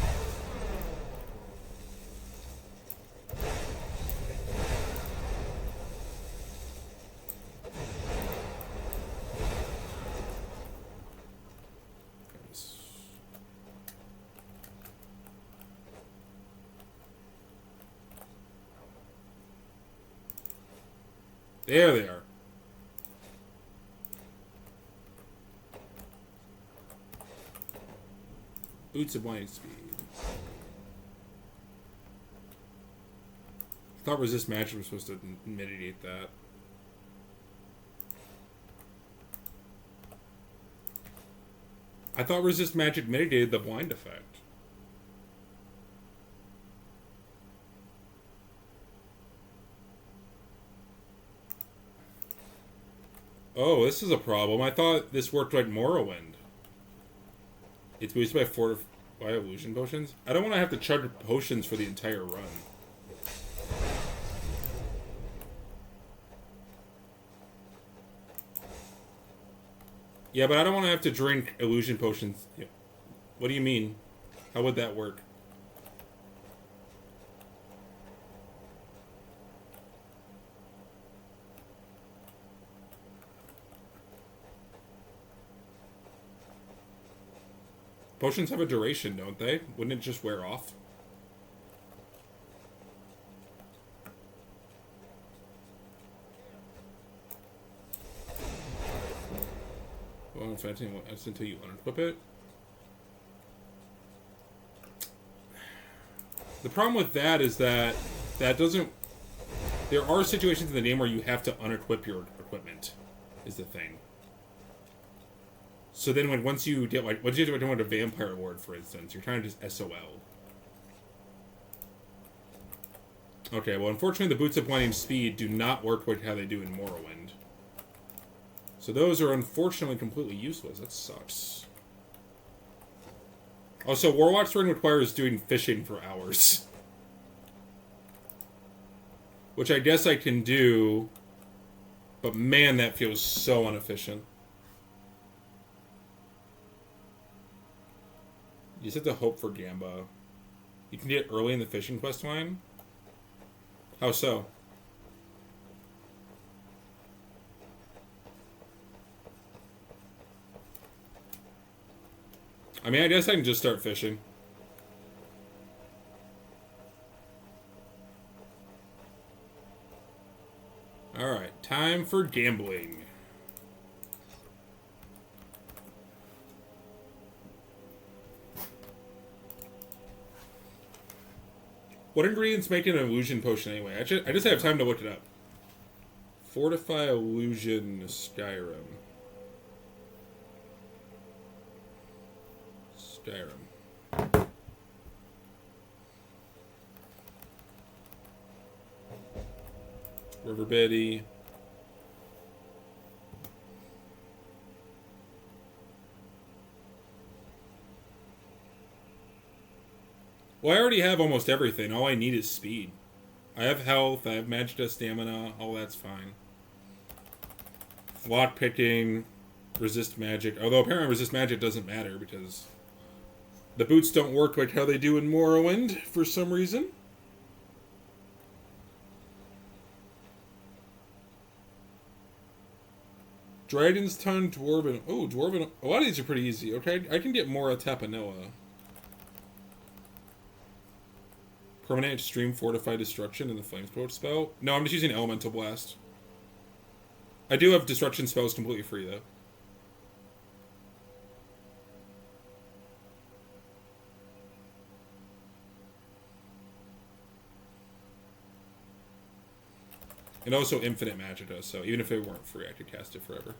There they are. Boots of Blinding Speed. I thought Resist Magic was supposed to mitigate that. I thought Resist Magic mitigated the blind effect. Oh, this is a problem. I thought this worked like Morrowind. It's boosted by illusion potions. I don't want to have to chug potions for the entire run. Yeah, but I don't want to have to drink illusion potions. What do you mean? How would that work? Potions have a duration, don't they? Wouldn't it just wear off? Well, in fact, that's until you unequip it. The problem with that is that doesn't... There are situations in the game where you have to unequip your equipment, is the thing. So then once you get like, once you get a vampire ward, for instance, you're trying to just SOL. Okay, well, unfortunately, the Boots of Blinding Speed do not work like how they do in Morrowind. So those are unfortunately completely useless. That sucks. Also, Warlock's Ring requires doing fishing for hours. Which I guess I can do, but man, that feels so inefficient. You just have to hope for Gamba. You can get early in the fishing quest line. How so? I mean, I guess I can just start fishing. Alright, time for gambling. What ingredients make an illusion potion anyway? I just have time to look it up. Fortify illusion Skyrim. Skyrim. River Betty. Well, I already have almost everything. All I need is speed. I have health, I have magicka, stamina, all that's fine. Lock picking, resist magic. Although apparently resist magic doesn't matter because the boots don't work like how they do in Morrowind for some reason. Dragon's Tongue, Dwarven. Oh, Dwarven. A lot of these are pretty easy. Okay, I can get more Tapanilla. Permanent Extreme Fortify Destruction and the Flamespout spell. No, I'm just using Elemental Blast. I do have Destruction spells completely free, though. And also Infinite Magicka, so even if it weren't free, I could cast it forever.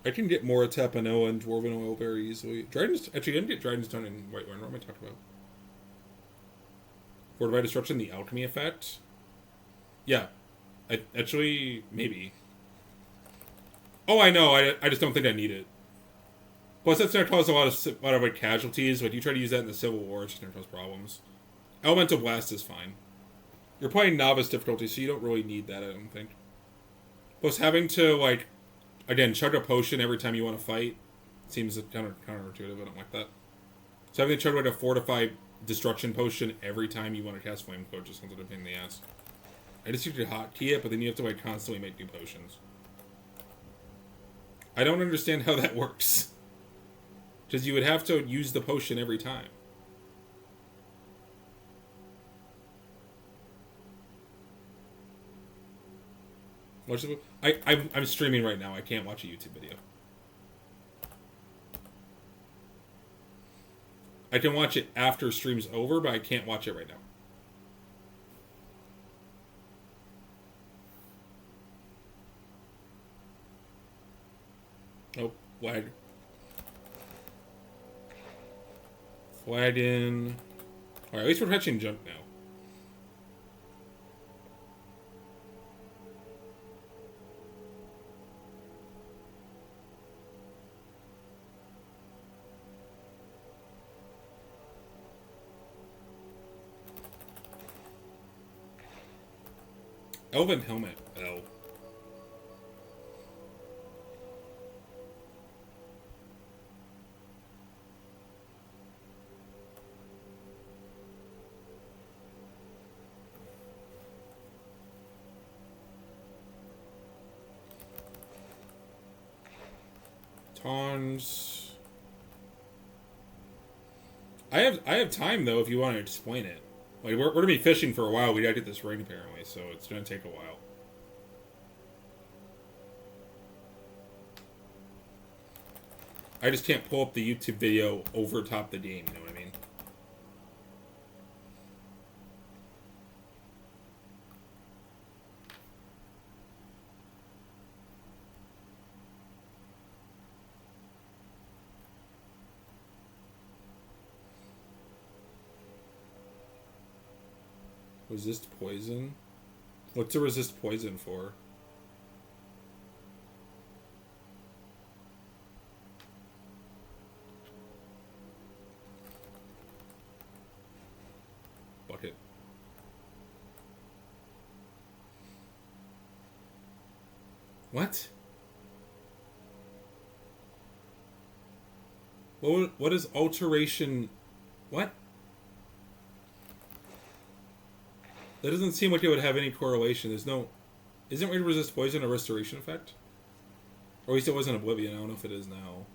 I can get more Tapanilla and Dwarven Oil very easily. Actually, I didn't get Dragon's Tongue in White Run. What am I talking about? Fortify Destruction, the Alchemy effect? Yeah. Actually, maybe. Oh, I know. I just don't think I need it. Plus, that's going to cause a lot of like, casualties. Like, you try to use that in the Civil War, it's just going to cause problems. Elemental Blast is fine. You're playing Novice difficulty, so you don't really need that, I don't think. Plus, having to, like, again, chug a potion every time you want to fight seems counterintuitive. I don't like that. So having to chug like a fortified destruction potion every time you want to cast Flame Code just comes with a pain in the ass. I just usually hotkey it, but then you have to like constantly make new potions. I don't understand how that works. Because you would have to use the potion every time. I'm streaming right now. I can't watch a YouTube video. I can watch it after stream's over, but I can't watch it right now. Oh, flag. Flag in. Alright, at least we're catching junk now. Elven Helmet. L. Tons. I have time though if you want to explain it. Like we're gonna be fishing for a while. We gotta get this ring apparently, so it's gonna take a while. I just can't pull up the YouTube video over top the game. You know what I mean? Resist poison? What's to resist poison for? Bucket. What? What is alteration? What? That doesn't seem like it would have any correlation. There's no... Isn't Raid Resist Poison a restoration effect? Or at least it was in Oblivion. I don't know if it is now.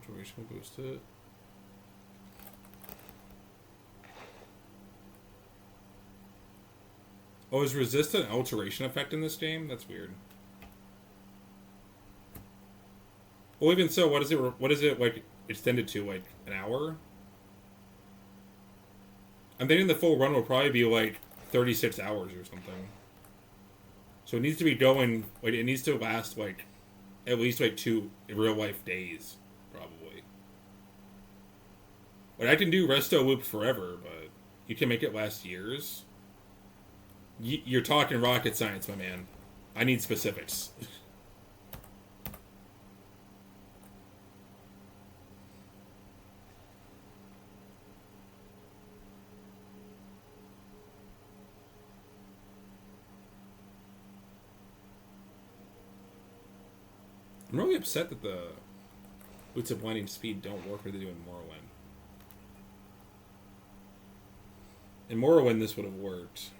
Alteration will boost it. Oh, is resist an alteration effect in this game? That's weird. Well, even so, what is it like extended to? Like an hour? I'm thinking the full run will probably be like 36 hours or something. So it needs to be going, like, it needs to last like at least like 2 real life days, probably. Like I can do resto loop forever, but you can make it last years. You're talking rocket science, my man. I need specifics. I'm really upset that the Boots of Blinding Speed don't work like they do in Morrowind. In Morrowind, this would have worked.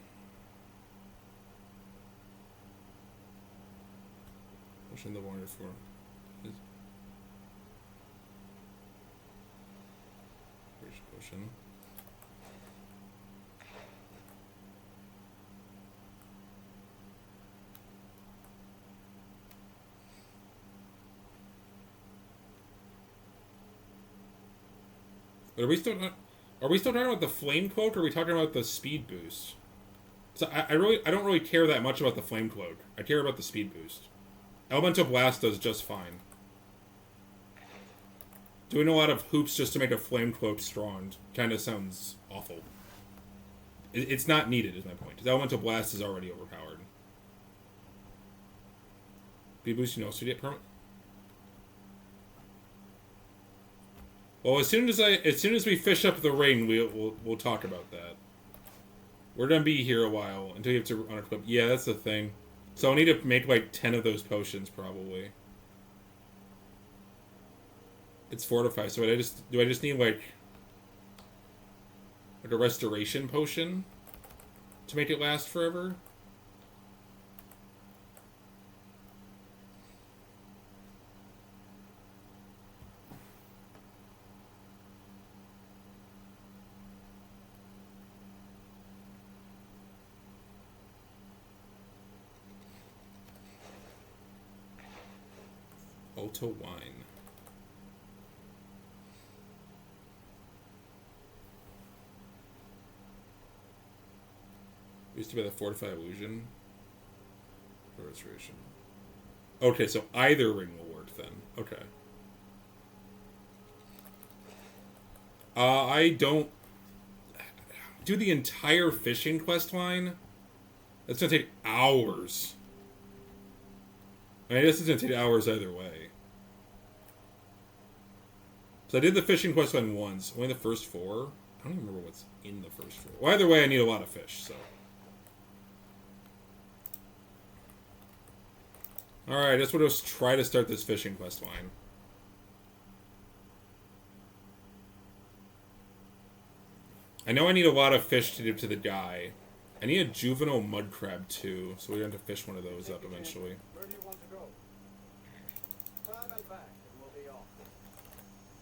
Pushing the water for potion. But are we still talking about the flame cloak, or are we talking about the speed boost? So I don't really care that much about the flame cloak. I care about the speed boost. Elemental Blast does just fine. Doing a lot of hoops just to make a flame cloak strong kind of sounds awful. It's not needed, is my point. Elemental Blast is already overpowered. Speed boost, you can also get permanent. Well, as soon as we fish up the ring, we'll talk about that. We're gonna be here a while until you have to unequip. Yeah, that's the thing. So I'll need to make like 10 of those potions probably. It's fortified. So do I just need like a restoration potion to make it last forever? Alto Wine. Used to be the Fortify Illusion. Or Restoration. Okay, so either ring will work then. Okay. I don't do the entire fishing quest line. That's gonna take hours. I mean, this is gonna take hours either way. So I did the fishing quest line once. Only the first 4. I don't even remember what's in the first 4. Well, either way, I need a lot of fish, so. Alright, let's just try to start this fishing quest line. I know I need a lot of fish to give to the guy. I need a juvenile mud crab too, so we're going to fish one of those up eventually. Where do you want to go? Time and back, and we'll be off.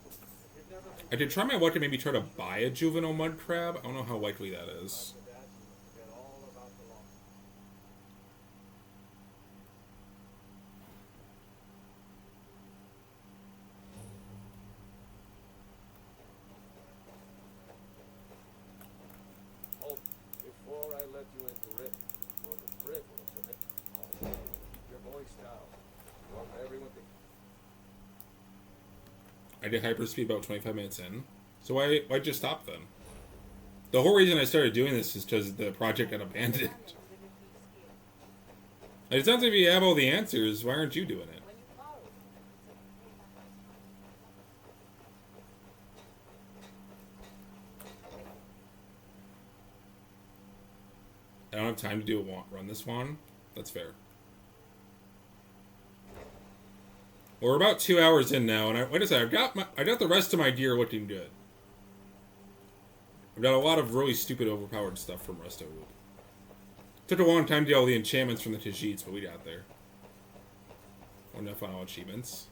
If you've never been I could try my luck and maybe try to buy a juvenile mud crab. I don't know how likely that is. to that, you forget all about the law. Oh, before I let you into it, for the privilege of it, keep your voice down. You want everyone to... I did hyperspeed about 25 minutes in. So why'd you stop then? The whole reason I started doing this is because the project got abandoned. It sounds like you have all the answers. Why aren't you doing it? I don't have time to do run this one. That's fair. Well, we're about 2 hours in now, and like I said, I got the rest of my gear looking good. I've got a lot of really stupid, overpowered stuff from Resto Loop. Took a long time to get all the enchantments from the Khajiits, but we got there. Enough on all achievements.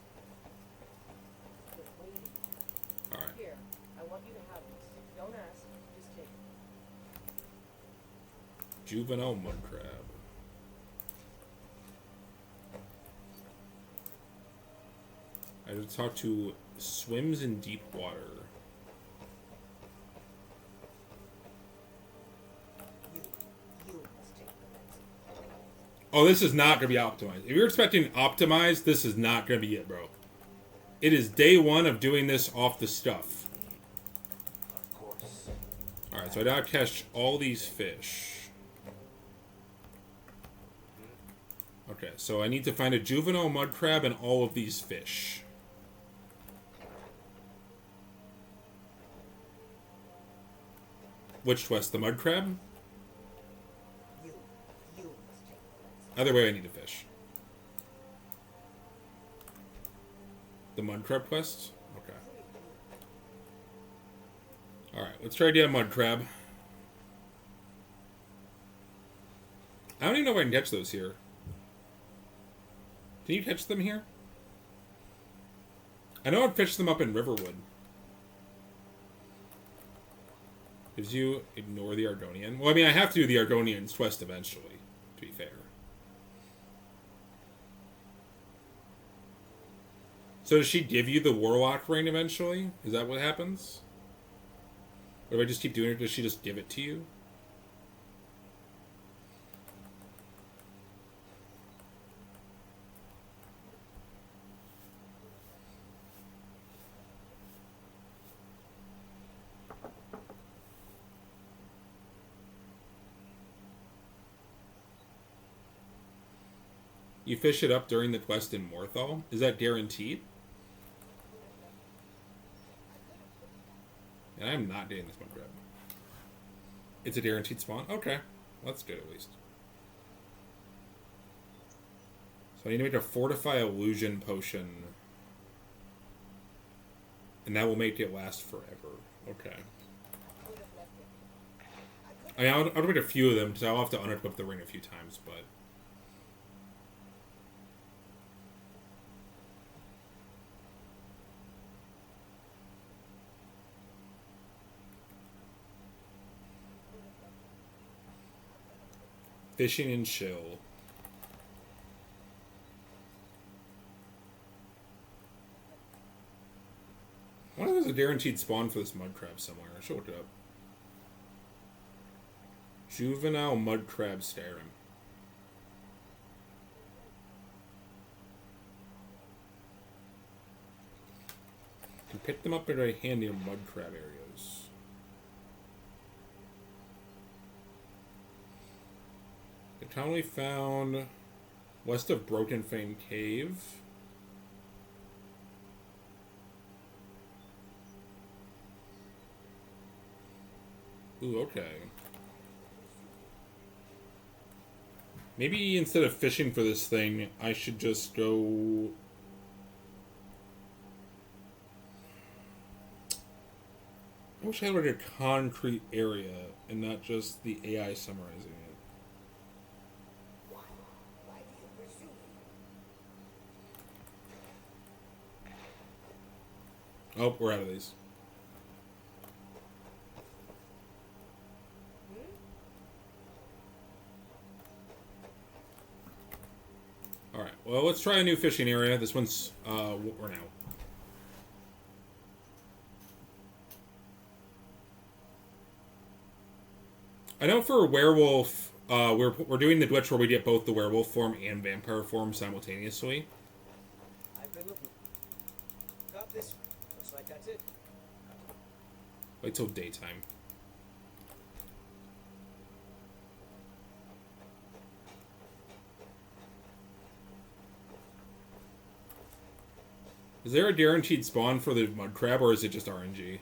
juvenile mud crab. I had to talk to swims in deep water. You must take the medicine. Oh, this is not going to be optimized. If you're expecting optimized, this is not going to be it, bro. It is day one of doing this off the stuff. Of course. Alright, so I gotta catch all these fish. Okay, so I need to find a juvenile mud crab and all of these fish. Which twist? The mud crab? You must take the medicine. Either way, I need a fish. The mud crab quest? Okay. Alright, let's try to get a mud crab. I don't even know if I can catch those here. Can you catch them here? I know I'd fish them up in Riverwood. Gives you ignore the Argonian. Well, I mean, I have to do the Argonian's quest eventually, to be fair. So does she give you the Warlock ring eventually? Is that what happens? Or if I just keep doing it, does she just give it to you? You fish it up during the quest in Morthal? Is that guaranteed? And I'm not dating this mud crab. It's a guaranteed spawn? Okay. That's good at least. So I need to make a Fortify Illusion potion. And that will make it last forever. Okay. I mean, I'll make a few of them, because I'll have to unequip the ring a few times, but... Fishing and chill. I wonder if there's a guaranteed spawn for this mud crab somewhere. I should look it up. Juvenile mud crab Skyrim. You can pick them up at a handy mud crab areas. The town we found west of Broken Fane Cave. Ooh, okay. Maybe instead of fishing for this thing, I should just go... I wish I had like a concrete area and not just the AI summarizing it. Why do you pursue me? Oh, we're out of these. Alright, well, let's try a new fishing area. This one's, we're now. I know for a werewolf, we're doing the glitch where we get both the werewolf form and vampire form simultaneously. I've been looking. Got this. Looks like that's it. Wait till daytime. Is there a guaranteed spawn for the mud crab, or is it just RNG?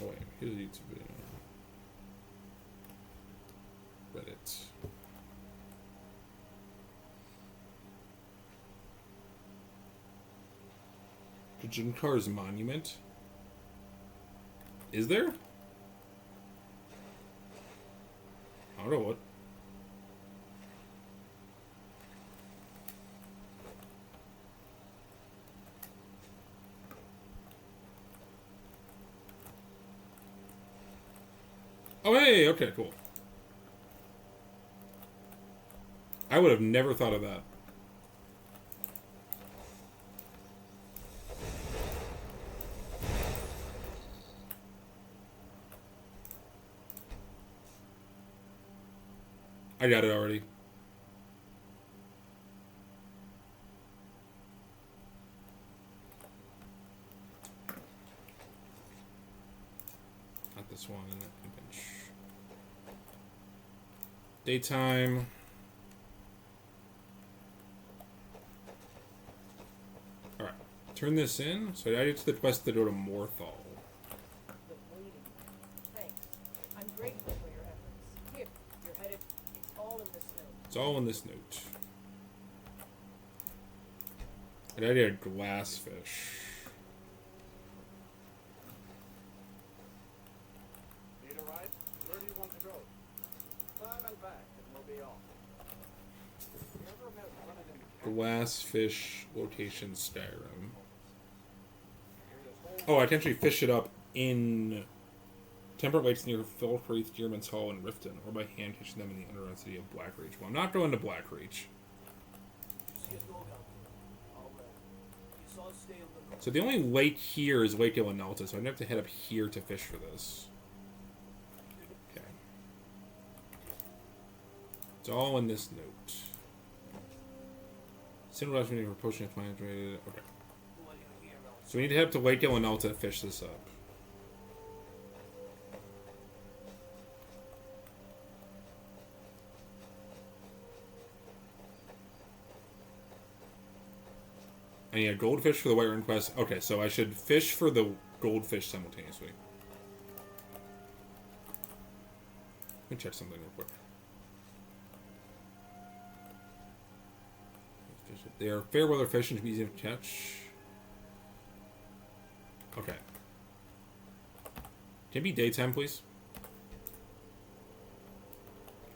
Oh wait, here's a YouTube video. Reddit. The A Jinkar's monument? Is there? I don't know what. Oh, hey, okay, cool. I would have never thought of that. I got it already. Not this one. Daytime. Alright. Turn this in. So I get to the quest to go to Morthal. The waiting. Thanks. I'm grateful for your efforts. Here, you're headed. It's all in this note. It's all in this note. And I did a glassfish. Need a ride? Where do you want to go? Climb and back, and we'll be off. You ever met one of them Glassfish location Skyrim. Oh, I can actually fish it up in temperate lakes near Felcreath, Dearman's Hall, and Riften, or by hand catching them in the underground city of Blackreach. Well, I'm not going to Blackreach. So the only lake here is Lake Ilinalta, so I'm going to have to head up here to fish for this. Okay. It's all in this note. Single last meeting for potion explanatory. Okay. So we need to head up to Lake Ilinalta to fish this up. I need a goldfish for the Whiterun quest. Okay, so I should fish for the goldfish simultaneously. Let me check something real quick. They are fair weather fish and should be easy to catch. Okay. Can it be daytime, please?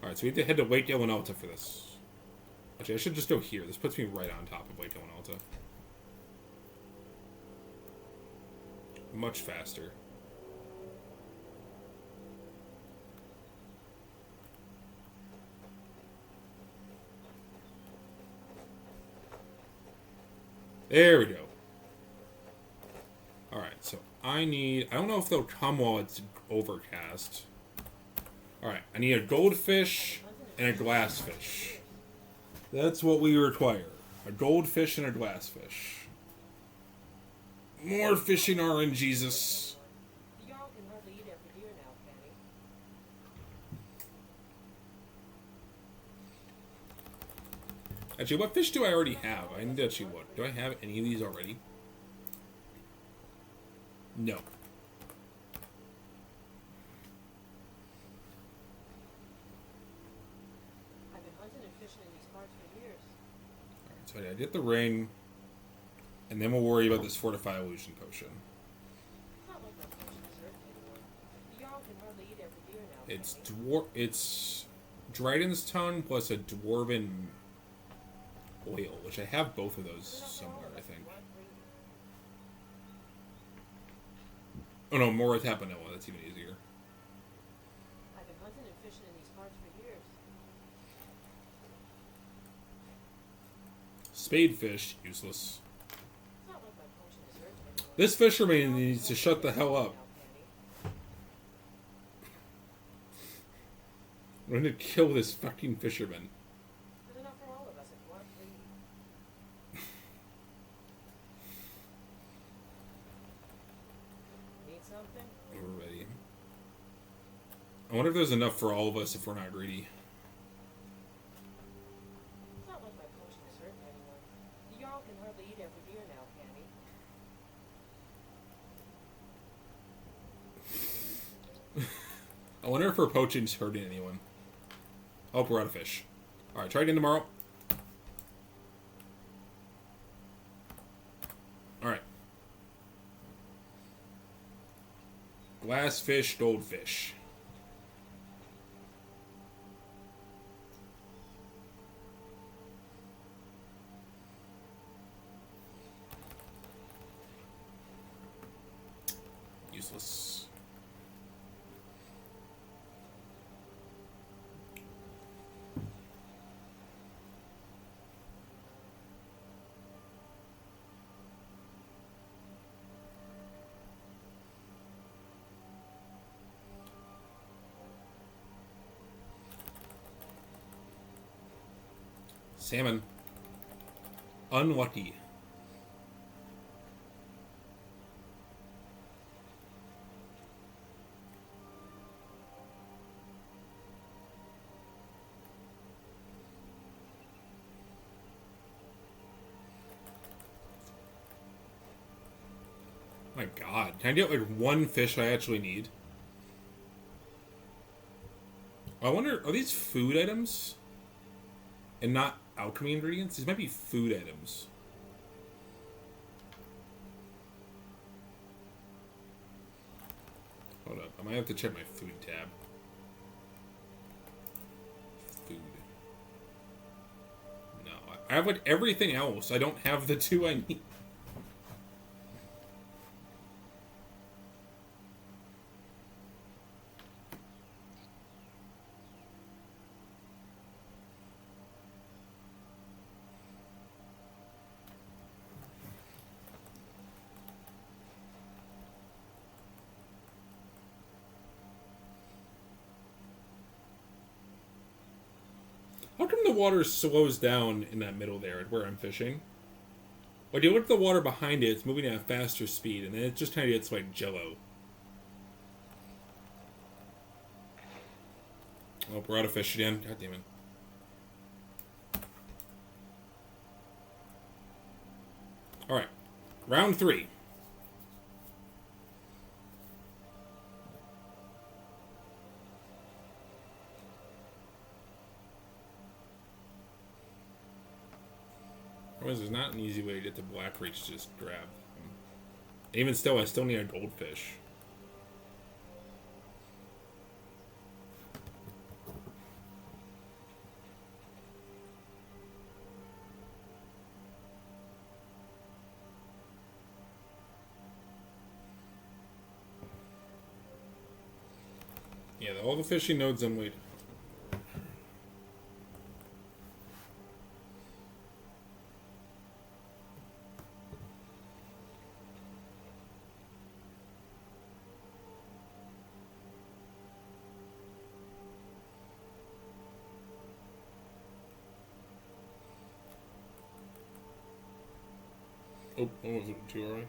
Alright, so we have to head to Lake Ilinalta for this. Actually, I should just go here. This puts me right on top of Lake Ilinalta. Much faster. There we go. Alright, so I don't know if they'll come while it's overcast. Alright, I need a goldfish and a glassfish. That's what we require. A goldfish and a glassfish. More fishing RNGesus. The Jarl can hardly eat every deer now, can he? Actually, what fish do I already have? I need to actually look. Do I have any of these already? No. I've been hunting and fishing in these parts for years. Alright, so I get the ring. And then we'll worry about this Fortify Illusion Potion. It's not like my potion is hurting anyone. The Jarl can hardly eat every deer now, can he? It's Dryden's Tongue plus a Dwarven oil, which I have both of those somewhere, I think. Oh no, more Tapanilla, that's even easier. I've been hunting and fishing in these parts for years. Spadefish, useless. It's not like my potion is hurting anyone. This fisherman needs to shut the hell up. I'm going to kill this fucking fisherman. There's enough for all of us if one free. Need something? We're ready. I wonder if there's enough for all of us if we're not greedy. It's not like my potion is hurting anyone. The Jarl can hardly eat every deer now, can he? I wonder if her poaching's hurting anyone. Oh, we're out of fish. Alright, try again tomorrow. Alright. Glassfish, goldfish. Useless. Salmon. Unlucky. My God, can I get like one fish I actually need? I wonder, are these food items? And not alchemy ingredients? These might be food items. Hold up, I might have to check my food tab. Food. No, I have like everything else. I don't have the two I need. How come the water slows down in that middle there where I'm fishing? Like, you look at the water behind it, it's moving at a faster speed, and then it just kind of gets like jello. Oh, we're out of fish again. God damn it. Alright. Round 3. There's not an easy way to get the black reach to just grab. Even still, I still need a goldfish. Yeah, all the fishing nodes I'm waiting. Oh, was it too early?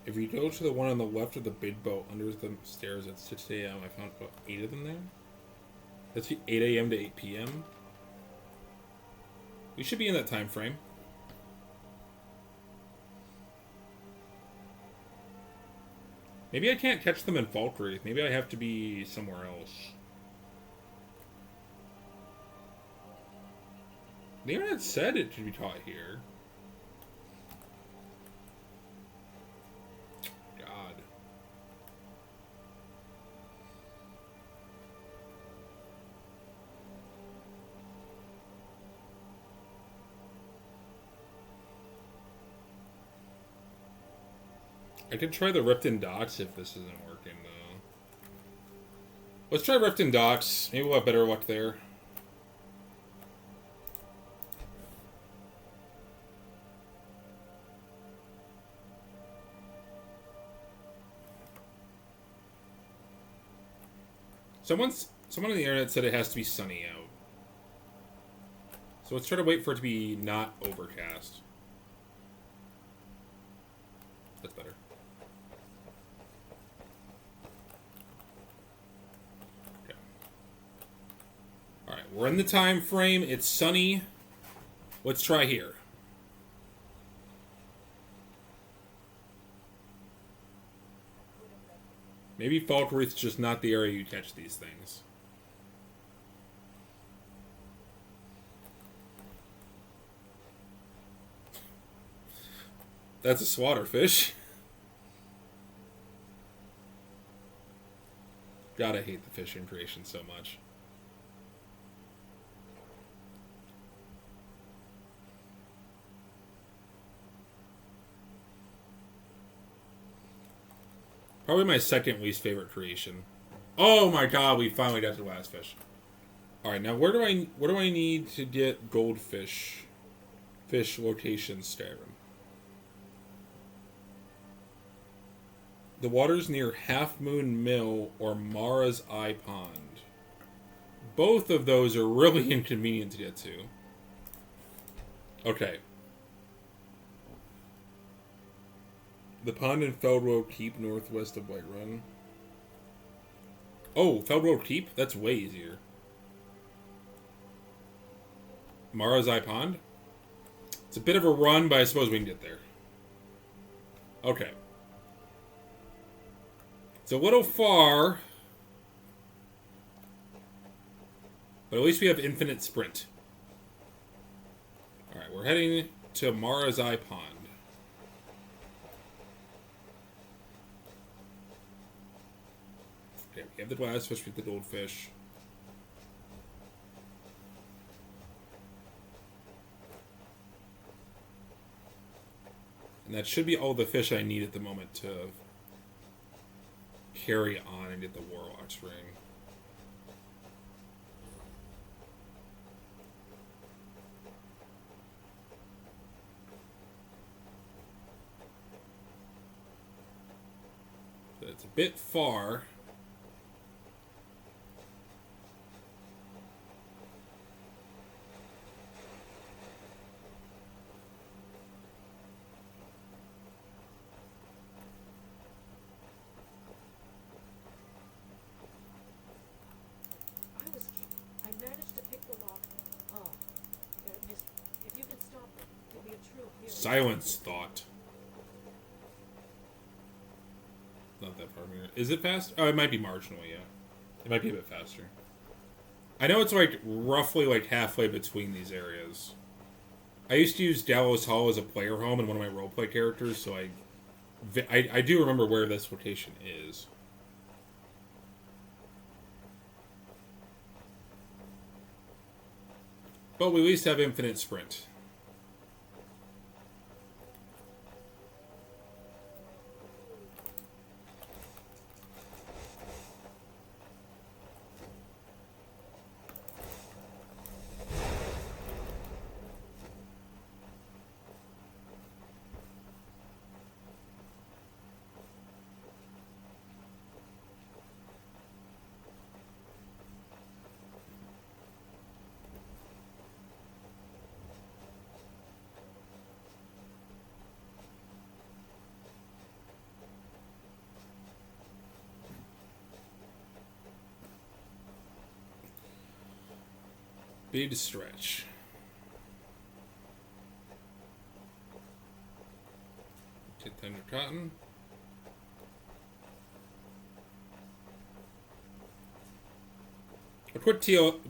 If you go to the one on the left of the big boat under the stairs at 6 a.m., I found about 8 of them there. That's 8 a.m. to 8 p.m. We should be in that time frame. Maybe I can't catch them in Falkreath. Maybe I have to be somewhere else. The internet said it should be taught here. God. I could try the Ripton Docks if this isn't working, though. Let's try Ripton Docks. Maybe we'll have better luck there. Someone on the internet said it has to be sunny out. So let's try to wait for it to be not overcast. That's better. Okay. Alright, we're in the time frame. It's sunny. Let's try here. Maybe Falkreath's just not the area you catch these things. That's a slaughter fish. God, I hate the fishing creation so much. Probably my second least favorite creation. Oh my god, we finally got to the last fish. Alright, now where do I need to get goldfish? Fish location Skyrim. The water's near Half Moon Mill or Mara's Eye Pond. Both of those are really inconvenient to get to. Okay. The pond in Feldrow Keep, northwest of Whiterun. Oh, Feldrow Keep? That's way easier. Mara's Eye Pond? It's a bit of a run, but I suppose we can get there. Okay. It's a little far. But at least we have infinite sprint. Alright, we're heading to Mara's Eye Pond. Okay, we have the glassfish with the goldfish. And that should be all the fish I need at the moment to carry on and get the Warlock's Ring. It's a bit far. I managed to pick the lock. Oh, miss, if you can stop them, it'll be a true hero. Silence thought. Not that far from here. Is it fast? Oh, it might be marginally, yeah. It might be a bit faster. I know it's like roughly like halfway between these areas. I used to use Dallas Hall as a player home in one of my roleplay characters, so I do remember where this location is. But we at least have infinite sprint. Big stretch. Get Thunder Cotton. A quick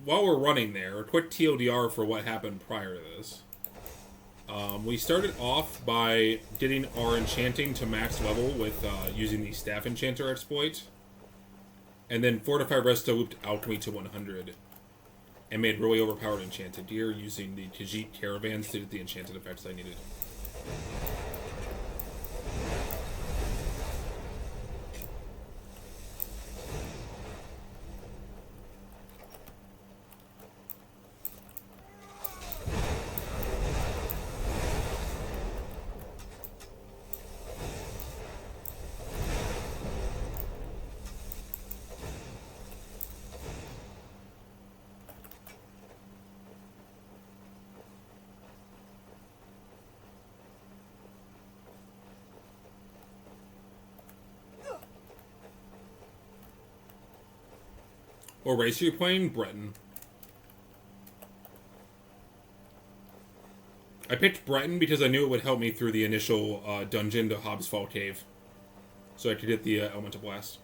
while we're running there, a quick TLDR for what happened prior to this. We started off by getting our enchanting to max level with using the Staff Enchanter exploit. And then Fortify Resto looped Alchemy to 100. And made really overpowered enchanted gear using the Khajiit caravans to get the enchanted effects I needed. What race are you playing? Breton. I picked Breton because I knew it would help me through the initial dungeon to Hobbs Fall Cave. So I could get the Elemental Blast.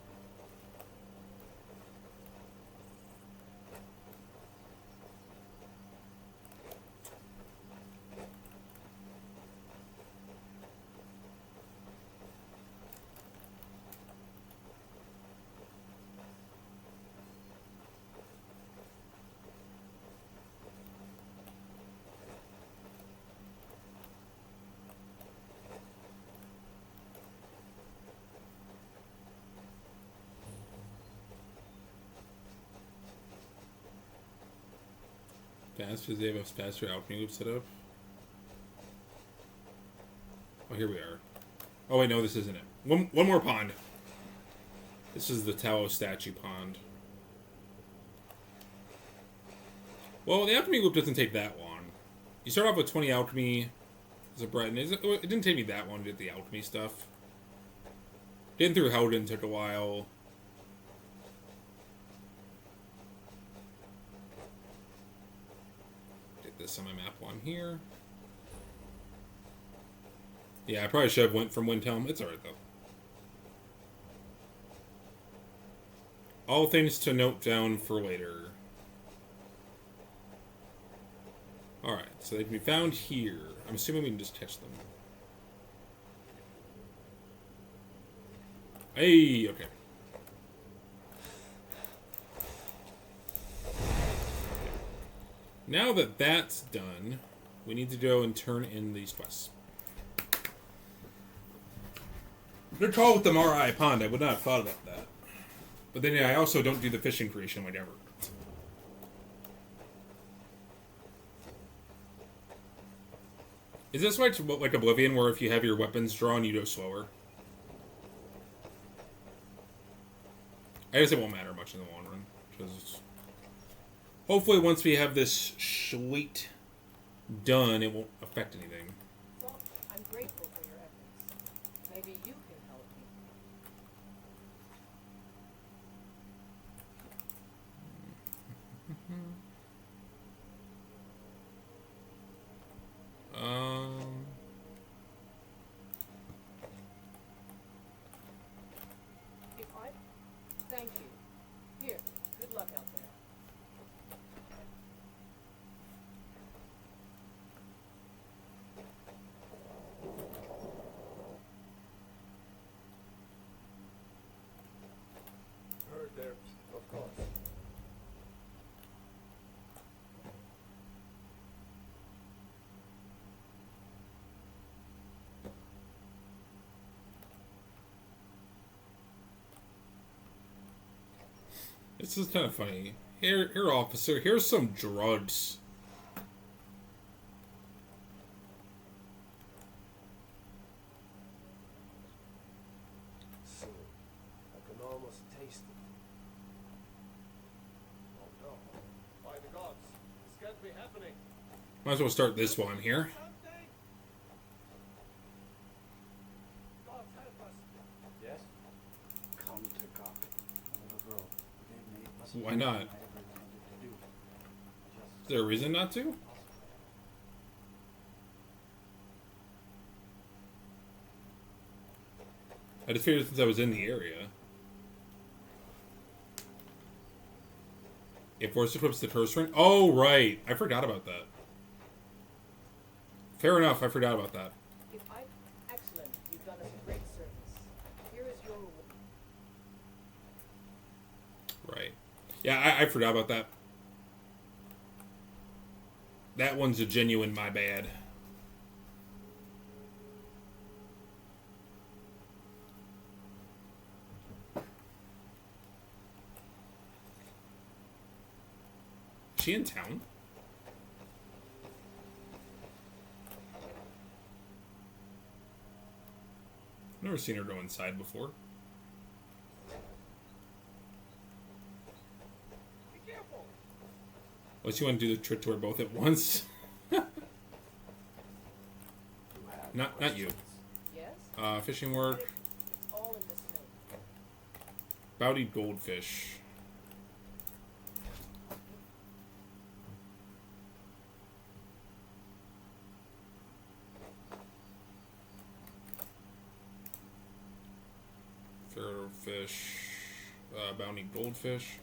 Fast because they have a faster alchemy loop set up. Oh, here we are. Oh wait, no, this isn't it. One more pond. This is the Talos statue pond. Well, the alchemy loop doesn't take that long. You start off with 20 alchemy as a Breton. It didn't take me that long to get the alchemy stuff. Getting through Helden took a while. Get this on my map while I'm here. Yeah, I probably should have went from Windhelm. It's alright, though. All things to note down for later. Alright, so they can be found here. I'm assuming we can just catch them. Hey, okay. Now that that's done, we need to go and turn in these quests. Good call with the Marai Pond. I would not have thought about that. But then yeah, I also don't do the fishing creation whatever. Is this like Oblivion, where if you have your weapons drawn, you go slower? I guess it won't matter much in the long run, because hopefully once we have this schleet done, it won't affect anything. Well, I'm grateful for your efforts. Maybe you can help me. If I... Thank you. Here, good luck out there. Heard there, of course. This is kind of funny. Here, officer, here's some drugs. Soon, I can almost taste it. Oh no! By the gods, this can't be happening. Might as well start this one here. Something! Gods help us! Yes? Come to God. A little girl. They must Why not? I ever intended to do. Is there a reason not to? I just figured since I was in the area. It force equips the curse ring. Oh, right. I forgot about that. Fair enough. I forgot about that. If I... Excellent. You've done us a great service. Here is your reward. Right. Yeah, I forgot about that. That one's a genuine my bad. Is she in town? Never seen her go inside before. Be careful! Unless you want to do the trick to her both at once. Not you. Yes? Fishing work. It's all in this note. Bounty goldfish. Pharaoh fish. Bounty goldfish.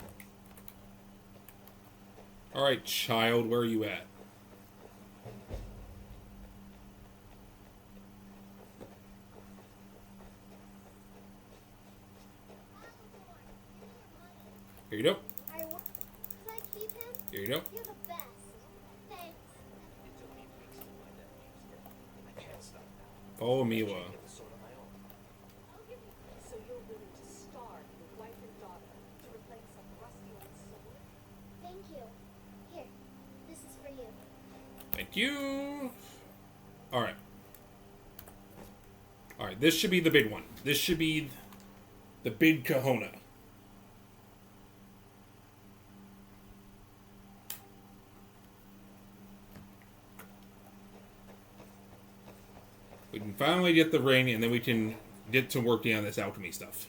Alright, child, where are you at? Here you go. Could I keep him? Here you go. You're the best. Thanks. It took me weeks to find that manuscript. I can't stop now. Follow I Mila. can't get the sword on my own. So you're willing to starve your wife and daughter to replace a rusty old sword? Thank you. Here, this is for Thank you. Alright. Alright, this should be the big one. This should be the big kahuna. We can finally get the ring, and then we can get to working on this alchemy stuff.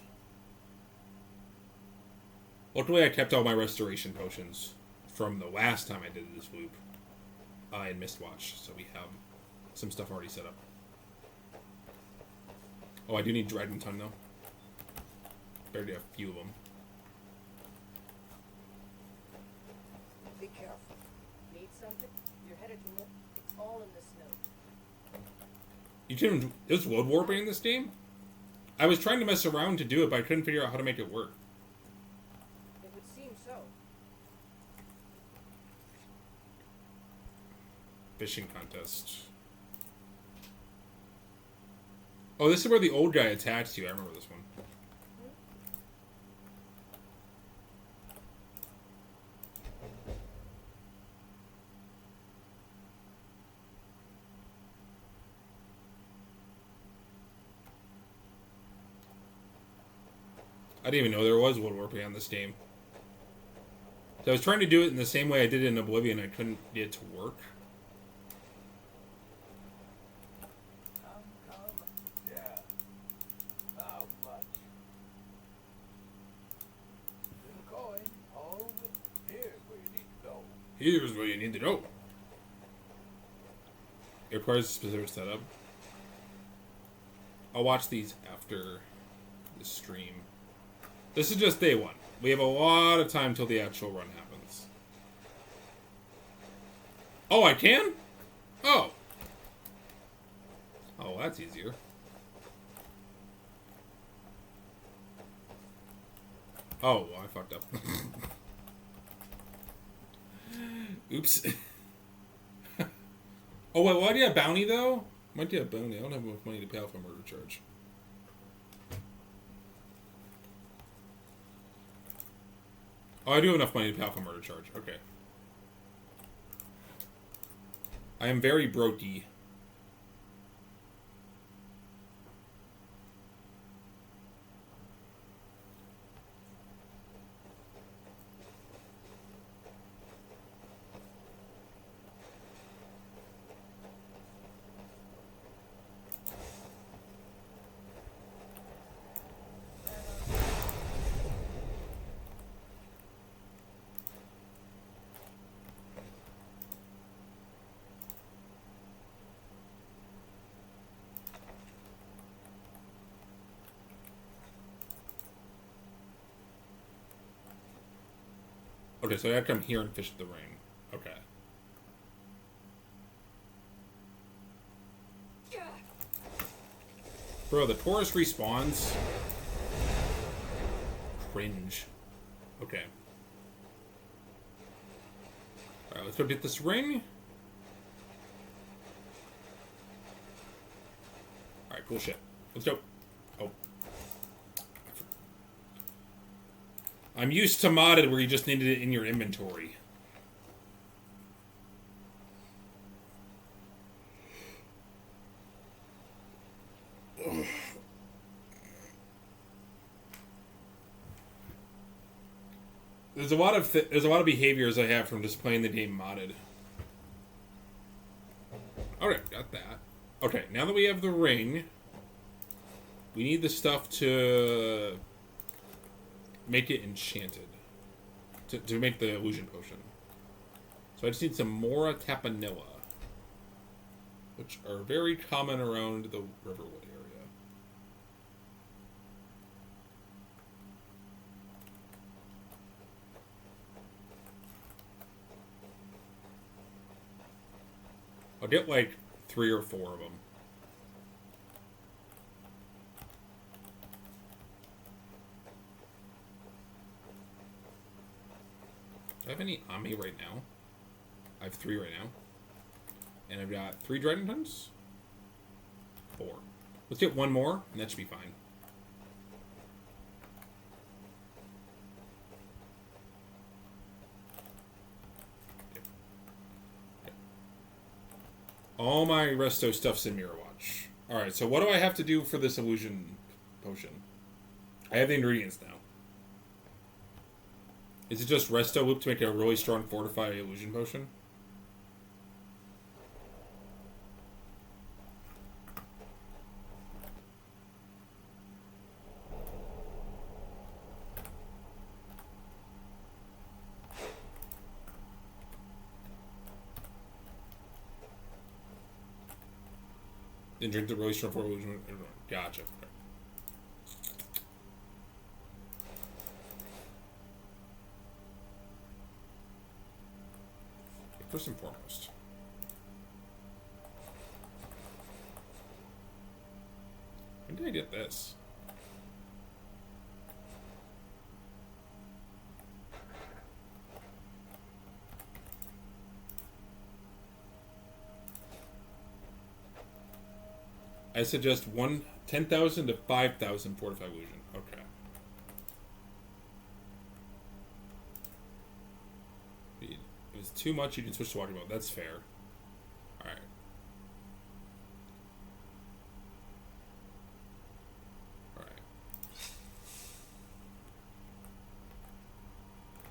Luckily, I kept all my restoration potions from the last time I did this loop in Mistwatch, so we have some stuff already set up. Oh, I do need Dragon Tongue, though. Better to have a few of them. Be careful. Need something? You're headed to more. It's all in this note. You can... There's wood warping in this game? I was trying to mess around to do it, but I couldn't figure out how to make it work. It would seem so. Fishing contest. Oh, this is where the old guy attacks you. I remember this one. I didn't even know there was wood warping on this game. So I was trying to do it in the same way I did it in Oblivion. I couldn't get it to work. Yeah. How much? Little coin. Oh, here's where you need to go. Here's where you need to go. It requires a specific setup. I'll watch these after the stream. This is just day one. We have a lot of time till the actual run happens. Oh, I can? Oh. Oh, that's easier. Oh, well, I fucked up. Oops. Oh, wait, why do you have bounty, though? Might do have bounty. I don't have enough money to pay off a murder charge. Oh, I do have enough money to pay off a murder charge. Okay. I am very brokey. Okay, so I have to come here and fish the ring. Okay. Bro, the Taurus respawns. Cringe. Okay. Alright, let's go get this ring. Alright, cool shit. Let's go. Oh. I'm used to modded where you just needed it in your inventory. There's a lot of behaviors I have from just playing the game modded. Alright, got that. Okay, now that we have the ring, we need the stuff to make it enchanted. To make the illusion potion. So I just need some Mora Tapanilla, which are very common around the Riverwood area. I'll get like 3 or 4 of them. Do I have any on me right now? I have 3 right now. And I've got 3 Dragon Tongues? 4. Let's get 1 more, and that should be fine. Okay. Okay. All my resto stuff's in Mirror Watch. Alright, so what do I have to do for this illusion potion? I have the ingredients now. Is it just resto loop to make a really strong fortified illusion potion? And drink the really strong for illusion. Gotcha. First and foremost. When did I get this? I suggest 10,000 to 5,000 fortified illusion. Okay. If it's too much, you can switch to walking mode. That's fair. Alright. Alright.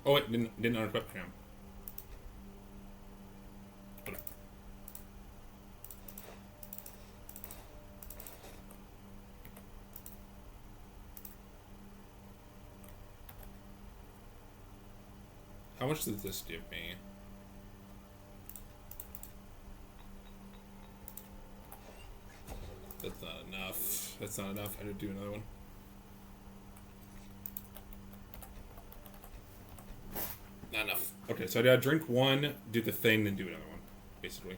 Oh, wait, didn't unequip him. How much does this give me? That's not enough. That's not enough. I had to do another one. Not enough. Okay, so I gotta drink one, do the thing, then do another one, basically.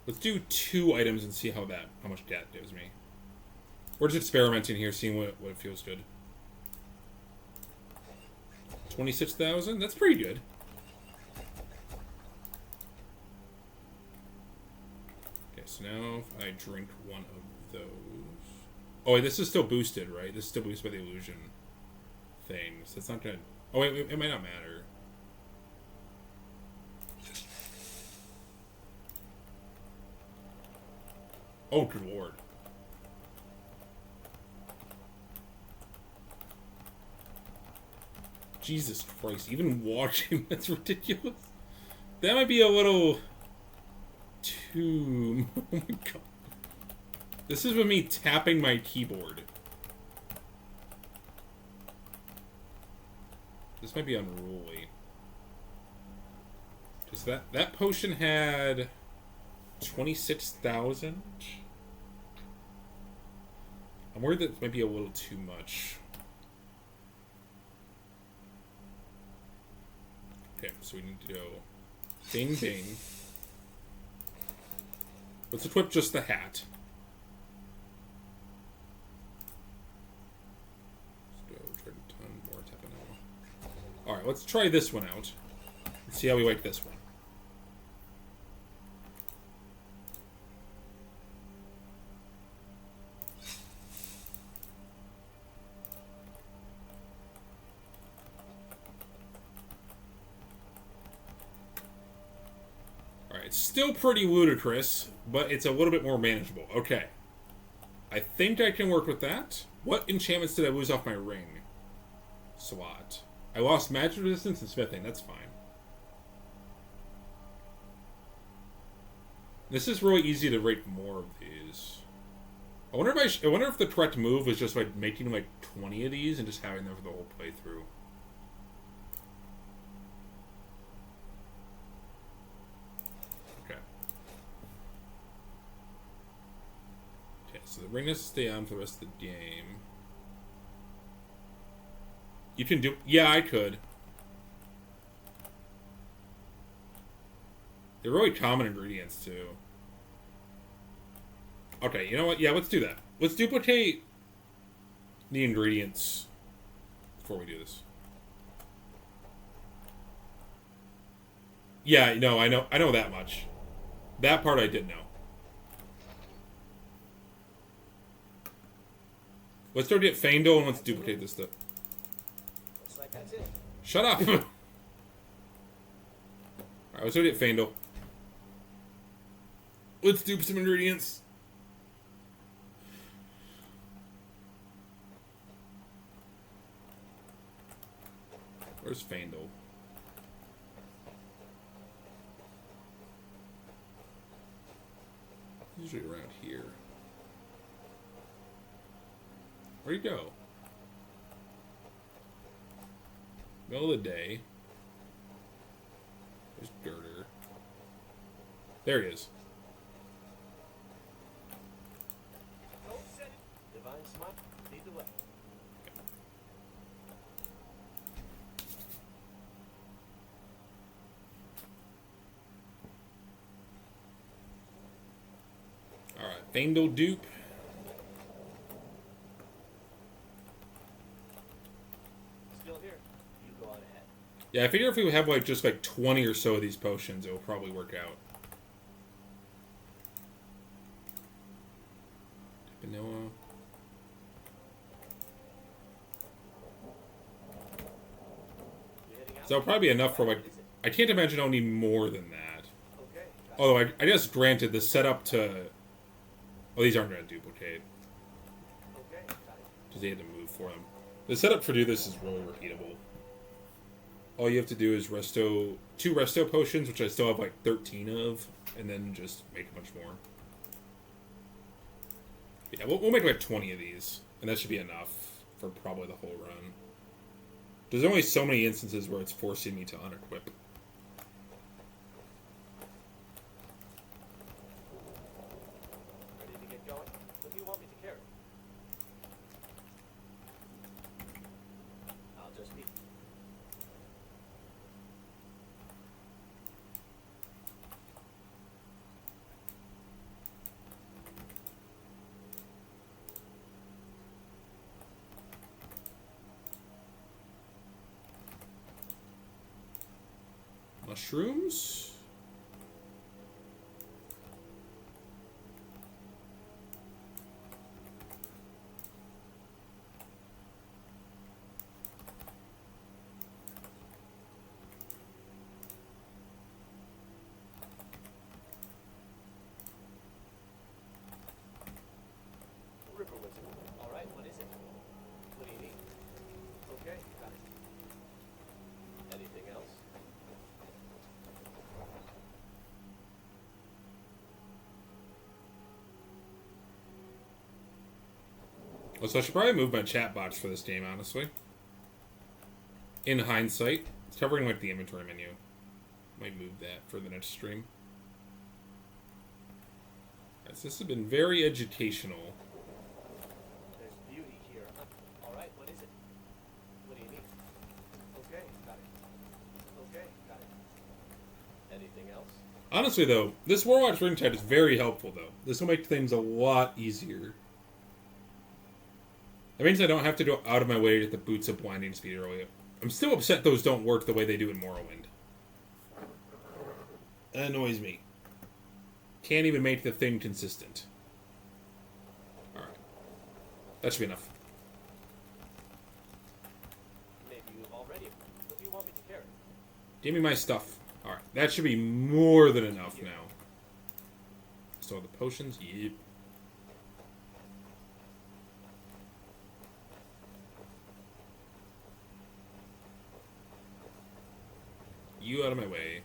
Let's do 2 items and see how much that gives me. We're just experimenting here, seeing what feels good. 26,000? That's pretty good. Okay, so now if I drink one of those... Oh, wait, this is still boosted, right? This is still boosted by the illusion things. That's not gonna... Oh, wait, it might not matter. Oh, good lord. Jesus Christ, even watching, that's ridiculous. That might be a little too... Oh my god. This is with me tapping my keyboard. This might be unruly. Because that potion had 26,000? I'm worried that might be a little too much. Okay, so we need to go bing bing. Let's equip just the hat. Let's go try a ton more tapping now. Alright, let's try this one out. Let's see how we like this one. It's still pretty ludicrous, but it's a little bit more manageable. Okay. I think I can work with that. What enchantments did I lose off my ring slot? I lost magic resistance and smithing. That's fine. This is really easy to rate more of these. I wonder if the correct move was just like making like 20 of these and just having them for the whole playthrough. So the ring has to stay on for the rest of the game. You can do... Yeah, I could. They're really common ingredients, too. Okay, you know what? Yeah, let's do that. Let's duplicate the ingredients before we do this. Yeah, no, I know that much. That part I did know. Let's go get Faendal and let's duplicate this stuff. That's it. Shut up! Alright, let's go get Fandel. Let's dupe some ingredients. Where's Fandel? Usually around here. Where'd he go? Middle of the day. There's Girder. There he is. Don't set it. Divine smart. Lead the way. Alright, Fandel dupe. Still here. You go on ahead. Yeah, I figure if we have like just like 20 or so of these potions, it will probably work out. Vanilla. You heading out? So it'll probably be enough for like. I can't imagine I'll need more than that. Okay. Although I guess granted the setup to. Oh, these aren't going to duplicate Okay. Got it. because they had to move for them. The setup for do this is really repeatable. All you have to do is two resto potions, which I still have like 13 of, and then just make a bunch more. Yeah, we'll make like 20 of these, and that should be enough for probably the whole run. There's only so many instances where it's forcing me to unequip. Ready to get going? What do you want me to carry? I'll just be. Mushrooms? River wizard. All right. What is it? What do you need? Okay. Got it. Anything else? Well, so I should probably move my chat box for this game, honestly. In hindsight, it's covering like the inventory menu. Might move that for the next stream. Alright, so this has been very educational. There's beauty here. All right. What is it? What do you need? Okay. Got it. Okay. Got it. Anything else? Honestly, though, this Warlock's Ring type is very helpful, though. This will make things a lot easier. That means I don't have to go out of my way to get the Boots of Blinding Speed early. I'm still upset those don't work the way they do in Morrowind. That annoys me. Can't even make the thing consistent. Alright. That should be enough. Maybe you've already. What do you want me to carry? Give me my stuff. Alright, that should be more than enough now. So the potions, yep. You out of my way.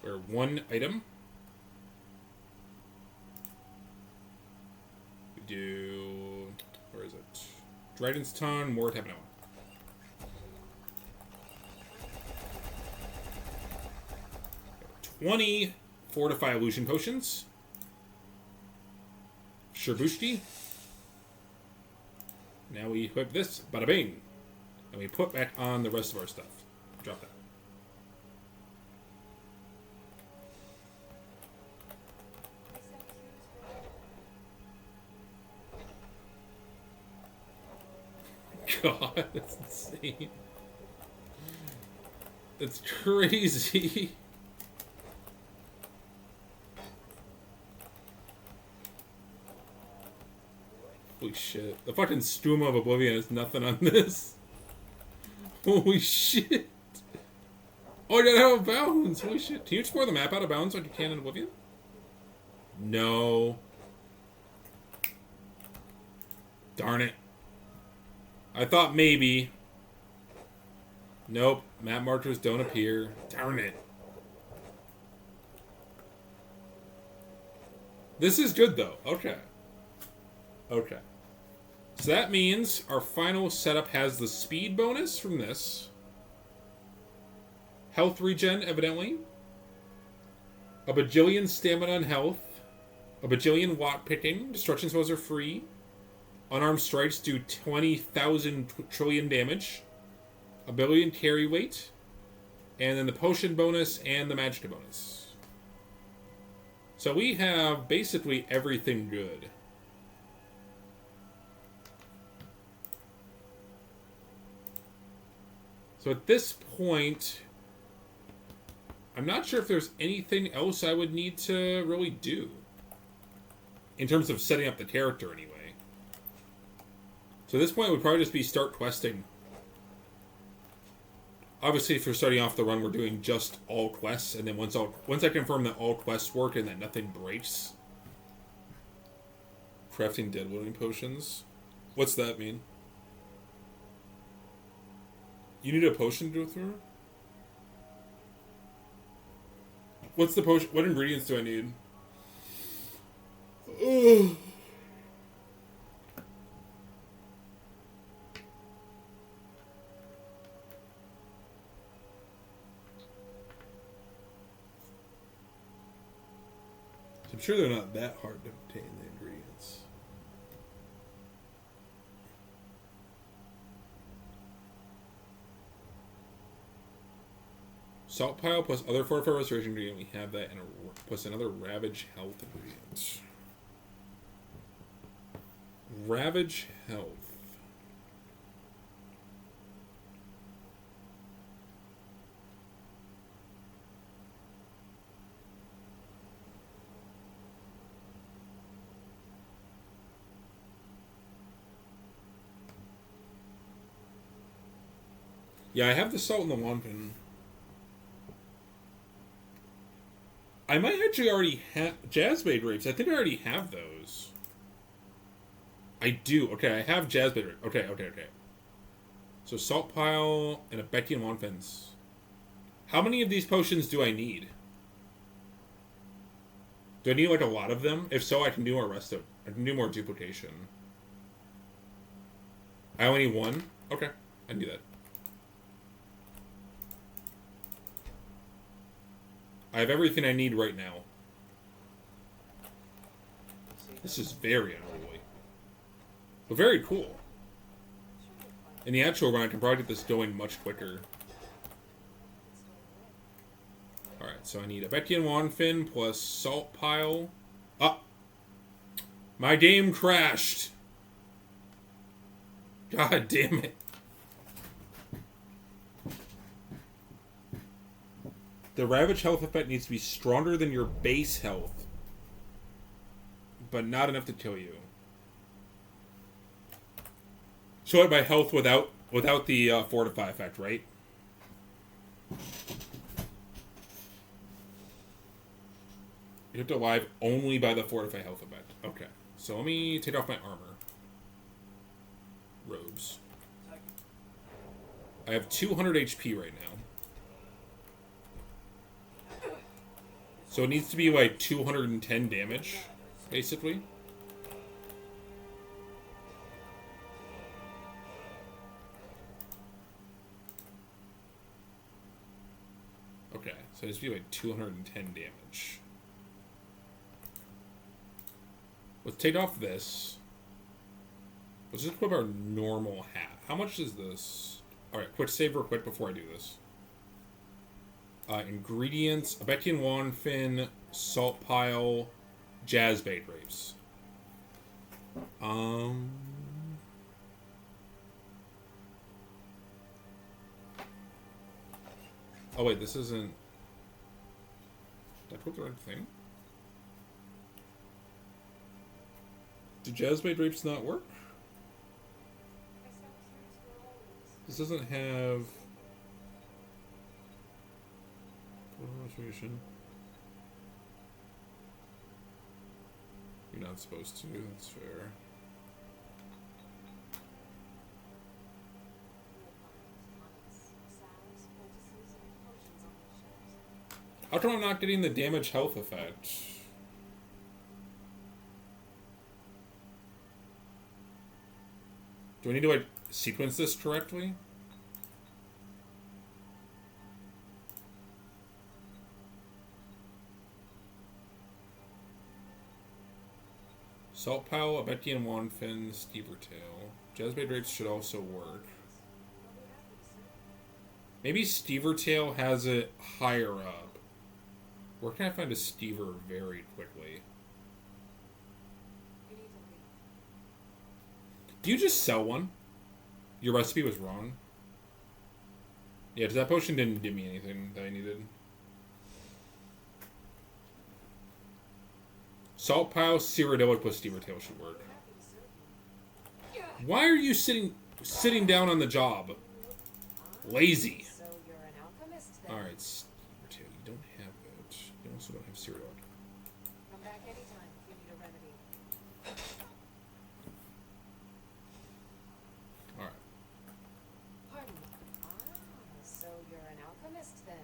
We're one item. We do. Where is it? Dryden's Tongue, Mort Hebno. 20 Fortify Illusion Potions. Sherbushki. Now we equip this. Bada bing. And we put back on the rest of our stuff. Drop that. God, that's insane. That's crazy. Holy shit. The fucking Stuma of Oblivion is nothing on this. Holy shit. Oh, I gotta have bounds. Holy shit. Can you explore the map out of bounds like you can in Oblivion? No. Darn it. I thought maybe. Nope. Map markers don't appear. Darn it. This is good though. Okay. Okay. So that means our final setup has the speed bonus from this. Health regen, evidently. A bajillion stamina and health. A bajillion watt picking. Destruction spells are free. Unarmed strikes do 20,000 trillion damage. A billion carry weight. And then the potion bonus and the magicka bonus. So we have basically everything good. So at this point, I'm not sure if there's anything else I would need to really do. In terms of setting up the character, anyway. So at this point, it would probably just be start questing. Obviously, if you're starting off the run, we're doing just all quests, and then once I confirm that all quests work and that nothing breaks. Crafting dead loading potions. What's that mean? You need a potion to go through? What's the potion? What ingredients do I need? Ugh. I'm sure they're not that hard to obtain, the ingredients. Salt pile plus other fortified restoration ingredient. We have that, and plus another Ravage health ingredient. Ravage health. Yeah, I have the salt and the wampum. I might actually already have Jazzblade Rapes. I think I already have those. I do. Okay, I have Jazzblade Rapes. Okay. So Salt Pile and a Becky and Wanfins. How many of these potions do I need? Do I need like a lot of them? If so, I can do more I can do more duplication. I only need one? Okay, I can do that. I have everything I need right now. This is very unruly. But very cool. In the actual run, I can probably get this going much quicker. Alright, so I need a Becky and Wanfin plus Salt Pile. Ah! My game crashed! God damn it. The Ravage health effect needs to be stronger than your base health, but not enough to kill you. Show it by health without the Fortify effect, right? You have to alive only by the Fortify health effect. Okay, so let me take off my armor. Robes. I have 200 HP right now. So it needs to be like 210 damage, basically. Okay, so it needs to be like 210 damage. Let's take off this. Let's just equip our normal hat. How much is this? Alright, quick save real quick before I do this. Ingredients, a Becky and Wanfin, Salt Pile, Jazzblade Rapes. Oh wait, this isn't... Did I put the right thing? Did Jazzblade Rapes not work? I saw yours were always. This doesn't have... Restoration. You're not supposed to, that's fair. How come I'm not getting the damage health effect? Do I need to like sequence this correctly? Salt Pile, Abetian Wandfin, Stevertail. Jazzblade Rapes should also work. Maybe Stevertail has it higher up. Where can I find a Stever very quickly? Do you just sell one? Your recipe was wrong? Yeah, because that potion didn't give me anything that I needed. Salt Pile, Cyrodiilic plus Stevertail should work. Why are you sitting down on the job? Lazy. So you're an alchemist then? Alright, Stevertail, you don't have it. You also don't have Cyrodiilic. Come back anytime if you need a remedy. Alright. Pardon me. So you're an alchemist then?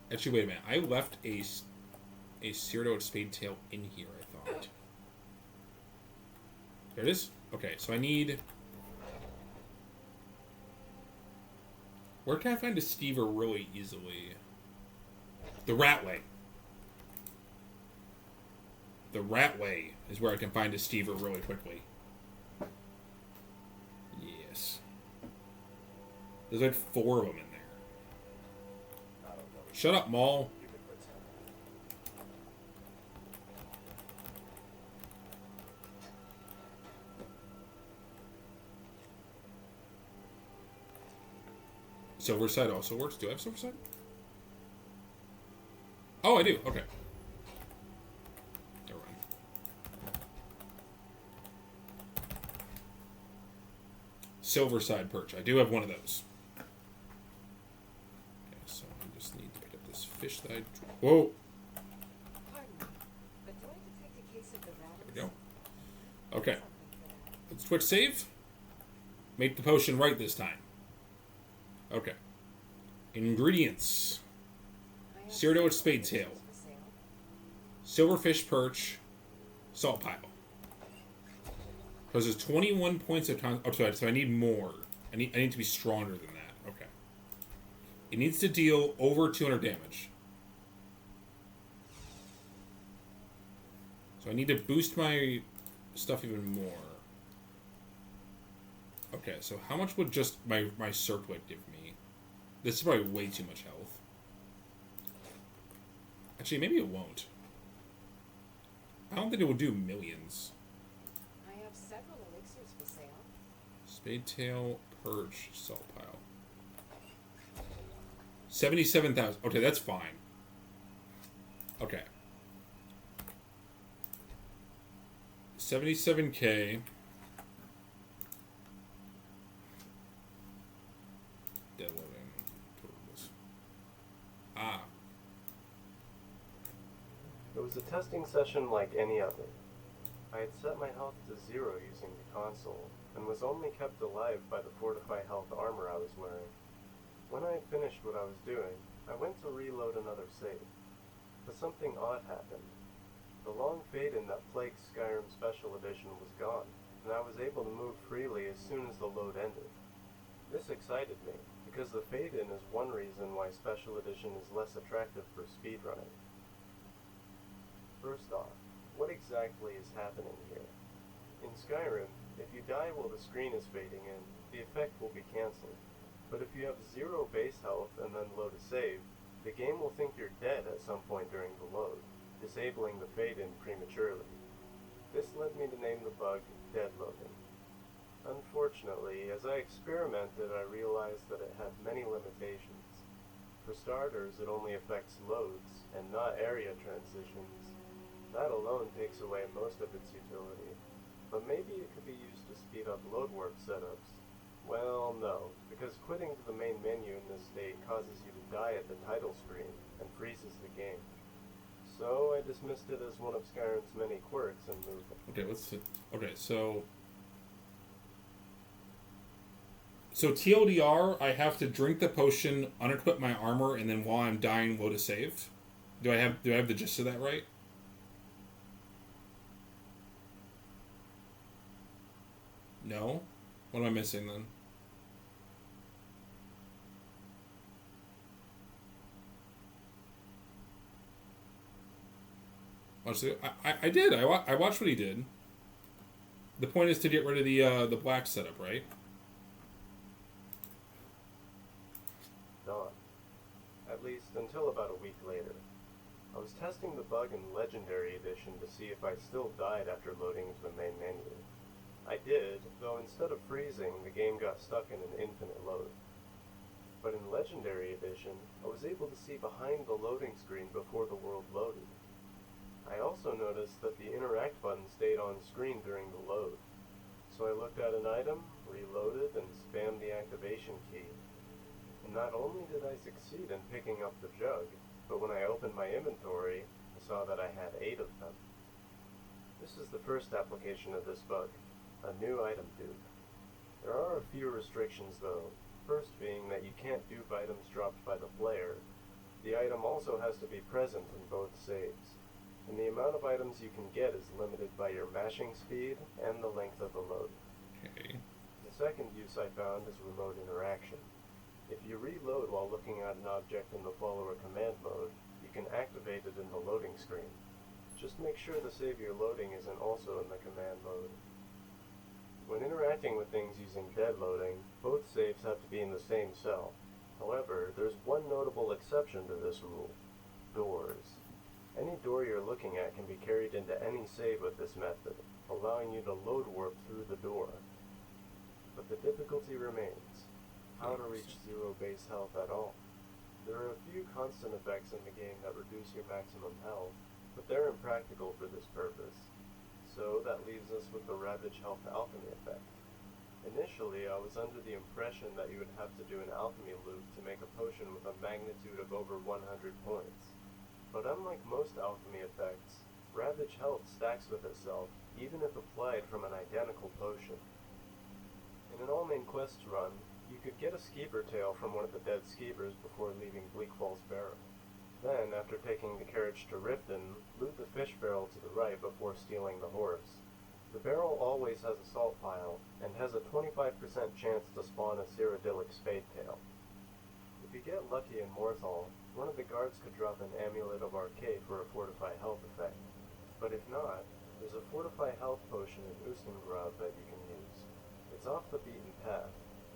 Actually, wait a minute. I left a Cyrodiilic Spadetail in here, I thought. There it is? Okay, so I need... Where can I find a Stever really easily? The Ratway. The Ratway is where I can find a Stever really quickly. Yes. There's like 4 of them in there. Shut up, Maul. Silver Side also works. Do I have Silver Side? Oh, I do. Okay. Never mind. Silver Side Perch. I do have one of those. Okay, so I just need to pick up this fish that I... Whoa! Pardon me, but do I detect a case of the rattles? There we go. Okay. Let's quick save. Make the potion right this time. Okay. Ingredients. Cyrodiilic Spadetail. Silverfish Perch. Salt Pile. Because there's 21 points of time. Oh, so I need more. I need to be stronger than that. Okay. It needs to deal over 200 damage. So I need to boost my stuff even more. Okay, so how much would just my circlet give me? This is probably way too much health. Actually, maybe it won't. I don't think it will do millions. I have several elixirs for sale. Spadetail, Perch, Salt Pile. 77,000. Okay, that's fine. Okay. 77k. Dead loading. Ah. It was a testing session like any other. I had set my health to 0 using the console, and was only kept alive by the Fortify Health armor I was wearing. When I had finished what I was doing, I went to reload another save. But something odd happened. The long fade-in that plagued Skyrim Special Edition was gone, and I was able to move freely as soon as the load ended. This excited me, because the fade-in is one reason why Special Edition is less attractive for speedrunning. First off, what exactly is happening here? In Skyrim, if you die while the screen is fading in, the effect will be cancelled. But if you have 0 base health and then load a save, the game will think you're dead at some point during the load, disabling the fade-in prematurely. This led me to name the bug dead loading. Unfortunately, as I experimented, I realized that it had many limitations. For starters, it only affects loads, and not area transitions, That alone takes away most of its utility, but maybe it could be used to speed up load warp setups. Well, no, because quitting to the main menu in this state causes you to die at the title screen and freezes the game. So I dismissed it as one of Skyrim's many quirks and moved on. Okay, so TLDR, I have to drink the potion, unequip my armor, and then while I'm dying, load a save. Do I have the gist of that right? No? What am I missing then? I did. I watched what he did. The point is to get rid of the black setup, right? Not. At least until about a week later. I was testing the bug in Legendary Edition to see if I still died after loading into the main menu. I did, though instead of freezing, the game got stuck in an infinite load. But in Legendary Edition, I was able to see behind the loading screen before the world loaded. I also noticed that the interact button stayed on screen during the load. So I looked at an item, reloaded, and spammed the activation key. And not only did I succeed in picking up the jug, but when I opened my inventory, I saw that I had 8 of them. This is the first application of this bug, a new item dupe. There are a few restrictions though, first being that you can't dupe items dropped by the player. The item also has to be present in both saves, and the amount of items you can get is limited by your mashing speed and the length of the load. Okay. The second use I found is remote interaction. If you reload while looking at an object in the follower command mode, you can activate it in the loading screen. Just make sure the save you're loading isn't also in the command mode. When interacting with things using dead loading, both saves have to be in the same cell. However, there's one notable exception to this rule: doors. Any door you're looking at can be carried into any save with this method, allowing you to load warp through the door. But the difficulty remains: how to reach 0 base health at all. There are a few constant effects in the game that reduce your maximum health, but they're impractical for this purpose. So that leaves us with the Ravage Health Alchemy effect. Initially, I was under the impression that you would have to do an alchemy loop to make a potion with a magnitude of over 100 points. But unlike most alchemy effects, Ravage Health stacks with itself, even if applied from an identical potion. In an all-main quests run, you could get a skeever tail from one of the dead skeevers before leaving Bleak Falls Barrow. Then, after taking the carriage to Riften, loot the fish barrel to the right before stealing the horse. The barrel always has a salt pile, and has a 25% chance to spawn a Cyrodiilic spade tail. If you get lucky in Morthal, one of the guards could drop an Amulet of Arcade for a Fortify Health effect. But if not, there's a Fortify Health potion in Ustengrav that you can use. It's off the beaten path,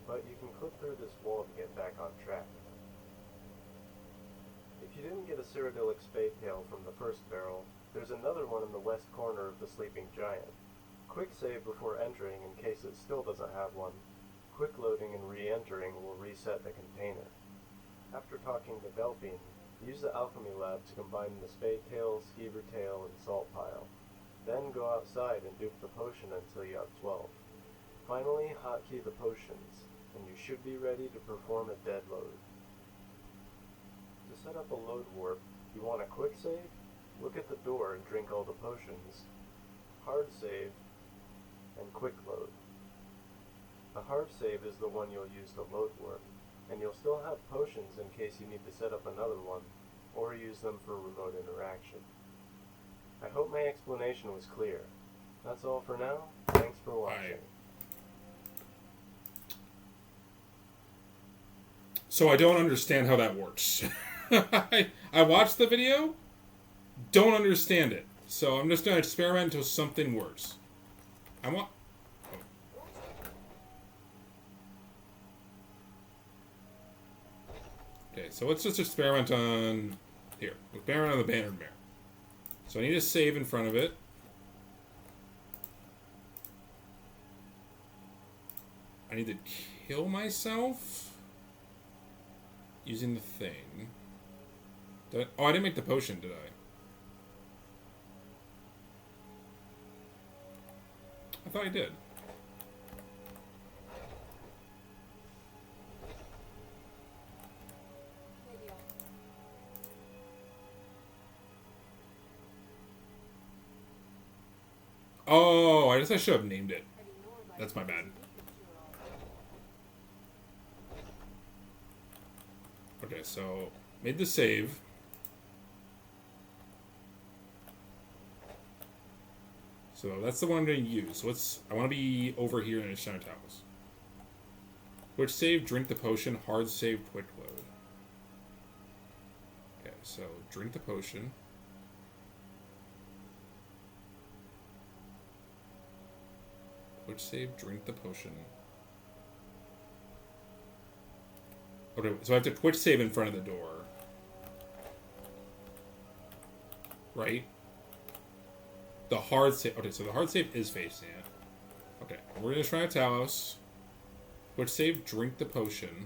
but you can clip through this wall to get back on track. If you didn't get a Cyrodiilic spade tail from the first barrel, there's another one in the west corner of the Sleeping Giant. Quick save before entering in case it still doesn't have one. Quick loading and re-entering will reset the container. After talking to Delphine, use the Alchemy Lab to combine the Spade Tail, Skeever Tail, and Salt Pile. Then go outside and dupe the potion until you have 12. Finally, hotkey the potions, and you should be ready to perform a dead load. To set up a load warp, you want a quick save? Look at the door and drink all the potions. Hard save, and quick load. The hard save is the one you'll use to load warp, and you'll still have potions in case you need to set up another one, or use them for remote interaction. I hope my explanation was clear. That's all for now. Thanks for watching. So I don't understand how that works. I watched the video, don't understand it. So I'm just going to experiment until something works. Okay, so let's just experiment on... Here, experiment on the Bannered Mare. So I need a save in front of it. I need to kill myself using the thing. Oh, I didn't make the potion, did I? thought I did. Maybe I'll... Oh, I guess I should have named it. I didn't know about That's it. my bad. Okay, so made the save. So that's the one I'm going to use. So I want to be over here in the Shadow Towers. Quick save, drink the potion, hard save, quick load. Okay, so drink the potion. Quick save, drink the potion. Okay, so I have to quick save in front of the door. Right? The hard save. Okay, so the hard save is facing it. Okay, we're gonna try Talos. Quick save, drink the potion.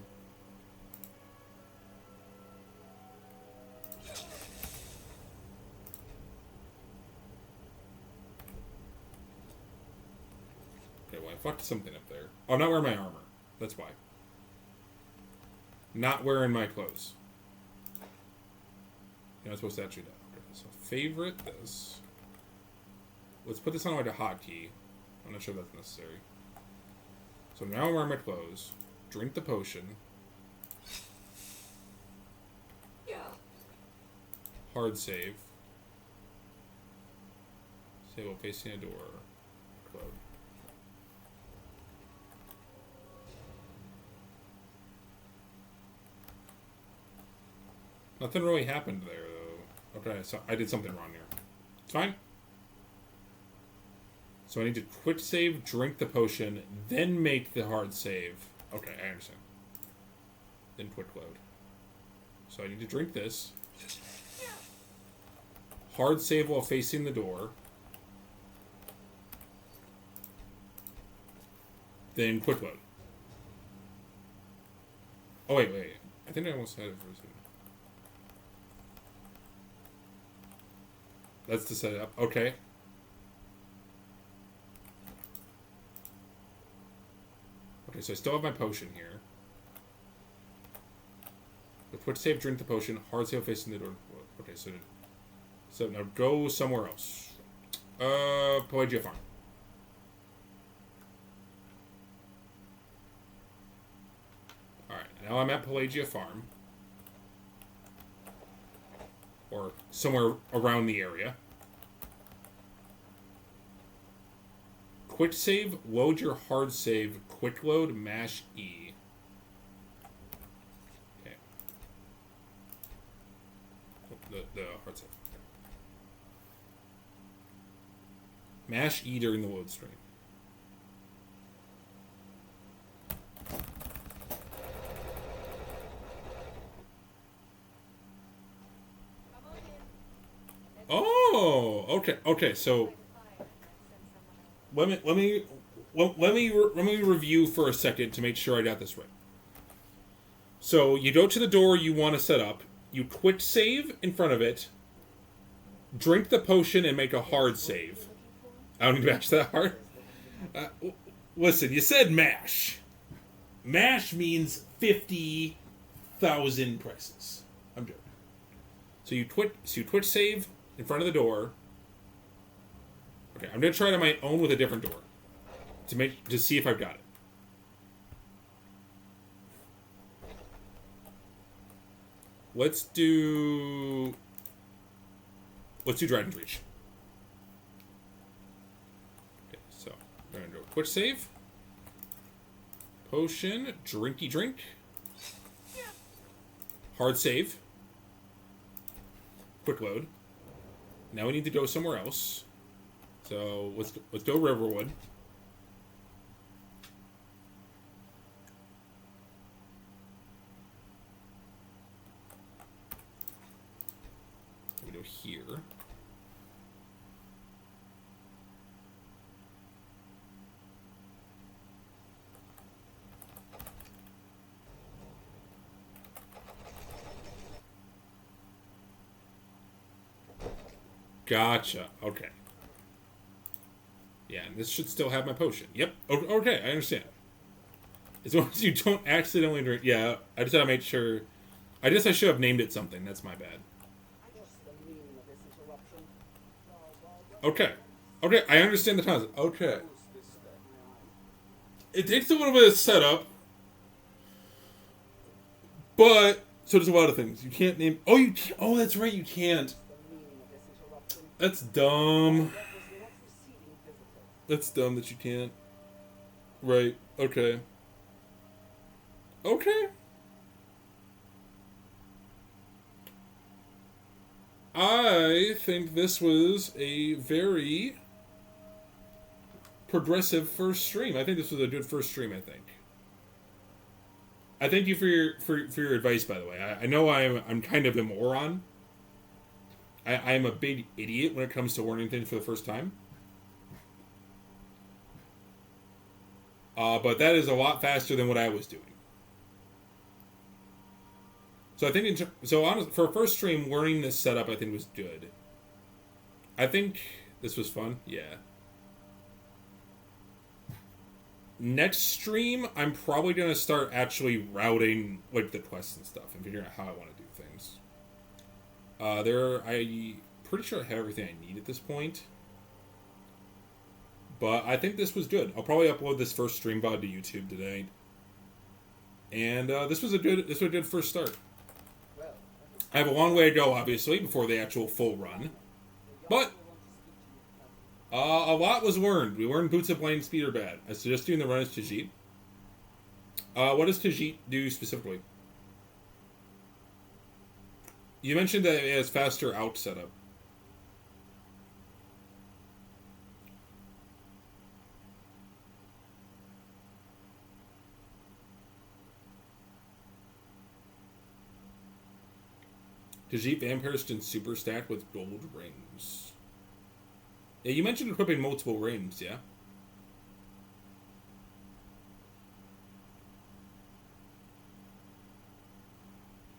Okay, well, I fucked something up there. Oh, I'm not wearing my armor. That's why. Not wearing my clothes. You're not supposed to actually do that. Okay, so favorite this. Let's put this on like a hotkey. I'm not sure if that's necessary. So now I'm wearing my clothes. Drink the potion. Hard save. Save while facing a door. Close. Nothing really happened there, though. Okay, so I did something wrong here. It's fine. So I need to quick save, drink the potion, then make the hard save. Okay, I understand. Then quick load. So I need to drink this. Hard save while facing the door. Then quick load. Oh, wait. I think I almost had it for a second. That's to set it up. Okay. Okay, so I still have my potion here. The quick save, drink the potion, hard save facing the door. Okay, so now go somewhere else. Pelagia Farm. Alright, now I'm at Pelagia Farm. Or somewhere around the area. Quick save, load your hard save, quick load, mash E. Okay. The hard save. Okay. Mash E during the load screen. Oh, okay. So let me review for a second to make sure I got this right. So you go to the door you want to set up. You quick save in front of it. Drink the potion and make a hard save. I don't need to mash that hard. Listen, you said mash. Mash means 50,000 prices. I'm joking. So you quick save in front of the door. Okay, I'm gonna try it on my own with a different door to see if I've got it. Let's do Dragon's Reach. Okay, so I'm gonna go quick save, potion, drinky drink, hard save, quick load. Now we need to go somewhere else. So let's go Riverwood. We go here. Gotcha. Okay. Yeah, and this should still have my potion. Yep. Okay, I understand. As long as you don't accidentally drink. Yeah, I just gotta make sure. I guess I should have named it something. That's my bad. What's the meaning of this interruption? Okay. Okay, I understand the concept. Okay. Who's this then? It takes a little bit of setup. But, so there's a lot of things. You can't name. Oh, you can't. Oh, that's right, you can't. The meaning of this interruption? That's dumb. What was the next receiving visitor? That's dumb that you can't. Right. Okay. Okay. I think this was a very progressive first stream. I think this was a good first stream, I think. I thank you for your advice, by the way. I know I'm kind of a moron. I am a big idiot when it comes to learning things for the first time. But that is a lot faster than what I was doing. So I think, honestly, for a first stream, learning this setup, I think, was good. I think this was fun. Yeah. Next stream, I'm probably going to start actually routing, like, the quests and stuff and figuring out how I want to do things. I'm pretty sure I have everything I need at this point. But I think this was good. I'll probably upload this first stream VOD to YouTube today. And this was a good first start. I have a long way to go, obviously, before the actual full run. But a lot was learned. We learned Boots of Blame, Speed are bad. I suggest doing the run as Tajit. What does Tajit do specifically? You mentioned that it has faster out setup. Tajit Vampiriston super stacked with gold rings. Yeah, you mentioned equipping multiple rings, yeah?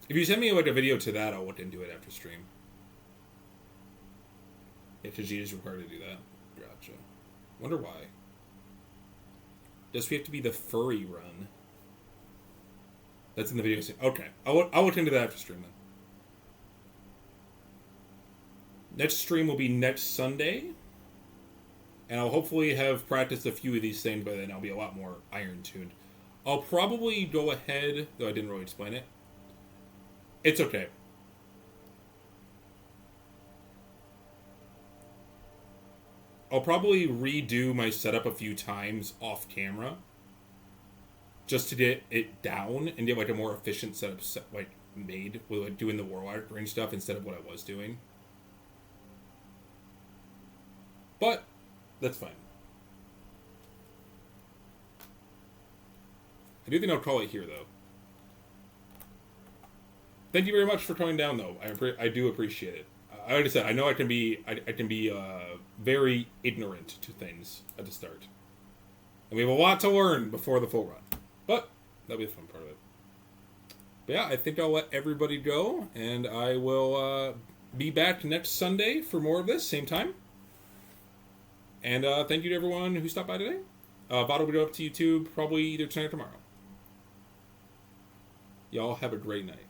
If you send me like a video to that, I'll look into it after stream. Yeah, Tajit is required to do that. Gotcha. Wonder why. Does we have to be the furry run? That's in the video. Okay, I'll look into that after stream then. Next stream will be next Sunday. And I'll hopefully have practiced a few of these things by then. I'll be a lot more iron-tuned. I'll probably go ahead, though I didn't really explain it. It's okay. I'll probably redo my setup a few times off camera. Just to get it down and get like a more efficient setup made with like doing the Warlock range stuff instead of what I was doing. But that's fine. I do think I'll call it here, though. Thank you very much for coming down, though. I do appreciate it. Like I said, I know I can be very ignorant to things at the start, and we have a lot to learn before the full run. But that'll be the fun part of it. But yeah, I think I'll let everybody go, and I will be back next Sunday for more of this, same time. And thank you to everyone who stopped by today. VOD will go up to YouTube probably either tonight or tomorrow. Y'all have a great night.